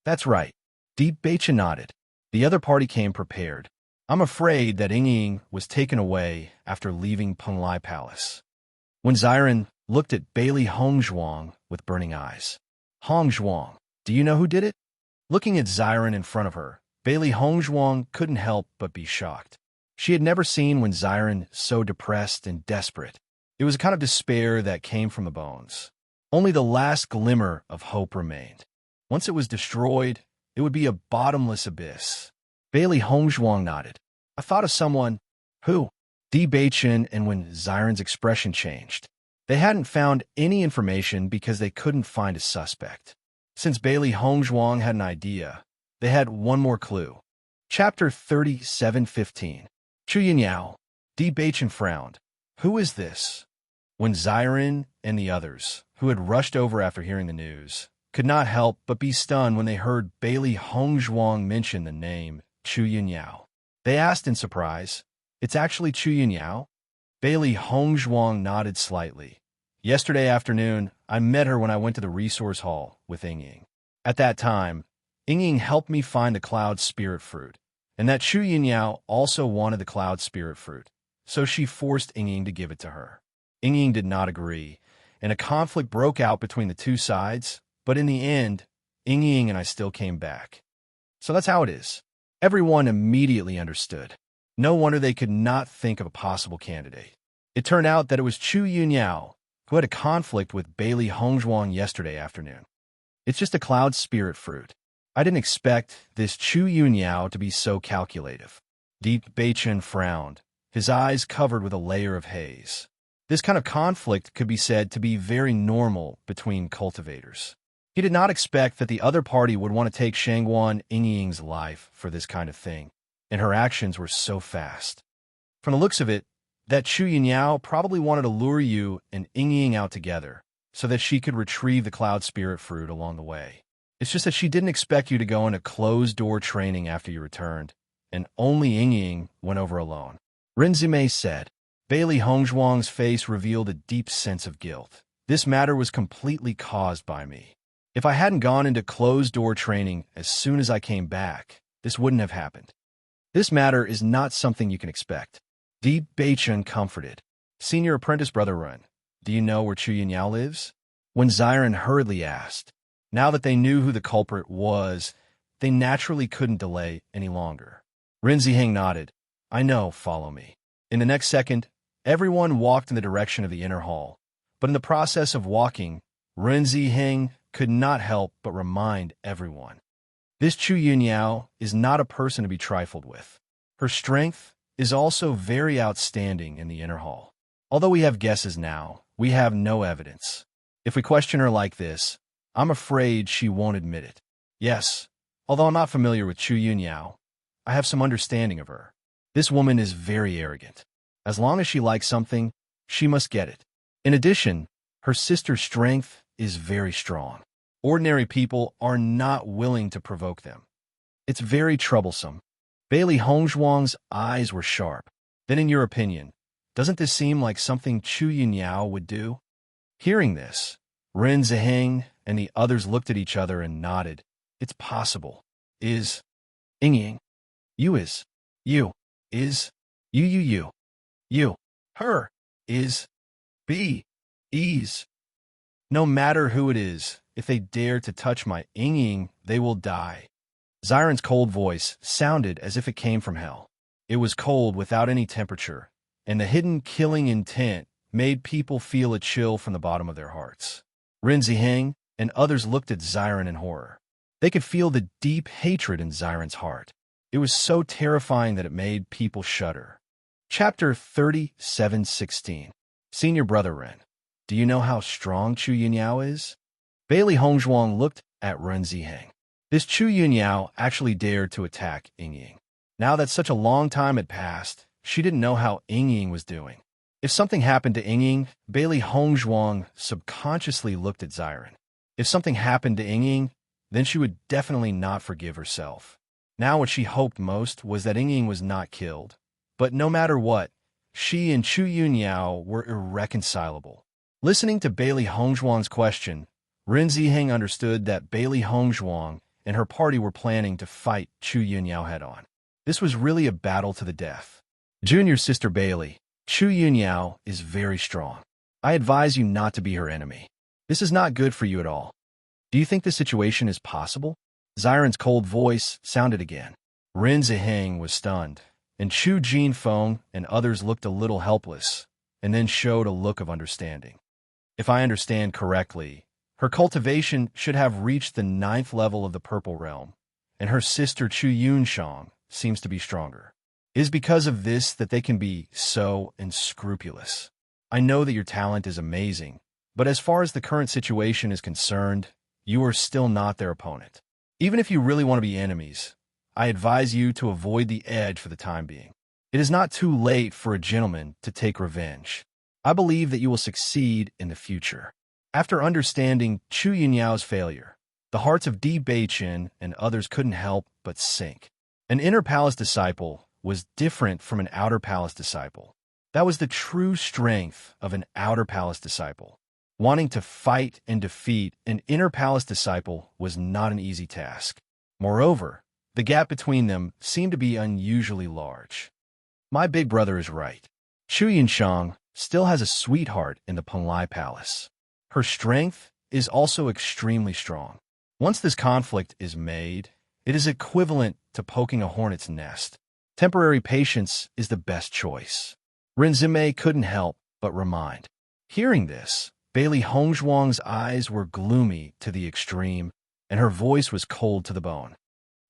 That's right. Di Beichun nodded. The other party came prepared. I'm afraid that Ying was taken away after leaving Penglai Palace. When Xiren looked at Bailey Hongzhuang with burning eyes. Hongzhuang, do you know who did it? Looking at Xiren in front of her, Bailey Hongzhuang couldn't help but be shocked. She had never seen Wen Xiren so depressed and desperate. It was a kind of despair that came from the bones. Only the last glimmer of hope remained. Once it was destroyed, it would be a bottomless abyss. Bailey Hongzhuang nodded. I thought of someone. Who? Di Beichun and Wen Xiren's expression changed. They hadn't found any information because they couldn't find a suspect. Since Bailey Hongzhuang had an idea, they had one more clue. Chapter 37:15. Chu Yunyao. Di Beichun frowned. Who is this? When Xiren and the others, who had rushed over after hearing the news, could not help but be stunned when they heard Bailey Hongzhuang mention the name Chu Yunyao. They asked in surprise, It's actually Chu Yunyao? Bailey Hongzhuang nodded slightly. Yesterday afternoon, I met her when I went to the resource hall with Ying. At that time, Ying helped me find the cloud spirit fruit, and that Chu Yunyao also wanted the cloud spirit fruit, so she forced Ying to give it to her. Ying did not agree, and a conflict broke out between the two sides, but in the end, Ying and I still came back. So that's how it is. Everyone immediately understood. No wonder they could not think of a possible candidate. It turned out that it was Chu Yunyao, who had a conflict with Bailey Hongzhuang yesterday afternoon. It's just a cloud spirit fruit. I didn't expect this Chu Yunyao to be so calculative. Deep Beichen frowned, his eyes covered with a layer of haze. This kind of conflict could be said to be very normal between cultivators. He did not expect that the other party would want to take Shangguan Yingying's life for this kind of thing, and her actions were so fast. From the looks of it, that Chu Yunyao probably wanted to lure you and Yingying out together, so that she could retrieve the cloud spirit fruit along the way. It's just that she didn't expect you to go into closed-door training after you returned, and only Yingying went over alone. Rinzime said. Bailey Hongzhuang's face revealed a deep sense of guilt. This matter was completely caused by me. If I hadn't gone into closed-door training as soon as I came back, this wouldn't have happened. This matter is not something you can expect. Deep Beichen comforted. Senior apprentice Brother Run, do you know where Chu Yunyao lives? When Ziren hurriedly asked. Now that they knew who the culprit was, they naturally couldn't delay any longer. Rin Ziheng nodded. I know, follow me. In the next second, everyone walked in the direction of the inner hall. But in the process of walking, Rin Ziheng could not help but remind everyone. This Chu Yunyao is not a person to be trifled with. Her strength is also very outstanding in the inner hall. Although we have guesses now, we have no evidence. If we question her like this, I'm afraid she won't admit it. Yes, although I'm not familiar with Chu Yunyao, I have some understanding of her. This woman is very arrogant. As long as she likes something, she must get it. In addition, her sister's strength is very strong. Ordinary people are not willing to provoke them. It's very troublesome. Bailey Hongzhuang's eyes were sharp. Then in your opinion, doesn't this seem like something Chu Yunyao would do? Hearing this, Rin Ziheng and the others looked at each other and nodded. It's possible. Is Yingying. You is. You. Is. You. You. Her. Is. Be. Ease. No matter who it is, if they dare to touch my Yingying, they will die. Ziren's cold voice sounded as if it came from hell. It was cold without any temperature, and the hidden killing intent made people feel a chill from the bottom of their hearts. Rin Ziheng and others looked at Ziren in horror. They could feel the deep hatred in Ziren's heart. It was so terrifying that it made people shudder. Chapter 37:16. Senior Brother Ren, do you know how strong Chu Yunyao is? Bailey Hongzhuang looked at Ren Ziheng. This Chu Yunyao actually dared to attack Yingying. Now that such a long time had passed, she didn't know how Yingying was doing. If something happened to Yingying, Bailey Hongzhuang subconsciously looked at Ziren. If something happened to Yingying, then she would definitely not forgive herself. Now what she hoped most was that Yingying was not killed. But no matter what, she and Chu Yunyao were irreconcilable. Listening to Bailey Hongzhuang's question, Rin Ziheng understood that Bailey Hongzhuang and her party were planning to fight Chu Yunyao head-on. This was really a battle to the death. Junior sister Bailey, Chu Yunyao is very strong. I advise you not to be her enemy. This is not good for you at all. Do you think this situation is possible? Ziren's cold voice sounded again. Rin Ziheng was stunned, and Chu Jinfeng and others looked a little helpless, and then showed a look of understanding. If I understand correctly, her cultivation should have reached the 9th level of the Purple Realm, and her sister Chu Yunshang seems to be stronger. It is because of this that they can be so unscrupulous. I know that your talent is amazing, but as far as the current situation is concerned, you are still not their opponent. Even if you really want to be enemies, I advise you to avoid the edge for the time being. It is not too late for a gentleman to take revenge. I believe that you will succeed in the future. After understanding Chu Yunyao's failure, the hearts of Di Beichen and others couldn't help but sink. An inner palace disciple was different from an outer palace disciple. That was the true strength of an outer palace disciple. Wanting to fight and defeat an inner palace disciple was not an easy task. Moreover, the gap between them seemed to be unusually large. My big brother is right. Chu Yunshang still has a sweetheart in the Penglai Palace. Her strength is also extremely strong. Once this conflict is made, it is equivalent to poking a hornet's nest. Temporary patience is the best choice. Rinzime couldn't help but remind. Hearing this, Bailey Hongzhuang's eyes were gloomy to the extreme, and her voice was cold to the bone.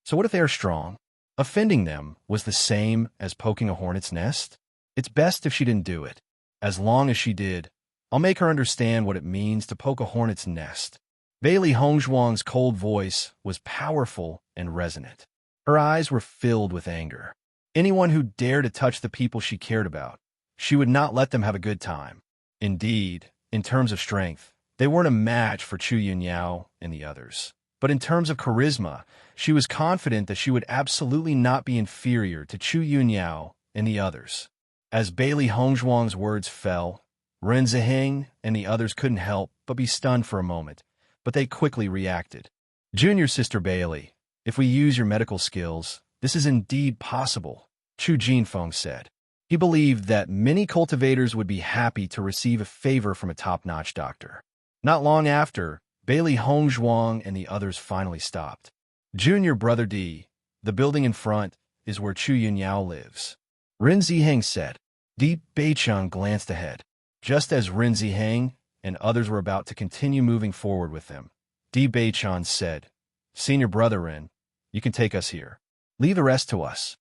So what if they are strong? Offending them was the same as poking a hornet's nest? It's best if she didn't do it. As long as she did, I'll make her understand what it means to poke a hornet's nest. Bailey Hongzhuang's cold voice was powerful and resonant. Her eyes were filled with anger. Anyone who dared to touch the people she cared about, she would not let them have a good time. Indeed, in terms of strength, they weren't a match for Chu Yunyao and the others. But in terms of charisma, she was confident that she would absolutely not be inferior to Chu Yunyao and the others. As Bailey Hongzhuang's words fell, Ren Ziheng and the others couldn't help but be stunned for a moment, but they quickly reacted. Junior Sister Bailey, if we use your medical skills, this is indeed possible, Chu Jinfeng said. He believed that many cultivators would be happy to receive a favor from a top-notch doctor. Not long after, Bailey Hongzhuang and the others finally stopped. Junior Brother D, the building in front, is where Chu Yunyao lives. Ren Ziheng said. Di Beichun glanced ahead. Just as Ren Ziheng and others were about to continue moving forward with them, Di Beichun said, Senior Brother Ren, you can take us here. Leave the rest to us.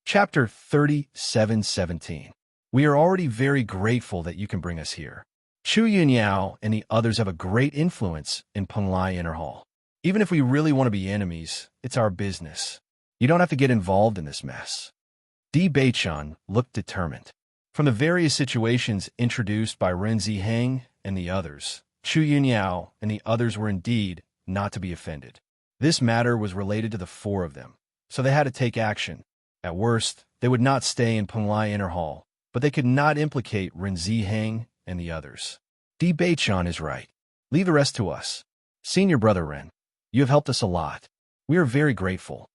Chapter 37:17. We are already very grateful that you can bring us here. Chu Yunyao and the others have a great influence in Penglai Inner Hall. Even if we really want to be enemies, it's our business. You don't have to get involved in this mess. Di Beichun looked determined. From the various situations introduced by Ren Ziheng and the others, Chu Yunyao and the others were indeed not to be offended. This matter was related to the four of them, so they had to take action. At worst, they would not stay in Penglai Inner Hall, but they could not implicate Ren Ziheng and the others. Di Beichun is right. Leave the rest to us. Senior Brother Ren, you have helped us a lot. We are very grateful.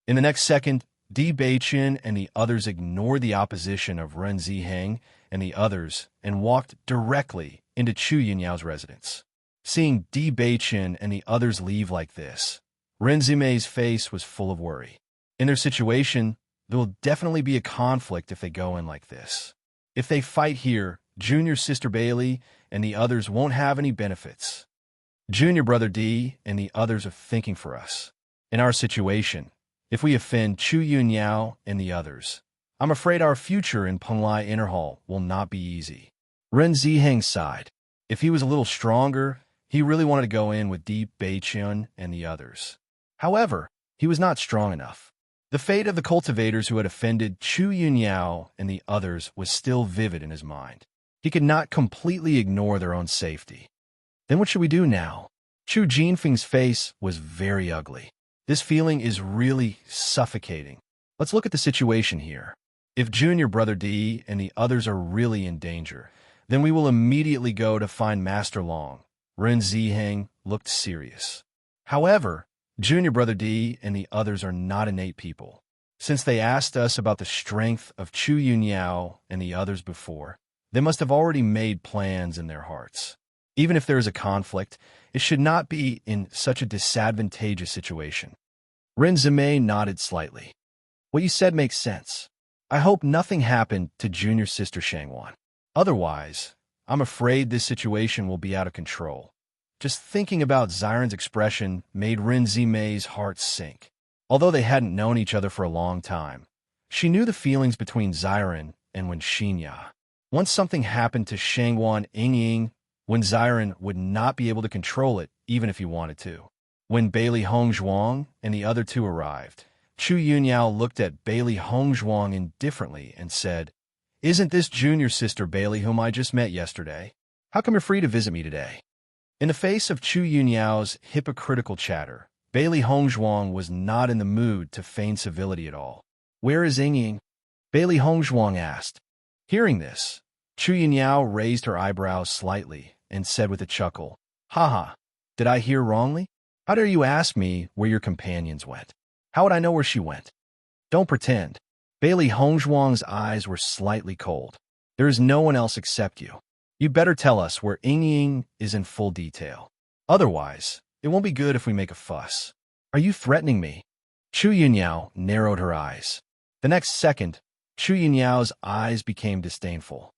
In the next second, Di Beichun and the others ignored the opposition of Ren Ziheng and the others and walked directly into Chu Yunyao's residence. Seeing Di Beichun and the others leave like this, Ren Zimei's face was full of worry. In their situation, there will definitely be a conflict if they go in like this. If they fight here, Junior Sister Bailey and the others won't have any benefits. Junior Brother D and the others are thinking for us. In our situation, if we offend Chu Yunyao and the others, I'm afraid our future in Penglai Inner Hall will not be easy. Ren Ziheng sighed. If he was a little stronger, he really wanted to go in with Di Beichun and the others. However, he was not strong enough. The fate of the cultivators who had offended Chu Yunyao and the others was still vivid in his mind. He could not completely ignore their own safety. Then what should we do now? Chu Jinfeng's face was very ugly. This feeling is really suffocating. Let's look at the situation here. If Junior Brother D and the others are really in danger, then we will immediately go to find Master Long. Ren Ziheng looked serious. However, Junior Brother D and the others are not innate people. Since they asked us about the strength of Chu Yunyao and the others before, they must have already made plans in their hearts. Even if there is a conflict, it should not be in such a disadvantageous situation. Ren Zimei nodded slightly. What you said makes sense. I hope nothing happened to Junior Sister Shangwan. Otherwise, I'm afraid this situation will be out of control. Just thinking about Xiren's expression made Ren Zimei's heart sink. Although they hadn't known each other for a long time, she knew the feelings between Xiren and Wen Xinya. Once something happened to Shangwan Yingying, when Xiren would not be able to control it even if he wanted to. When Bailey Hongzhuang and the other two arrived, Chu Yunyao looked at Bailey Hongzhuang indifferently and said, Isn't this Junior Sister Bailey whom I just met yesterday? How come you're free to visit me today? In the face of Chu Yunyao's hypocritical chatter, Bailey Hongzhuang was not in the mood to feign civility at all. Where is Yingying? Bailey Hongzhuang asked. Hearing this, Chu Yunyao raised her eyebrows slightly and said with a chuckle, Haha, did I hear wrongly? How dare you ask me where your companions went? How would I know where she went? Don't pretend. Bailey Hongzhuang's eyes were slightly cold. There is no one else except you. You better tell us where Yingying is in full detail. Otherwise, it won't be good if we make a fuss. Are you threatening me? Chu Yunyao narrowed her eyes. The next second, Chu Yunyao's eyes became disdainful.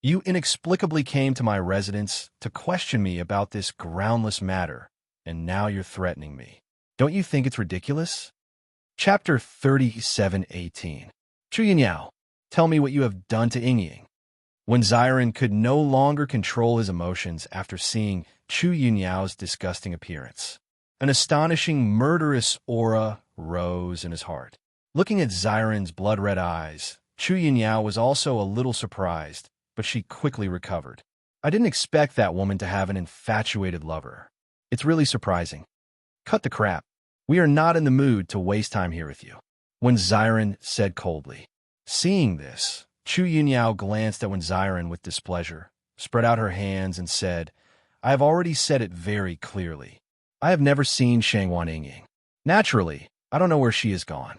You inexplicably came to my residence to question me about this groundless matter, and now you're threatening me. Don't you think it's ridiculous? Chapter 37:18. Chu Yunyao, tell me what you have done to Yingying. When Ziren could no longer control his emotions after seeing Chu Yunyao's disgusting appearance, an astonishing, murderous aura rose in his heart. Looking at Ziren's blood-red eyes, Chu Yunyao was also a little surprised, but she quickly recovered. I didn't expect that woman to have an infatuated lover. It's really surprising. Cut the crap. We are not in the mood to waste time here with you, when Ziren said coldly. Seeing this, Chu Yunyao glanced at Ziren with displeasure, spread out her hands, and said, I have already said it very clearly. I have never seen Shangwan Yingying. Naturally, I don't know where she is gone.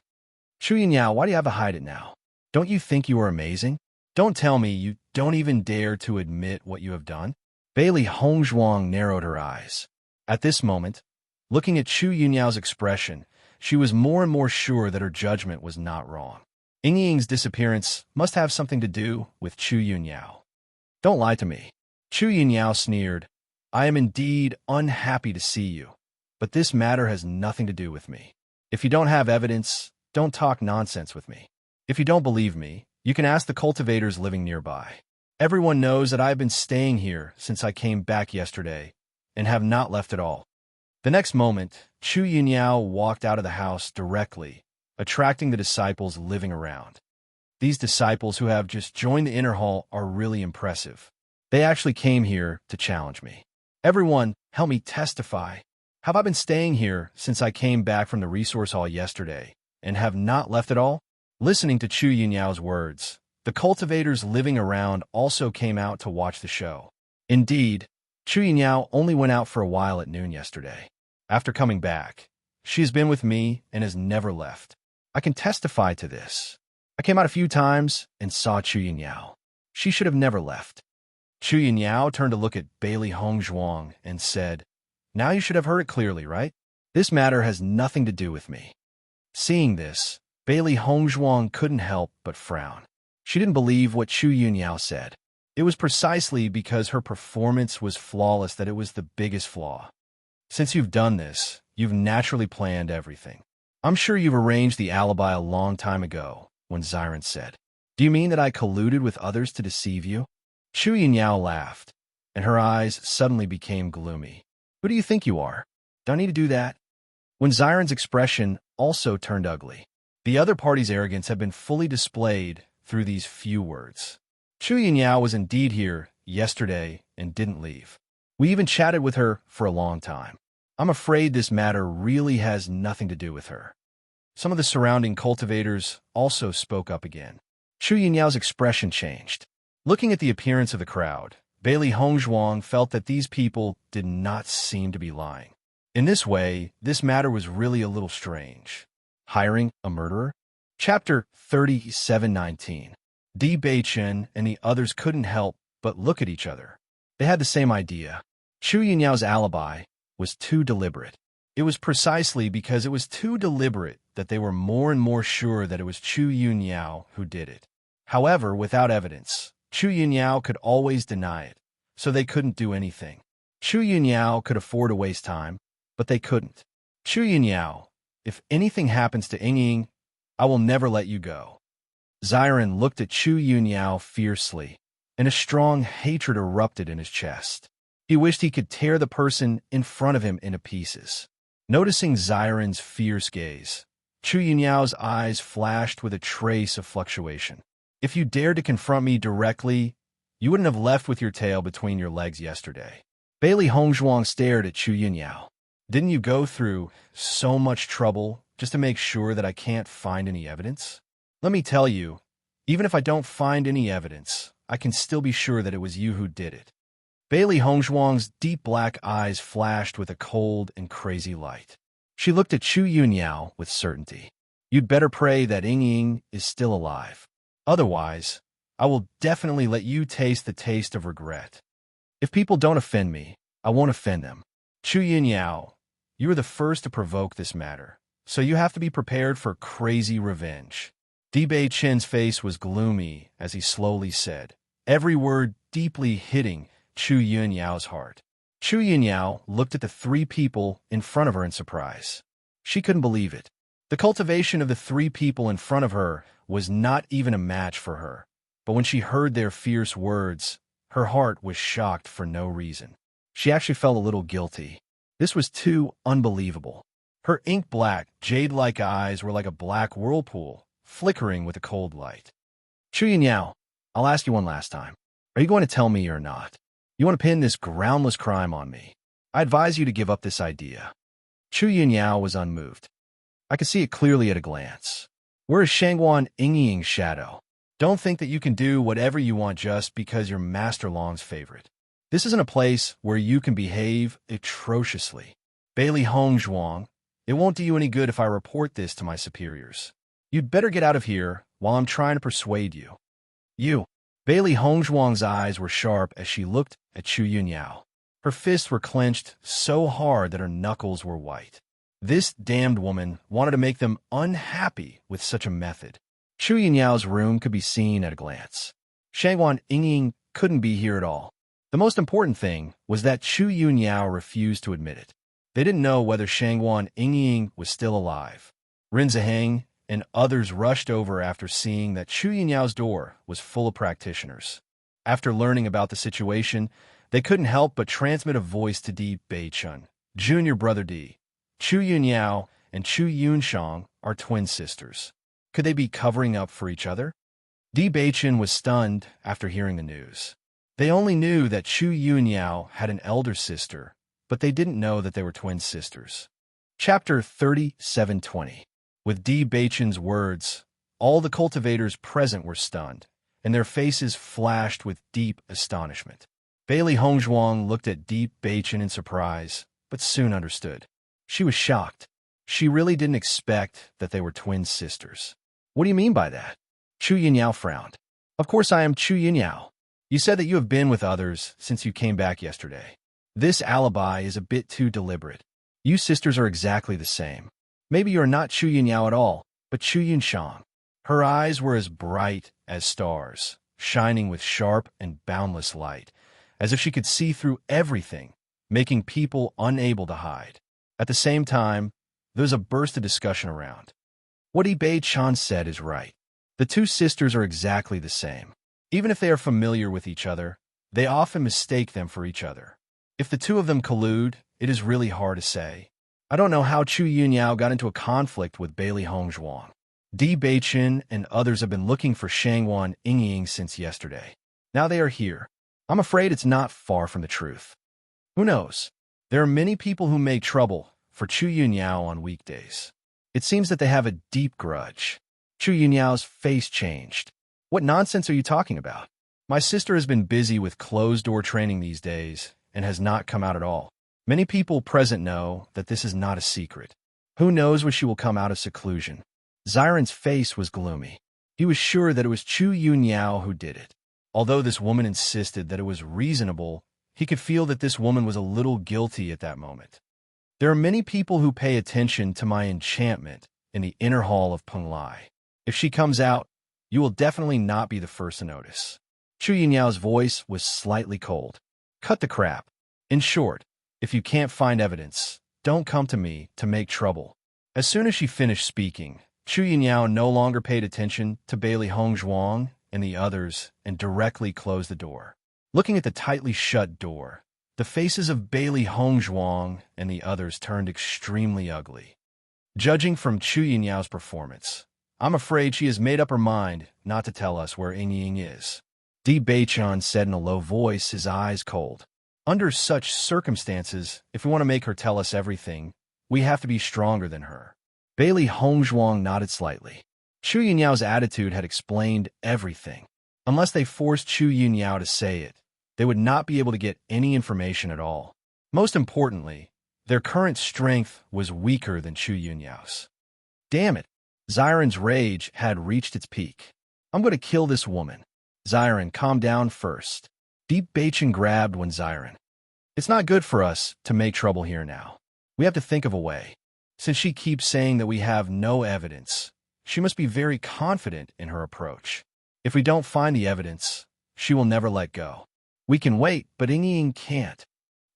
Chu Yunyao, why do you have to hide it now? Don't you think you are amazing? Don't tell me you don't even dare to admit what you have done? Bailey Hongzhuang narrowed her eyes. At this moment, looking at Chu Yunyao's expression, she was more and more sure that her judgment was not wrong. Yingying's disappearance must have something to do with Chu Yunyao. Don't lie to me. Chu Yunyao sneered. I am indeed unhappy to see you, but this matter has nothing to do with me. If you don't have evidence, don't talk nonsense with me. If you don't believe me, you can ask the cultivators living nearby. Everyone knows that I have been staying here since I came back yesterday and have not left at all. The next moment, Chu Yunyao walked out of the house directly, attracting the disciples living around. These disciples who have just joined the inner hall are really impressive. They actually came here to challenge me. Everyone, help me testify. Have I been staying here since I came back from the resource hall yesterday and have not left at all? Listening to Chu Yunyao's words, the cultivators living around also came out to watch the show. Indeed, Chu Yunyao only went out for a while at noon yesterday. After coming back, she has been with me and has never left. I can testify to this. I came out a few times and saw Chu Yunyao. She should have never left. Chu Yunyao turned to look at Bailey Hongzhuang and said, Now you should have heard it clearly, right? This matter has nothing to do with me. Seeing this, Bailey Hongzhuang couldn't help but frown. She didn't believe what Chu Yunyao said. It was precisely because her performance was flawless that it was the biggest flaw. Since you've done this, you've naturally planned everything. I'm sure you've arranged the alibi a long time ago, when Ziren said. Do you mean that I colluded with others to deceive you? Chu Yunyao laughed, and her eyes suddenly became gloomy. Who do you think you are? Do I need to do that? When Ziren's expression also turned ugly. The other party's arrogance had been fully displayed through these few words. Chu Yunyao was indeed here yesterday and didn't leave. We even chatted with her for a long time. I'm afraid this matter really has nothing to do with her. Some of the surrounding cultivators also spoke up again. Chu Yunyao's expression changed. Looking at the appearance of the crowd, Bailey Hongzhuang felt that these people did not seem to be lying. In this way, this matter was really a little strange. Hiring a murderer? Chapter 37:19. Di Beichen and the others couldn't help but look at each other. They had the same idea. Chu Yunyao's alibi was too deliberate. It was precisely because it was too deliberate that they were more and more sure that it was Chu Yunyao who did it. However, without evidence, Chu Yunyao could always deny it, so they couldn't do anything. Chu Yunyao could afford to waste time, but they couldn't. Chu Yunyao, if anything happens to Yingying, I will never let you go. Ziren looked at Chu Yunyao fiercely, and a strong hatred erupted in his chest. He wished he could tear the person in front of him into pieces. Noticing Ziren's fierce gaze, Chu Yunyao's eyes flashed with a trace of fluctuation. If you dared to confront me directly, you wouldn't have left with your tail between your legs yesterday. Bailey Hongzhuang stared at Chu Yunyao. Didn't you go through so much trouble just to make sure that I can't find any evidence? Let me tell you, even if I don't find any evidence, I can still be sure that it was you who did it. Bailey Hongzhuang's deep black eyes flashed with a cold and crazy light. She looked at Chu Yunyao with certainty. You'd better pray that Yingying is still alive. Otherwise, I will definitely let you taste the taste of regret. If people don't offend me, I won't offend them. Chu Yunyao, you were the first to provoke this matter, so you have to be prepared for crazy revenge. Di Bei Chen's face was gloomy as he slowly said, every word deeply hitting Chu Yunyao's heart. Chu Yunyao looked at the three people in front of her in surprise. She couldn't believe it. The cultivation of the three people in front of her was not even a match for her. But when she heard their fierce words, her heart was shocked for no reason. She actually felt a little guilty. This was too unbelievable. Her ink-black, jade-like eyes were like a black whirlpool, flickering with a cold light. Chu Yunyao, I'll ask you one last time. Are you going to tell me or not? You want to pin this groundless crime on me? I advise you to give up this idea. Chu Yunyao was unmoved. I could see it clearly at a glance. Where is Shangguan Yingying's shadow? Don't think that you can do whatever you want just because you're Master Long's favorite. This isn't a place where you can behave atrociously. Bailey Hongzhuang, it won't do you any good if I report this to my superiors. You'd better get out of here while I'm trying to persuade you. You. Bailey Hongzhuang's eyes were sharp as she looked at Chu Yunyao. Her fists were clenched so hard that her knuckles were white. This damned woman wanted to make them unhappy with such a method. Chu Yunyao's room could be seen at a glance. Shangguan Yingying couldn't be here at all. The most important thing was that Chu Yunyao refused to admit it. They didn't know whether Shangguan Yingying was still alive. Rin Ziheng and others rushed over after seeing that Chu Yunyao's door was full of practitioners. After learning about the situation, they couldn't help but transmit a voice to Di Beichun, junior brother Di. Chu Yunyao and Chu Yunshang are twin sisters. Could they be covering up for each other? Di Beichun was stunned after hearing the news. They only knew that Chu Yunyao had an elder sister, but they didn't know that they were twin sisters. Chapter 37:20. With Di Beichun's words, all the cultivators present were stunned, and their faces flashed with deep astonishment. Bailey Hongzhuang looked at Di Beichun in surprise, but soon understood. She was shocked. She really didn't expect that they were twin sisters. What do you mean by that? Chu Yunyao frowned. Of course I am Chu Yunyao. You said that you have been with others since you came back yesterday. This alibi is a bit too deliberate. You sisters are exactly the same. Maybe you are not Chu Yunyao at all, but Chu Yunshang. Her eyes were as bright as stars, shining with sharp and boundless light, as if she could see through everything, making people unable to hide. At the same time, there was a burst of discussion around. What Di Bei-chan said is right. The two sisters are exactly the same. Even if they are familiar with each other, they often mistake them for each other. If the two of them collude, it is really hard to say. I don't know how Chu Yunyao got into a conflict with Bailey Hongzhuang. Di Beichun and others have been looking for Shangguan Yingying since yesterday. Now they are here. I'm afraid it's not far from the truth. Who knows? There are many people who make trouble for Chu Yunyao on weekdays. It seems that they have a deep grudge. Chu Yunyao's face changed. What nonsense are you talking about? My sister has been busy with closed-door training these days and has not come out at all. Many people present know that this is not a secret. Who knows when she will come out of seclusion? Xiren's face was gloomy. He was sure that it was Chu Yunyao who did it. Although this woman insisted that it was reasonable, he could feel that this woman was a little guilty at that moment. There are many people who pay attention to my enchantment in the inner hall of Penglai. If she comes out, you will definitely not be the first to notice. Chu Yunyao's voice was slightly cold. Cut the crap. In short, if you can't find evidence, don't come to me to make trouble. As soon as she finished speaking, Chu Yunyao no longer paid attention to Bailey Hongzhuang and the others and directly closed the door. Looking at the tightly shut door, the faces of Bailey Hongzhuang and the others turned extremely ugly. Judging from Chu Yunyao's performance, I'm afraid she has made up her mind not to tell us where Yingying is. Di Beichun said in a low voice, his eyes cold. Under such circumstances, if we want to make her tell us everything, we have to be stronger than her. Bailey Hongzhuang nodded slightly. Chu Yunyao's attitude had explained everything. Unless they forced Chu Yunyao to say it, they would not be able to get any information at all. Most importantly, their current strength was weaker than Chu Yunyao's. Damn it! Xiren's rage had reached its peak. I'm going to kill this woman. Xiren, calm down first. Di Beichun grabbed Xiren. It's not good for us to make trouble here now. We have to think of a way. Since she keeps saying that we have no evidence, she must be very confident in her approach. If we don't find the evidence, she will never let go. We can wait, but Ying can't.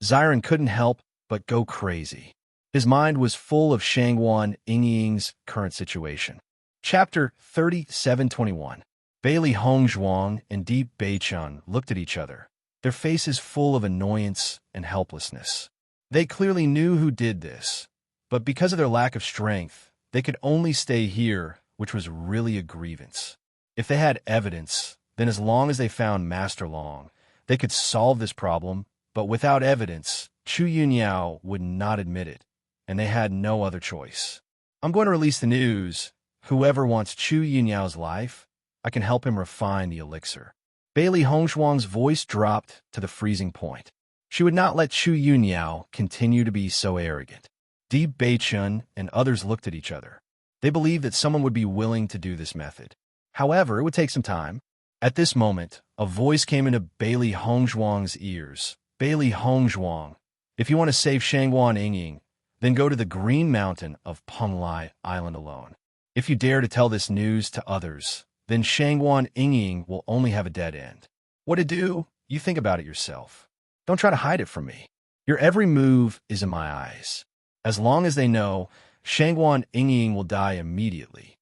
Ziren couldn't help but go crazy. His mind was full of Shangwan Ying's current situation. Chapter 37:21. Bailey Hongzhuang and Deep Beichun looked at each other, their faces full of annoyance and helplessness. They clearly knew who did this, but because of their lack of strength, they could only stay here, which was really a grievance. If they had evidence, then as long as they found Master Long, they could solve this problem, but without evidence, Chu Yunyao would not admit it, and they had no other choice. I'm going to release the news. Whoever wants Chu Yunyao's life, I can help him refine the elixir. Bailey Hongzhuang's voice dropped to the freezing point. She would not let Chu Yunyao continue to be so arrogant. Deep Beichun and others looked at each other. They believed that someone would be willing to do this method. However, it would take some time. At this moment, a voice came into Bailey Hongzhuang's ears. Bailey Hongzhuang, if you want to save Shangwan Yingying, then go to the Green Mountain of Penglai Island alone. If you dare to tell this news to others, then Shangwan Yingying will only have a dead end. What to do? You think about it yourself. Don't try to hide it from me. Your every move is in my eyes. As long as they know, Shangwan Yingying will die immediately.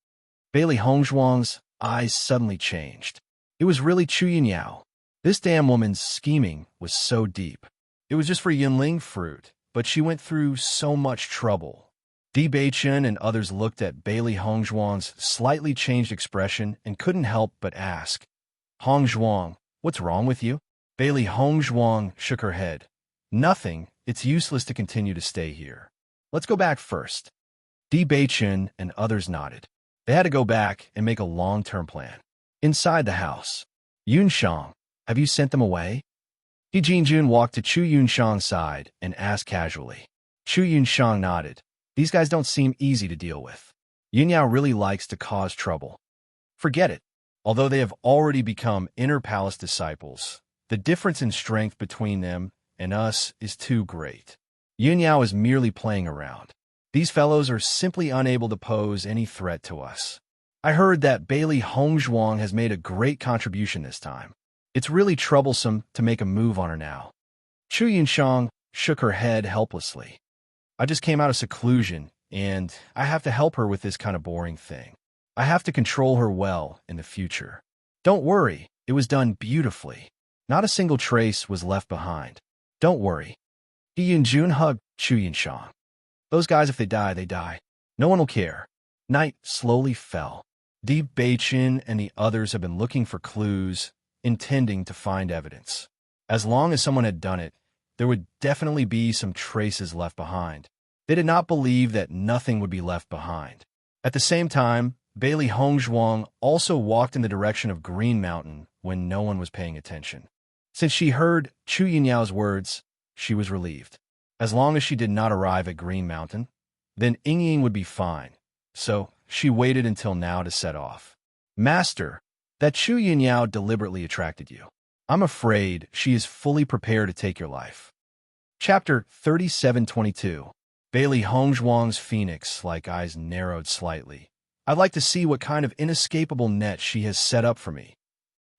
Bailey Hongzhuang's eyes suddenly changed. It was really Chu Yunyao. This damn woman's scheming was so deep. It was just for Yunling fruit, but she went through so much trouble. Di Beichun and others looked at Bailey Hongzhuang's slightly changed expression and couldn't help but ask, Hongzhuang, what's wrong with you? Bailey Hongzhuang shook her head. Nothing. It's useless to continue to stay here. Let's go back first. Di Beichun and others nodded. They had to go back and make a long-term plan. Inside the house, Yunshang, have you sent them away? Di Jinjun walked to Chu Yunshang's side and asked casually. Chu Yunshang nodded. These guys don't seem easy to deal with. Yunyao really likes to cause trouble. Forget it. Although they have already become inner palace disciples, the difference in strength between them and us is too great. Yunyao is merely playing around. These fellows are simply unable to pose any threat to us. I heard that Bailey Hongzhuang has made a great contribution this time. It's really troublesome to make a move on her now. Chu Yunshang shook her head helplessly. I just came out of seclusion, and I have to help her with this kind of boring thing. I have to control her well in the future. Don't worry, it was done beautifully. Not a single trace was left behind. Don't worry. Di Yunjun hugged Chu Yunshang. Those guys, if they die, they die. No one will care. Night slowly fell. Di Beichun and the others have been looking for clues, intending to find evidence. As long as someone had done it, there would definitely be some traces left behind. They did not believe that nothing would be left behind. At the same time, Bailey Hongzhuang also walked in the direction of Green Mountain when no one was paying attention. Since she heard Chu Yunyao's words, she was relieved. As long as she did not arrive at Green Mountain, then Yingying would be fine. So she waited until now to set off. Master, that Chu Yunyao deliberately attracted you. I'm afraid she is fully prepared to take your life. Chapter 37:22. Bailey Hongzhuang's phoenix-like eyes narrowed slightly. I'd like to see what kind of inescapable net she has set up for me.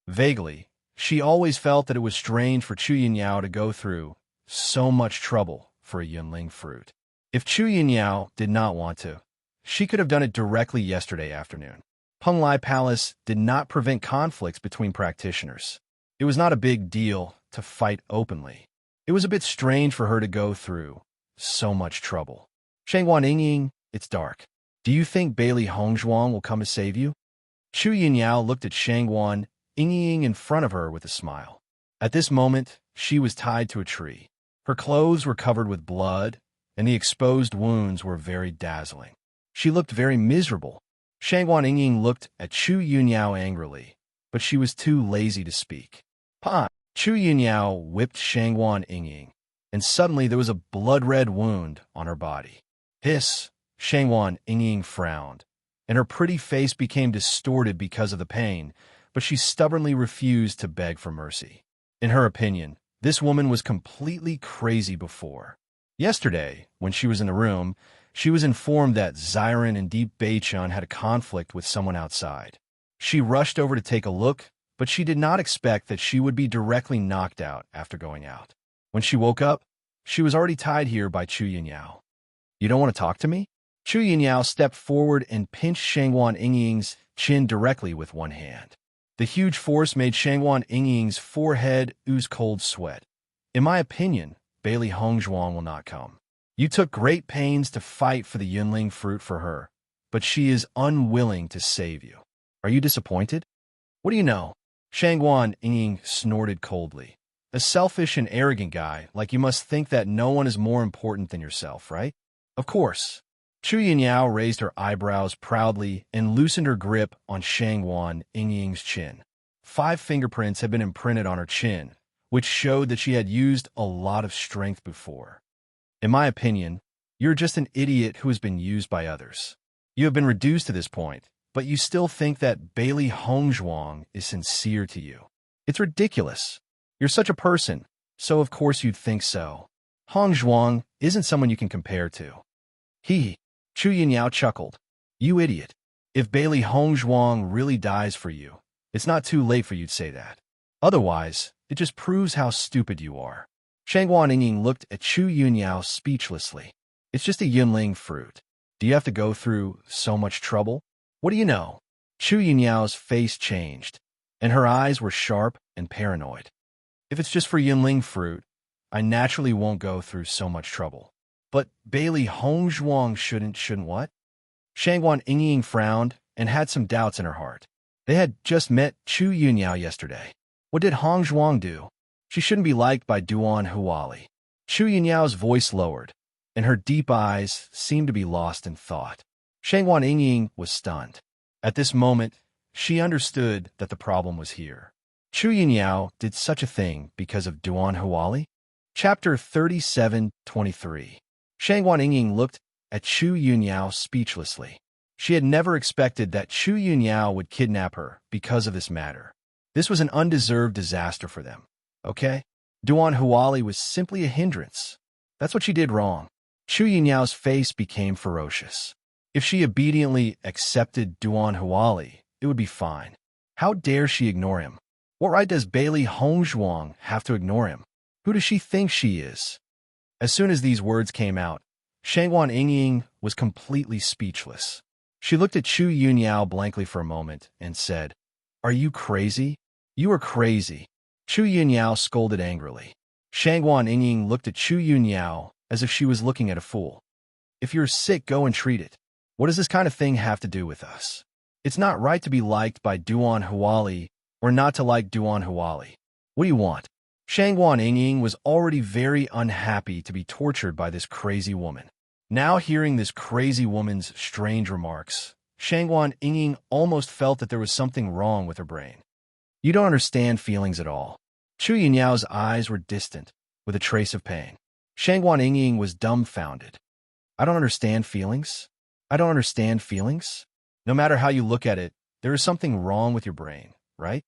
Vaguely, she always felt that it was strange for Chu Yunyao to go through so much trouble for a Yunling fruit. If Chu Yunyao did not want to, she could have done it directly yesterday afternoon. Penglai Palace did not prevent conflicts between practitioners. It was not a big deal to fight openly. It was a bit strange for her to go through so much trouble. Shangwan Yingying, it's dark. Do you think Bailey Hongzhuang will come to save you? Chu Yunyao looked at Shangwan Yingying in front of her with a smile. At this moment, she was tied to a tree. Her clothes were covered with blood, and the exposed wounds were very dazzling. She looked very miserable. Shangwan Yingying looked at Chu Yunyao angrily, but she was too lazy to speak. Pa! Chu Yunyao whipped Shangwan Yingying, and suddenly there was a blood-red wound on her body. Hiss! Shangwan Yingying frowned, and her pretty face became distorted because of the pain, but she stubbornly refused to beg for mercy. In her opinion, this woman was completely crazy before. Yesterday, when she was in the room, she was informed that Xiren and Deep Beichun had a conflict with someone outside. She rushed over to take a look, but she did not expect that she would be directly knocked out after going out. When she woke up, she was already tied here by Chu Yinyao. "You don't want to talk to me?" Chu Yinyao stepped forward and pinched Shangwan Yingying's chin directly with one hand. The huge force made Shangwan Yingying's forehead ooze cold sweat. "In my opinion, Bailey Hongzhuang will not come. You took great pains to fight for the Yunling fruit for her, but she is unwilling to save you. Are you disappointed?" "What do you know?" Shangwan Yingying snorted coldly. "A selfish and arrogant guy, like you must think that no one is more important than yourself, right?" "Of course." Chu Yinyao raised her eyebrows proudly and loosened her grip on Shangwan Yingying's chin. 5 fingerprints had been imprinted on her chin, which showed that she had used a lot of strength before. "In my opinion, you're just an idiot who has been used by others. You have been reduced to this point, but you still think that Bailey Hongzhuang is sincere to you. It's ridiculous. You're such a person, so of course you'd think so. Hongzhuang isn't someone you can compare to." Chu Yinyao chuckled. "You idiot. If Bailey Hongzhuang really dies for you, it's not too late for you to say that. Otherwise, it just proves how stupid you are." Shangwan Yingying looked at Chu Yinyao speechlessly. "It's just a Yunling fruit. Do you have to go through so much trouble? What do you know?" Chu Yinyao's face changed, and her eyes were sharp and paranoid. "If it's just for Yunling fruit, I naturally won't go through so much trouble. But Bailey Hongzhuang shouldn't what?" Shangwan Yingying frowned and had some doubts in her heart. They had just met Chu Yinyao yesterday. What did Hongzhuang do? She shouldn't be liked by Duan Huali. Chu Yinyao's voice lowered, and her deep eyes seemed to be lost in thought. Shangwan Yingying was stunned. At this moment, she understood that the problem was here. Chu Yinyao did such a thing because of Duan Huali? Chapter 37:23. Shangwan Yingying looked at Chu Yinyao speechlessly. She had never expected that Chu Yinyao would kidnap her because of this matter. This was an undeserved disaster for them. Okay? Duan Huali was simply a hindrance. That's what she did wrong. Chu Yinyao's face became ferocious. If she obediently accepted Duan Huali, it would be fine. How dare she ignore him? What right does Bailey Hongzhuang have to ignore him? Who does she think she is? As soon as these words came out, Shangwan Yingying was completely speechless. She looked at Chu Yinyao blankly for a moment and said, "Are you crazy? You are crazy." Chu Yinyao scolded angrily. Shangwan Yingying looked at Chu Yinyao as if she was looking at a fool. "If you're sick, go and treat it. What does this kind of thing have to do with us? It's not right to be liked by Duan Huali or not to like Duan Huali. What do you want?" Shangwan Yingying was already very unhappy to be tortured by this crazy woman. Now hearing this crazy woman's strange remarks, Shangwan Yingying almost felt that there was something wrong with her brain. "You don't understand feelings at all." Chu Yinyao's eyes were distant, with a trace of pain. Shangwan Yingying was dumbfounded. "I don't understand feelings? I don't understand feelings? No matter how you look at it, there is something wrong with your brain, right?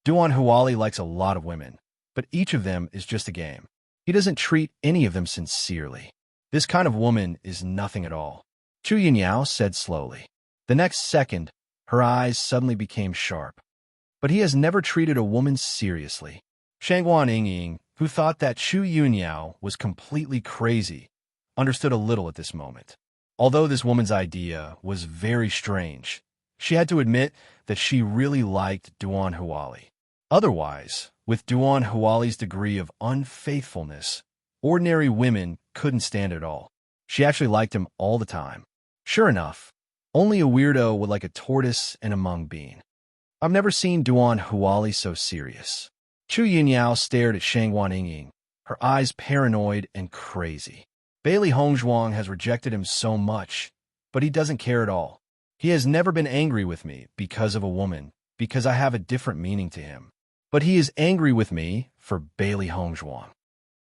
Duan Huali likes a lot of women, but each of them is just a game. He doesn't treat any of them sincerely. This kind of woman is nothing at all." Chu Yinyao said slowly. The next second, her eyes suddenly became sharp. "But he has never treated a woman seriously." Shangwan Yingying, who thought that Chu Yinyao was completely crazy, understood a little at this moment. Although this woman's idea was very strange, she had to admit that she really liked Duan Huali. Otherwise, with Duan Huali's degree of unfaithfulness, ordinary women couldn't stand it all. She actually liked him all the time. Sure enough, only a weirdo would like a tortoise and a mung bean. I've never seen Duan Huali so serious. Chu Yinyao stared at Shangwan Yingying, her eyes paranoid and crazy. Bailey Hongzhuang has rejected him so much, but he doesn't care at all. He has never been angry with me because of a woman, because I have a different meaning to him. But he is angry with me for Bailey Hongzhuang.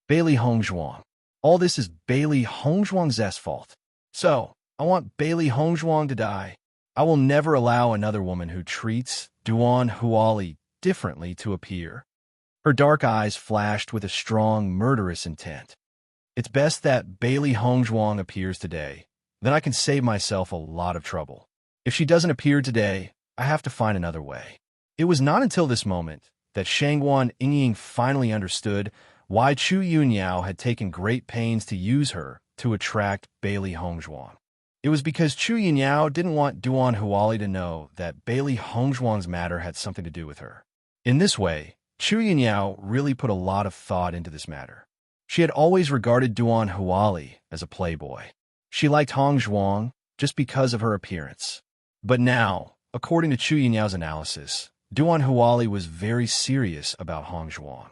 Bailey Hongzhuang. All this is Bailey Hongzhuang's fault. So, I want Bailey Hongzhuang to die. I will never allow another woman who treats Duan Huali differently to appear. Her dark eyes flashed with a strong, murderous intent. It's best that Bailey Hongzhuang appears today, then I can save myself a lot of trouble. If she doesn't appear today, I have to find another way. It was not until this moment that Shangguan Yingying finally understood why Chu Yunyao had taken great pains to use her to attract Bailey Hongzhuang. It was because Chu Yunyao didn't want Duan Huali to know that Bailey Hongzhuang's matter had something to do with her. In this way, Chu Yunyao really put a lot of thought into this matter. She had always regarded Duan Huali as a playboy. She liked Hongzhuang just because of her appearance. But now, according to Chu Yunyao's analysis, Duan Huali was very serious about Hongzhuang.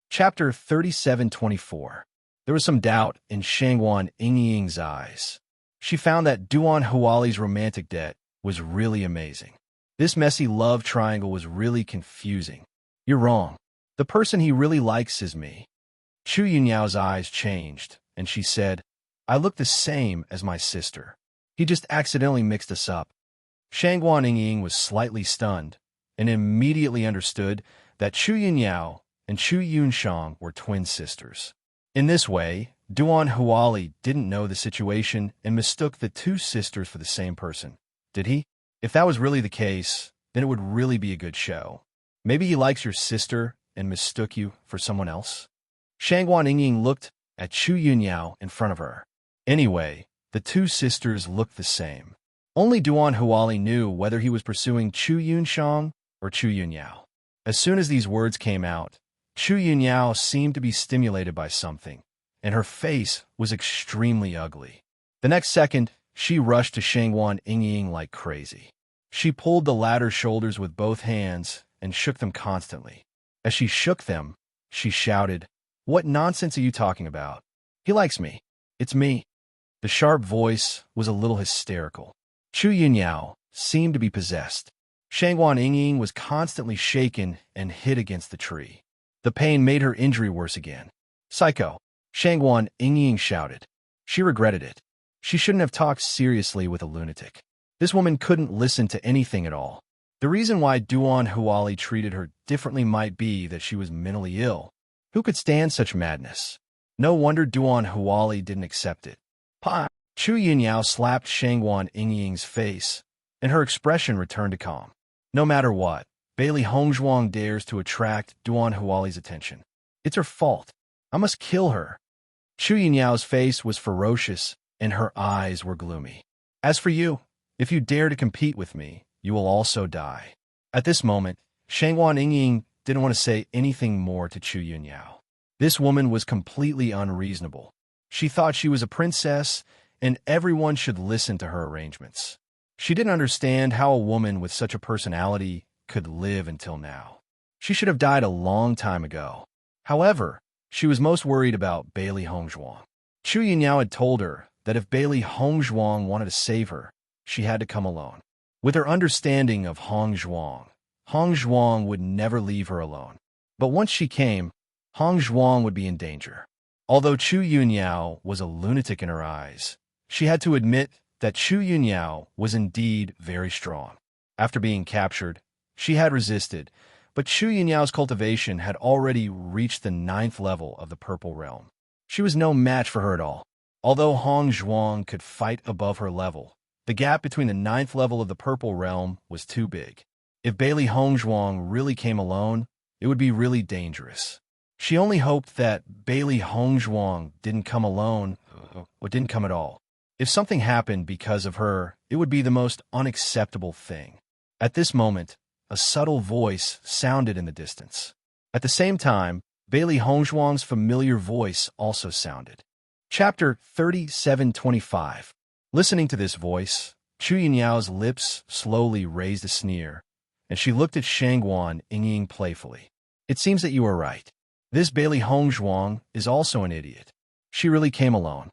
Chapter 3724. There was some doubt in Shangguan Yingying's eyes. She found that Duan Huali's romantic debt was really amazing. This messy love triangle was really confusing. You're wrong. The person he really likes is me. Chu Yunyao's eyes changed, and she said, I look the same as my sister. He just accidentally mixed us up. Shangguan Yingying was slightly stunned, and immediately understood that Chu Yunyao and Chu Yunshang were twin sisters. In this way, Duan Huali didn't know the situation and mistook the two sisters for the same person. Did he? If that was really the case, then it would really be a good show. Maybe he likes your sister and mistook you for someone else? Shangguan Yingying looked at Chu Yunyao in front of her. Anyway, the two sisters looked the same. Only Duan Huali knew whether he was pursuing Chu Yunshang or Chu Yunyao. As soon as these words came out, Chu Yunyao seemed to be stimulated by something, and her face was extremely ugly. The next second, she rushed to Shangguan Yingying like crazy. She pulled the latter's shoulders with both hands and shook them constantly. As she shook them, she shouted, What nonsense are you talking about? He likes me. It's me. The sharp voice was a little hysterical. Chu Yunyao seemed to be possessed. Shangguan Yingying was constantly shaken and hit against the tree. The pain made her injury worse again. Psycho! Shangguan Yingying shouted. She regretted it. She shouldn't have talked seriously with a lunatic. This woman couldn't listen to anything at all. The reason why Duan Huali treated her differently might be that she was mentally ill. Who could stand such madness? No wonder Duan Huali didn't accept it. Pa! Chu Yunyao slapped Shangguan Yingying's face, and her expression returned to calm. No matter what, Bailey Hongzhuang dares to attract Duan Huali's attention. It's her fault. I must kill her. Chu Yunyao's face was ferocious, and her eyes were gloomy. As for you, if you dare to compete with me, you will also die. At this moment, Shangguan Yingying didn't want to say anything more to Chu Yunyao. This woman was completely unreasonable. She thought she was a princess, and everyone should listen to her arrangements. She didn't understand how a woman with such a personality could live until now. She should have died a long time ago. However, she was most worried about Bailey Hongzhuang. Chu Yunyao had told her that if Bailey Hongzhuang wanted to save her, she had to come alone. With her understanding of Hongzhuang, Hongzhuang would never leave her alone. But once she came, Hongzhuang would be in danger. Although Chu Yunyao was a lunatic in her eyes, she had to admit that Chu Yunyao was indeed very strong. After being captured, she had resisted, but Chu Yunyao's cultivation had already reached the 9th level of the Purple Realm. She was no match for her at all. Although Hongzhuang could fight above her level, the gap between the 9th level of the Purple Realm was too big. If Bailey Hongzhuang really came alone, it would be really dangerous. She only hoped that Bailey Hongzhuang didn't come alone, or didn't come at all. If something happened because of her, it would be the most unacceptable thing. At this moment, a subtle voice sounded in the distance. At the same time, Bailey Hongzhuang's familiar voice also sounded. Chapter 3725. Listening to this voice, Chu Yunyao's lips slowly raised a sneer, and she looked at Shangguan Yingying playfully. It seems that you are right. This Bailey Hongzhuang is also an idiot. She really came alone.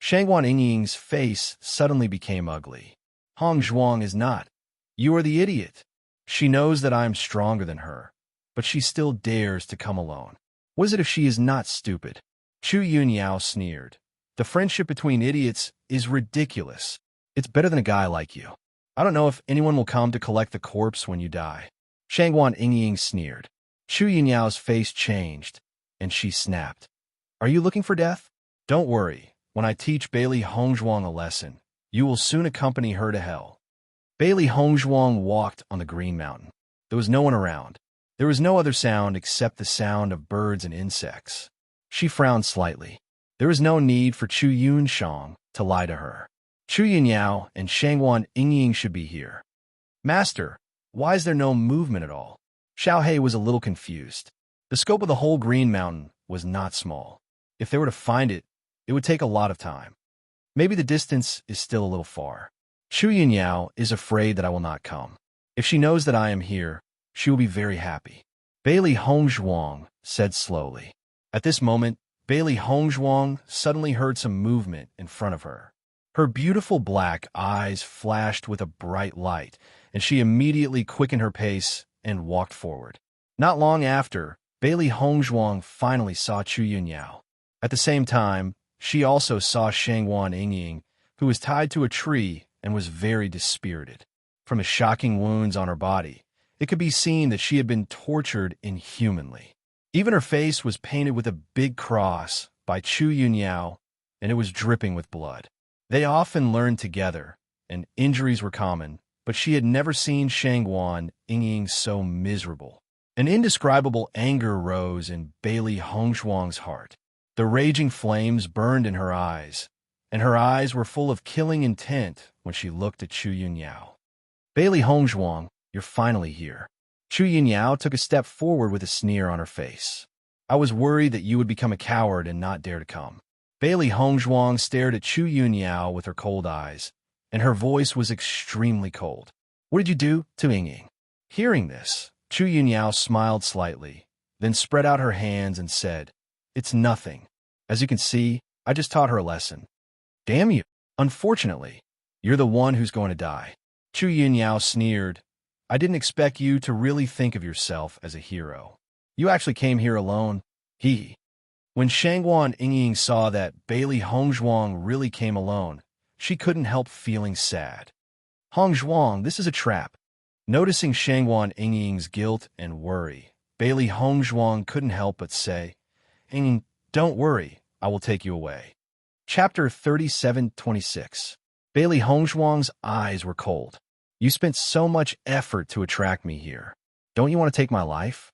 Shangguan Yingying's face suddenly became ugly. Hongzhuang is not. You are the idiot. She knows that I am stronger than her, but she still dares to come alone. What is it if she is not stupid? Chu Yunyao sneered. The friendship between idiots is ridiculous. It's better than a guy like you. I don't know if anyone will come to collect the corpse when you die. Shangguan Yingying sneered. Chu Yunyao's face changed, and she snapped. Are you looking for death? Don't worry. When I teach Bailey Hongzhuang a lesson, You will soon accompany her to hell. Bailey Hongzhuang walked on the Green Mountain. There was no one around. There was no other sound except the sound of birds and insects. She frowned slightly. There was no need for Chu Yunshang to lie to her. Chu Yunyao and Shangwan Yingying should be here. Master, why is there no movement at all? Xiao He was a little confused. The scope of the whole Green Mountain was not small. If they were to find it, it would take a lot of time. Maybe the distance is still a little far. Chu Yunyao is afraid that I will not come. If she knows that I am here, she will be very happy. Bailey Hongzhuang said slowly. At this moment, Bailey Hongzhuang suddenly heard some movement in front of her. Her beautiful black eyes flashed with a bright light, and she immediately quickened her pace and walked forward. Not long after, Bailey Hongzhuang finally saw Chu Yunyao. At the same time, she also saw Shangwan Yingying, who was tied to a tree and was very dispirited. From the shocking wounds on her body, it could be seen that she had been tortured inhumanly. Even her face was painted with a big cross by Chu Yunyao, and it was dripping with blood. They often learned together, and injuries were common, but she had never seen Shangwan Yingying so miserable. An indescribable anger rose in Bailey Hongzhuang's heart. The raging flames burned in her eyes, and her eyes were full of killing intent when she looked at Chu Yunyao. Bailey Hongzhuang, you're finally here. Chu Yunyao took a step forward with a sneer on her face. I was worried that you would become a coward and not dare to come. Bailey Hongzhuang stared at Chu Yunyao with her cold eyes, and her voice was extremely cold. What did you do to Yingying? Hearing this, Chu Yunyao smiled slightly, then spread out her hands and said, It's nothing. As you can see, I just taught her a lesson. Damn you. Unfortunately, you're the one who's going to die. Chu Yunyao sneered. I didn't expect you to really think of yourself as a hero. You actually came here alone. He. When Shangwan Yingying saw that Bailey Hongzhuang really came alone, she couldn't help feeling sad. Hongzhuang, this is a trap. Noticing Shangwan Yingying's guilt and worry, Bailey Hongzhuang couldn't help but say, Yingying, don't worry, I will take you away. Chapter 37:26. Bailey Hongzhuang's eyes were cold. You spent so much effort to attract me here. Don't you want to take my life?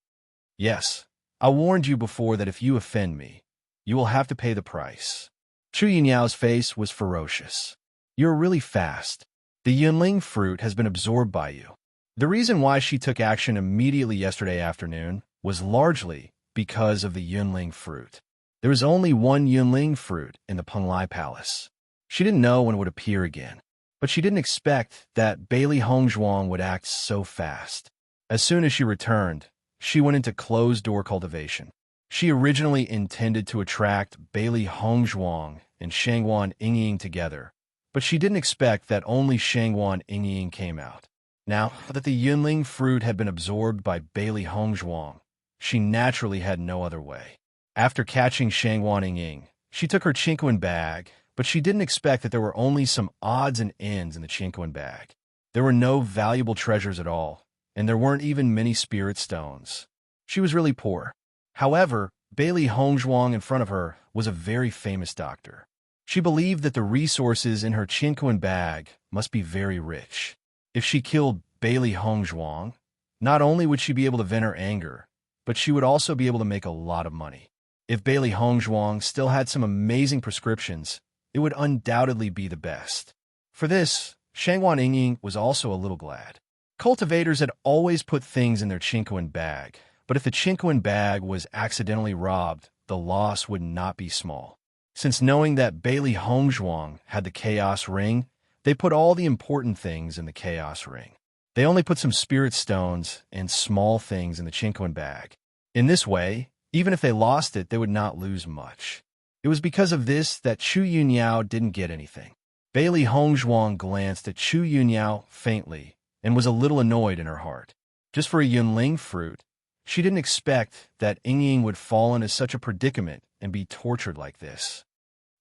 Yes. I warned you before that if you offend me, you will have to pay the price. Chu Yunyao's face was ferocious. You're really fast. The Yunling fruit has been absorbed by you. The reason why she took action immediately yesterday afternoon was largely because of the Yunling fruit. There was only one Yunling fruit in the Penglai Palace. She didn't know when it would appear again, but she didn't expect that Bailey Hongzhuang would act so fast. As soon as she returned, she went into closed-door cultivation. She originally intended to attract Bailey Hongzhuang and Shangwan Yingying together, but she didn't expect that only Shangwan Yingying came out. Now that the Yunling fruit had been absorbed by Bailey Hongzhuang, she naturally had no other way. After catching Shangwan Yingying, she took her Chinquan bag, but she didn't expect that there were only some odds and ends in the Chinquan bag. There were no valuable treasures at all, and there weren't even many spirit stones. She was really poor. However, Bailey Hongzhuang in front of her was a very famous doctor. She believed that the resources in her Chinquan bag must be very rich. If she killed Bailey Hongzhuang, not only would she be able to vent her anger, but she would also be able to make a lot of money. If Bailey Hongzhuang still had some amazing prescriptions, it would undoubtedly be the best. For this, Shangwan Yingying was also a little glad. Cultivators had always put things in their Chinquan bag, but if the Chinquan bag was accidentally robbed, the loss would not be small. Since knowing that Bailey Hongzhuang had the Chaos Ring, they put all the important things in the Chaos Ring. They only put some spirit stones and small things in the Chinquan bag. In this way, even if they lost it, they would not lose much. It was because of this that Chu Yunyao didn't get anything. Bailey Hongzhuang glanced at Chu Yunyao faintly and was a little annoyed in her heart. Just for a Yunling fruit, she didn't expect that Yingying would fall into such a predicament and be tortured like this.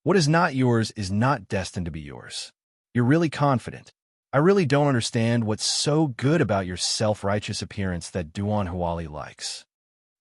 What is not yours is not destined to be yours. You're really confident. I really don't understand what's so good about your self-righteous appearance that Duan Huali likes.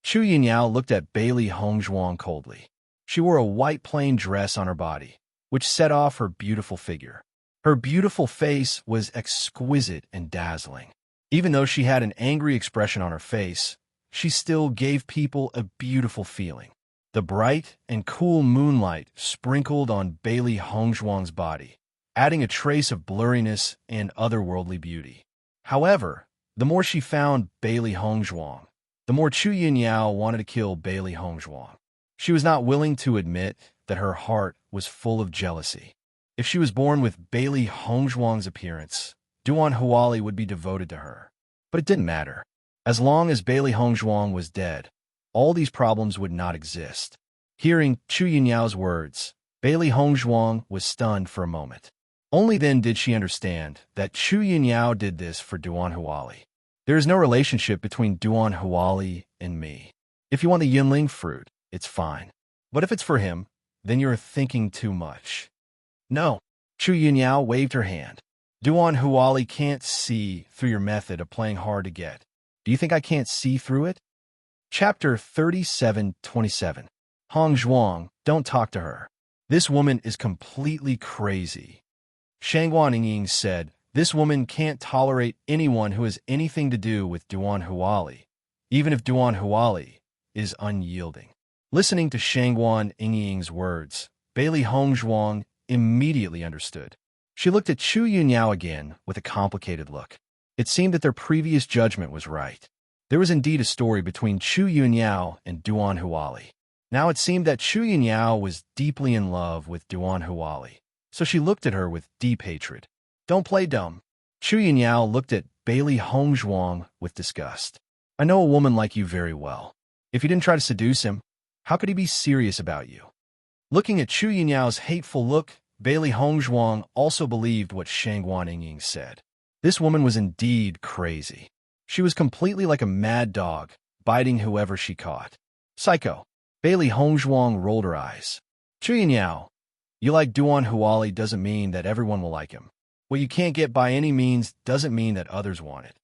Chu Yunyao looked at Bailey Hongzhuang coldly. She wore a white plain dress on her body, which set off her beautiful figure. Her beautiful face was exquisite and dazzling. Even though she had an angry expression on her face, she still gave people a beautiful feeling. The bright and cool moonlight sprinkled on Bailey Hongzhuang's body, adding a trace of blurriness and otherworldly beauty. However, the more she found Bailey Hongzhuang, the more Chu Yinyao wanted to kill Bailey Hongzhuang. She was not willing to admit that her heart was full of jealousy. If she was born with Bailey Hongzhuang's appearance, Duan Huali would be devoted to her. But it didn't matter. As long as Bailey Hongzhuang was dead, all these problems would not exist. Hearing Chu Yinyao's words, Bailey Hongzhuang was stunned for a moment. Only then did she understand that Chu Yinyao did this for Duan Huali. There is no relationship between Duan Huali and me. If you want the Yinling fruit, it's fine. But if it's for him, then you're thinking too much. No. Chu Yinyao waved her hand. Duan Huali can't see through your method of playing hard to get. Do you think I can't see through it? Chapter 37:27. Hongzhuang, don't talk to her. This woman is completely crazy. Shangguan Yingying said, this woman can't tolerate anyone who has anything to do with Duan Huali, even if Duan Huali is unyielding. Listening to Shangguan Yingying's words, Bailey Hongzhuang immediately understood. She looked at Chu Yinyao again with a complicated look. It seemed that their previous judgment was right. There was indeed a story between Chu Yinyao and Duan Huali. Now it seemed that Chu Yinyao was deeply in love with Duan Huali, so she looked at her with deep hatred. Don't play dumb. Chu Yinyao looked at Bailey Hongzhuang with disgust. I know a woman like you very well. If you didn't try to seduce him, how could he be serious about you? Looking at Chu Yinyao's hateful look, Bailey Hongzhuang also believed what Shangguan Yingying said. This woman was indeed crazy. She was completely like a mad dog, biting whoever she caught. Psycho. Bailey Hongzhuang rolled her eyes. Chu Yinyao, you like Duan Huali doesn't mean that everyone will like him. What you can't get by any means doesn't mean that others want it.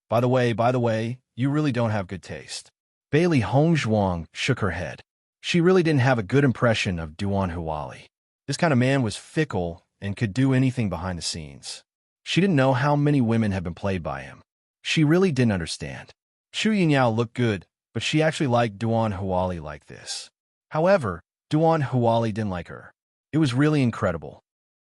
By the way, you really don't have good taste. Bailey Hongzhuang shook her head. She really didn't have a good impression of Duan Huali. This kind of man was fickle and could do anything behind the scenes. She didn't know how many women had been played by him. She really didn't understand. Chu Yinyao looked good, but she actually liked Duan Huali like this. However, Duan Huali didn't like her. It was really incredible.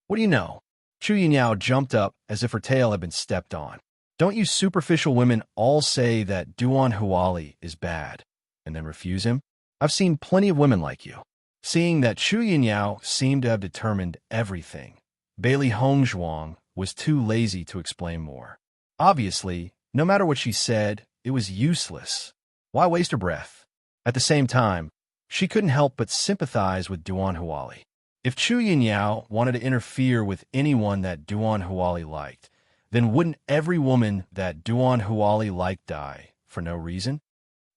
What do you know? Chu Yinyao jumped up as if her tail had been stepped on. Don't you superficial women all say that Duan Huali is bad, and then refuse him? I've seen plenty of women like you. Seeing that Chu Yinyao seemed to have determined everything, Bailey Hongzhuang was too lazy to explain more. Obviously, no matter what she said, it was useless. Why waste her breath? At the same time, she couldn't help but sympathize with Duan Huali. If Chu Yinyao wanted to interfere with anyone that Duan Huali liked, then wouldn't every woman that Duan Huali liked die for no reason?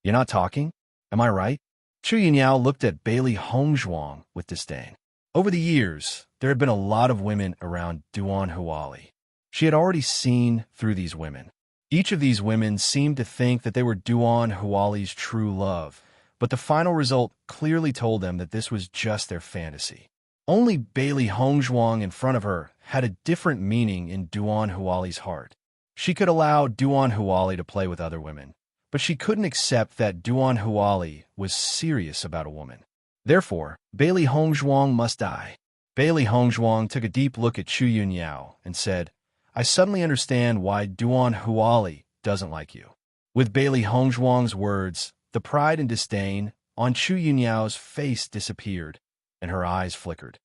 You're not talking? Am I right? Chu Yinyao looked at Bailey Hongzhuang with disdain. Over the years, there had been a lot of women around Duan Huali. She had already seen through these women. Each of these women seemed to think that they were Duan Huali's true love, but the final result clearly told them that this was just their fantasy. Only Bailey Hongzhuang in front of her had a different meaning in Duan Huali's heart. She could allow Duan Huali to play with other women, but she couldn't accept that Duan Huali was serious about a woman. Therefore, Bailey Hongzhuang must die. Bailey Hongzhuang took a deep look at Chu Yinyao and said, I suddenly understand why Duan Huali doesn't like you. With Bailey Hongzhuang's words, the pride and disdain on Chu Yinyao's face disappeared, and her eyes flickered.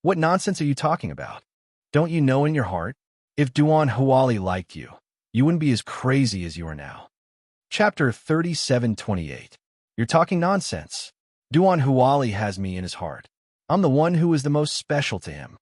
What nonsense are you talking about? Don't you know in your heart? If Duan Huali liked you, you wouldn't be as crazy as you are now. Chapter 37:28. You're talking nonsense. Duan Huali has me in his heart. I'm the one who is the most special to him.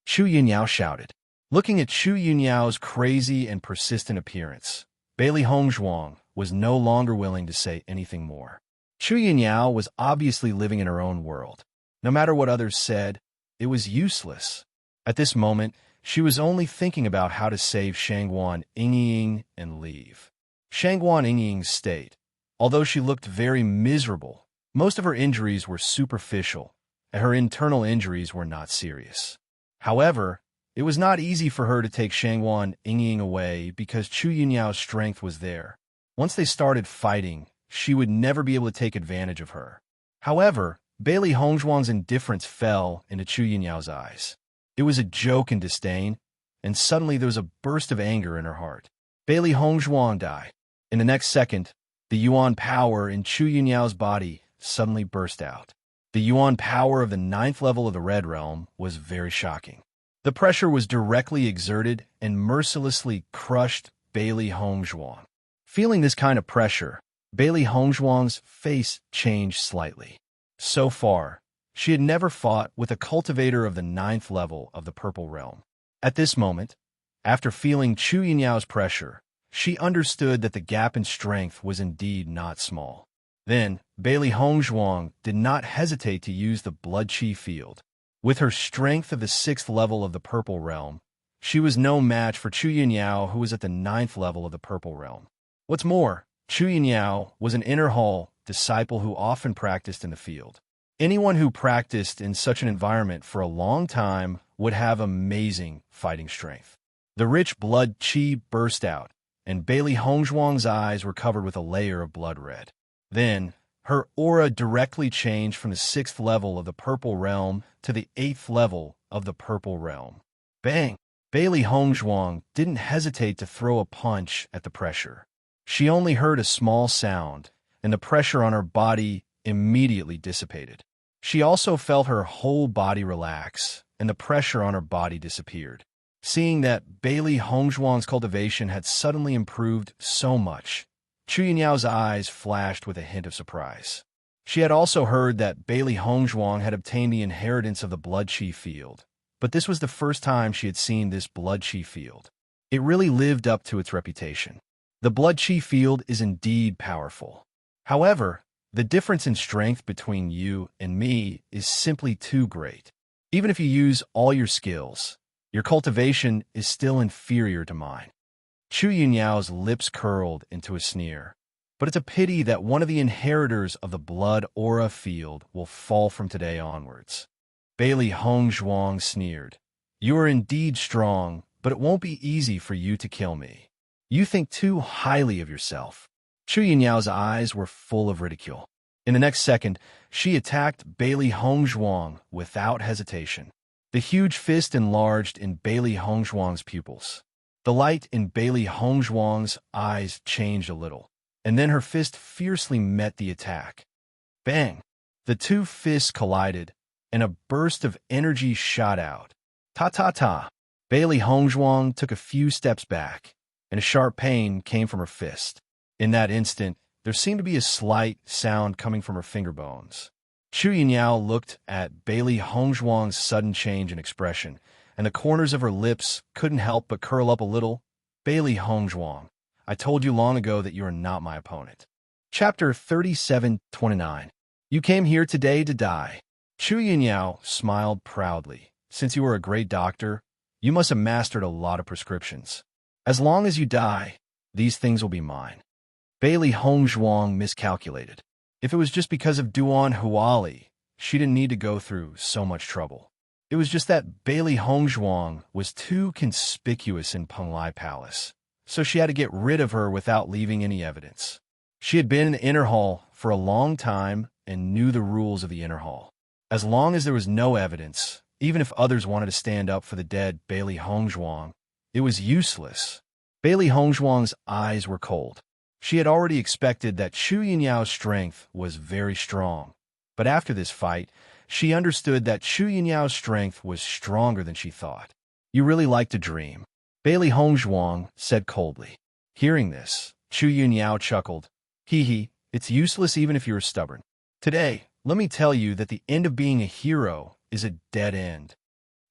Chu Yinyao shouted. Looking at Chu Yinyao's crazy and persistent appearance, Bailey Hongzhuang was no longer willing to say anything more. Chu Yinyao was obviously living in her own world. No matter what others said, it was useless. At this moment, she was only thinking about how to save Shangguan Yingying and leave. Shangguan Yingying's state, although she looked very miserable, most of her injuries were superficial, and her internal injuries were not serious. However, It was not easy for her to take Shangwan Yingying away because Chu Yunyao's strength was there. Once they started fighting, she would never be able to take advantage of her. However, Bailey Hongzhuang's indifference fell into Chu Yunyao's eyes. It was a joke and disdain, and suddenly there was a burst of anger in her heart. Bailey Hongzhuang died. In the next second, the Yuan power in Chu Yunyao's body suddenly burst out. The Yuan power of the 9th level of the Red Realm was very shocking. The pressure was directly exerted and mercilessly crushed Bailey Hongzhuang. Feeling this kind of pressure, Bailey Hongzhuang's face changed slightly. So far, she had never fought with a cultivator of the 9th level of the Purple Realm. At this moment, after feeling Chu Yunyao's pressure, she understood that the gap in strength was indeed not small. Then, Bailey Hongzhuang did not hesitate to use the Blood Qi field. With her strength of the 6th level of the Purple Realm, she was no match for Chu Yunyao, who was at the 9th level of the Purple Realm. What's more, Chu Yunyao was an inner hall disciple who often practiced in the field. Anyone who practiced in such an environment for a long time would have amazing fighting strength. The rich blood qi burst out, and Bailey Hongzhuang's eyes were covered with a layer of blood red. Then, her aura directly changed from the 6th level of the Purple Realm to the 8th level of the Purple Realm. Bang! Bailey Hongzhuang didn't hesitate to throw a punch at the pressure. She only heard a small sound, and the pressure on her body immediately dissipated. She also felt her whole body relax, and the pressure on her body disappeared. Seeing that Bailey Hongzhuang's cultivation had suddenly improved so much, Chu Yunyao's eyes flashed with a hint of surprise. She had also heard that Bailey Hongzhuang had obtained the inheritance of the Blood Qi field, but this was the first time she had seen this Blood Qi field. It really lived up to its reputation. The Blood Qi field is indeed powerful. However, the difference in strength between you and me is simply too great. Even if you use all your skills, your cultivation is still inferior to mine. Chu Yunyao's lips curled into a sneer. But it's a pity that one of the inheritors of the blood aura field will fall from today onwards. Bailey Hongzhuang sneered. You are indeed strong, but it won't be easy for you to kill me. You think too highly of yourself. Chu Yunyao's eyes were full of ridicule. In the next second, she attacked Bailey Hongzhuang without hesitation. The huge fist enlarged in Bailey Hongzhuang's pupils. The light in Bailey Hongzhuang's eyes changed a little, and then her fist fiercely met the attack. Bang! The two fists collided, and a burst of energy shot out. Ta-ta-ta! Bailey Hongzhuang took a few steps back, and a sharp pain came from her fist. In that instant, there seemed to be a slight sound coming from her finger bones. Chu Yunyao looked at Bailey Hongzhuang's sudden change in expression, and the corners of her lips couldn't help but curl up a little. Bailey Hongzhuang, I told you long ago that you are not my opponent. Chapter 37:29. You came here today to die. Chu Yunyao smiled proudly. Since you are a great doctor, you must have mastered a lot of prescriptions. As long as you die, these things will be mine. Bailey Hongzhuang miscalculated. If it was just because of Duan Huali, she didn't need to go through so much trouble. It was just that Bailey Hongzhuang was too conspicuous in Penglai Palace, so she had to get rid of her without leaving any evidence. She had been in the inner hall for a long time and knew the rules of the inner hall. As long as there was no evidence, even if others wanted to stand up for the dead Bailey Hongzhuang, it was useless. Bailey Hongzhuang's eyes were cold. She had already expected that Chu Yunyao's strength was very strong, but after this fight, she understood that Chu Yunyao's strength was stronger than she thought. You really like to dream, Bailey Hongzhuang said coldly. Hearing this, Chu Yunyao chuckled. Hee, it's useless even if you're stubborn. Today, let me tell you that the end of being a hero is a dead end.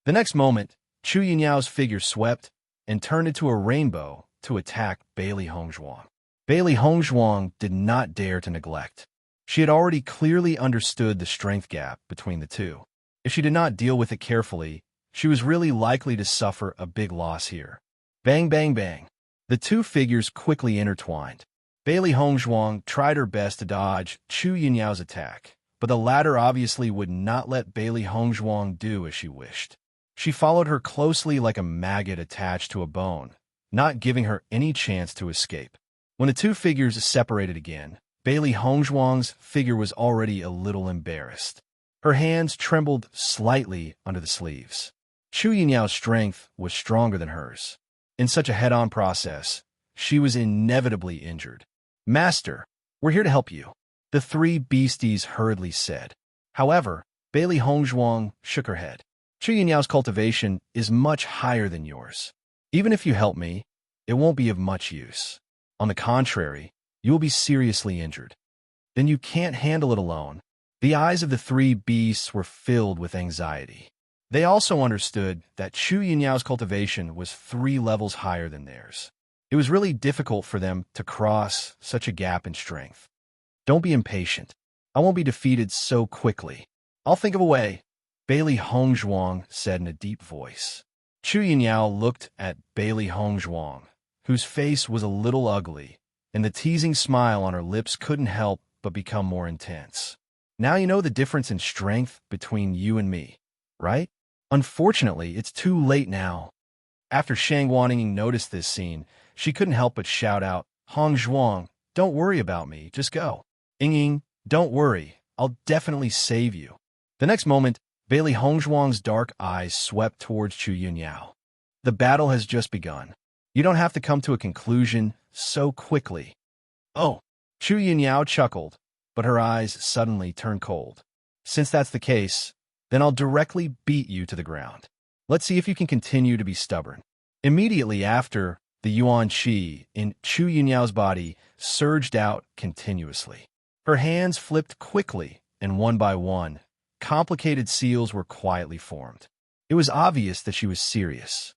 The next moment, Chu Yunyao's figure swept and turned into a rainbow to attack Bailey Hongzhuang. Bailey Hongzhuang did not dare to neglect. She had already clearly understood the strength gap between the two. If she did not deal with it carefully, she was really likely to suffer a big loss here. Bang, bang, bang. The two figures quickly intertwined. Bailey Hongzhuang tried her best to dodge Chu Yunyao's attack, but the latter obviously would not let Bailey Hongzhuang do as she wished. She followed her closely like a maggot attached to a bone, not giving her any chance to escape. When the two figures separated again, Bailey Hongzhuang's figure was already a little embarrassed. Her hands trembled slightly under the sleeves. Chu Yinyao's strength was stronger than hers. In such a head-on process, she was inevitably injured. "Master, we're here to help you," the three beasties hurriedly said. However, Bailey Hongzhuang shook her head. "Chu Yinyao's cultivation is much higher than yours. Even if you help me, it won't be of much use. On the contrary, you will be seriously injured. Then you can't handle it alone." The eyes of the three beasts were filled with anxiety. They also understood that Chu Yinyao's cultivation was 3 levels higher than theirs. It was really difficult for them to cross such a gap in strength. "Don't be impatient. I won't be defeated so quickly. I'll think of a way," Bailey Hongzhuang said in a deep voice. Chu Yinyao looked at Bailey Hongzhuang, whose face was a little ugly, and the teasing smile on her lips couldn't help but become more intense. "Now you know the difference in strength between you and me, right? Unfortunately, it's too late now." After Shang Waning noticed this scene, she couldn't help but shout out, "Hongzhuang, don't worry about me, just go. Ying, don't worry, I'll definitely save you." The next moment, Bailey Hongzhuang's dark eyes swept towards Chu Yunyao. "The battle has just begun. You don't have to come to a conclusion so quickly." "Oh," Chu Yunyao chuckled, but her eyes suddenly turned cold. "Since that's the case, then I'll directly beat you to the ground. Let's see if you can continue to be stubborn." Immediately after, the yuan qi in Chu Yunyao's body surged out continuously. Her hands flipped quickly, and one by one, complicated seals were quietly formed. It was obvious that she was serious.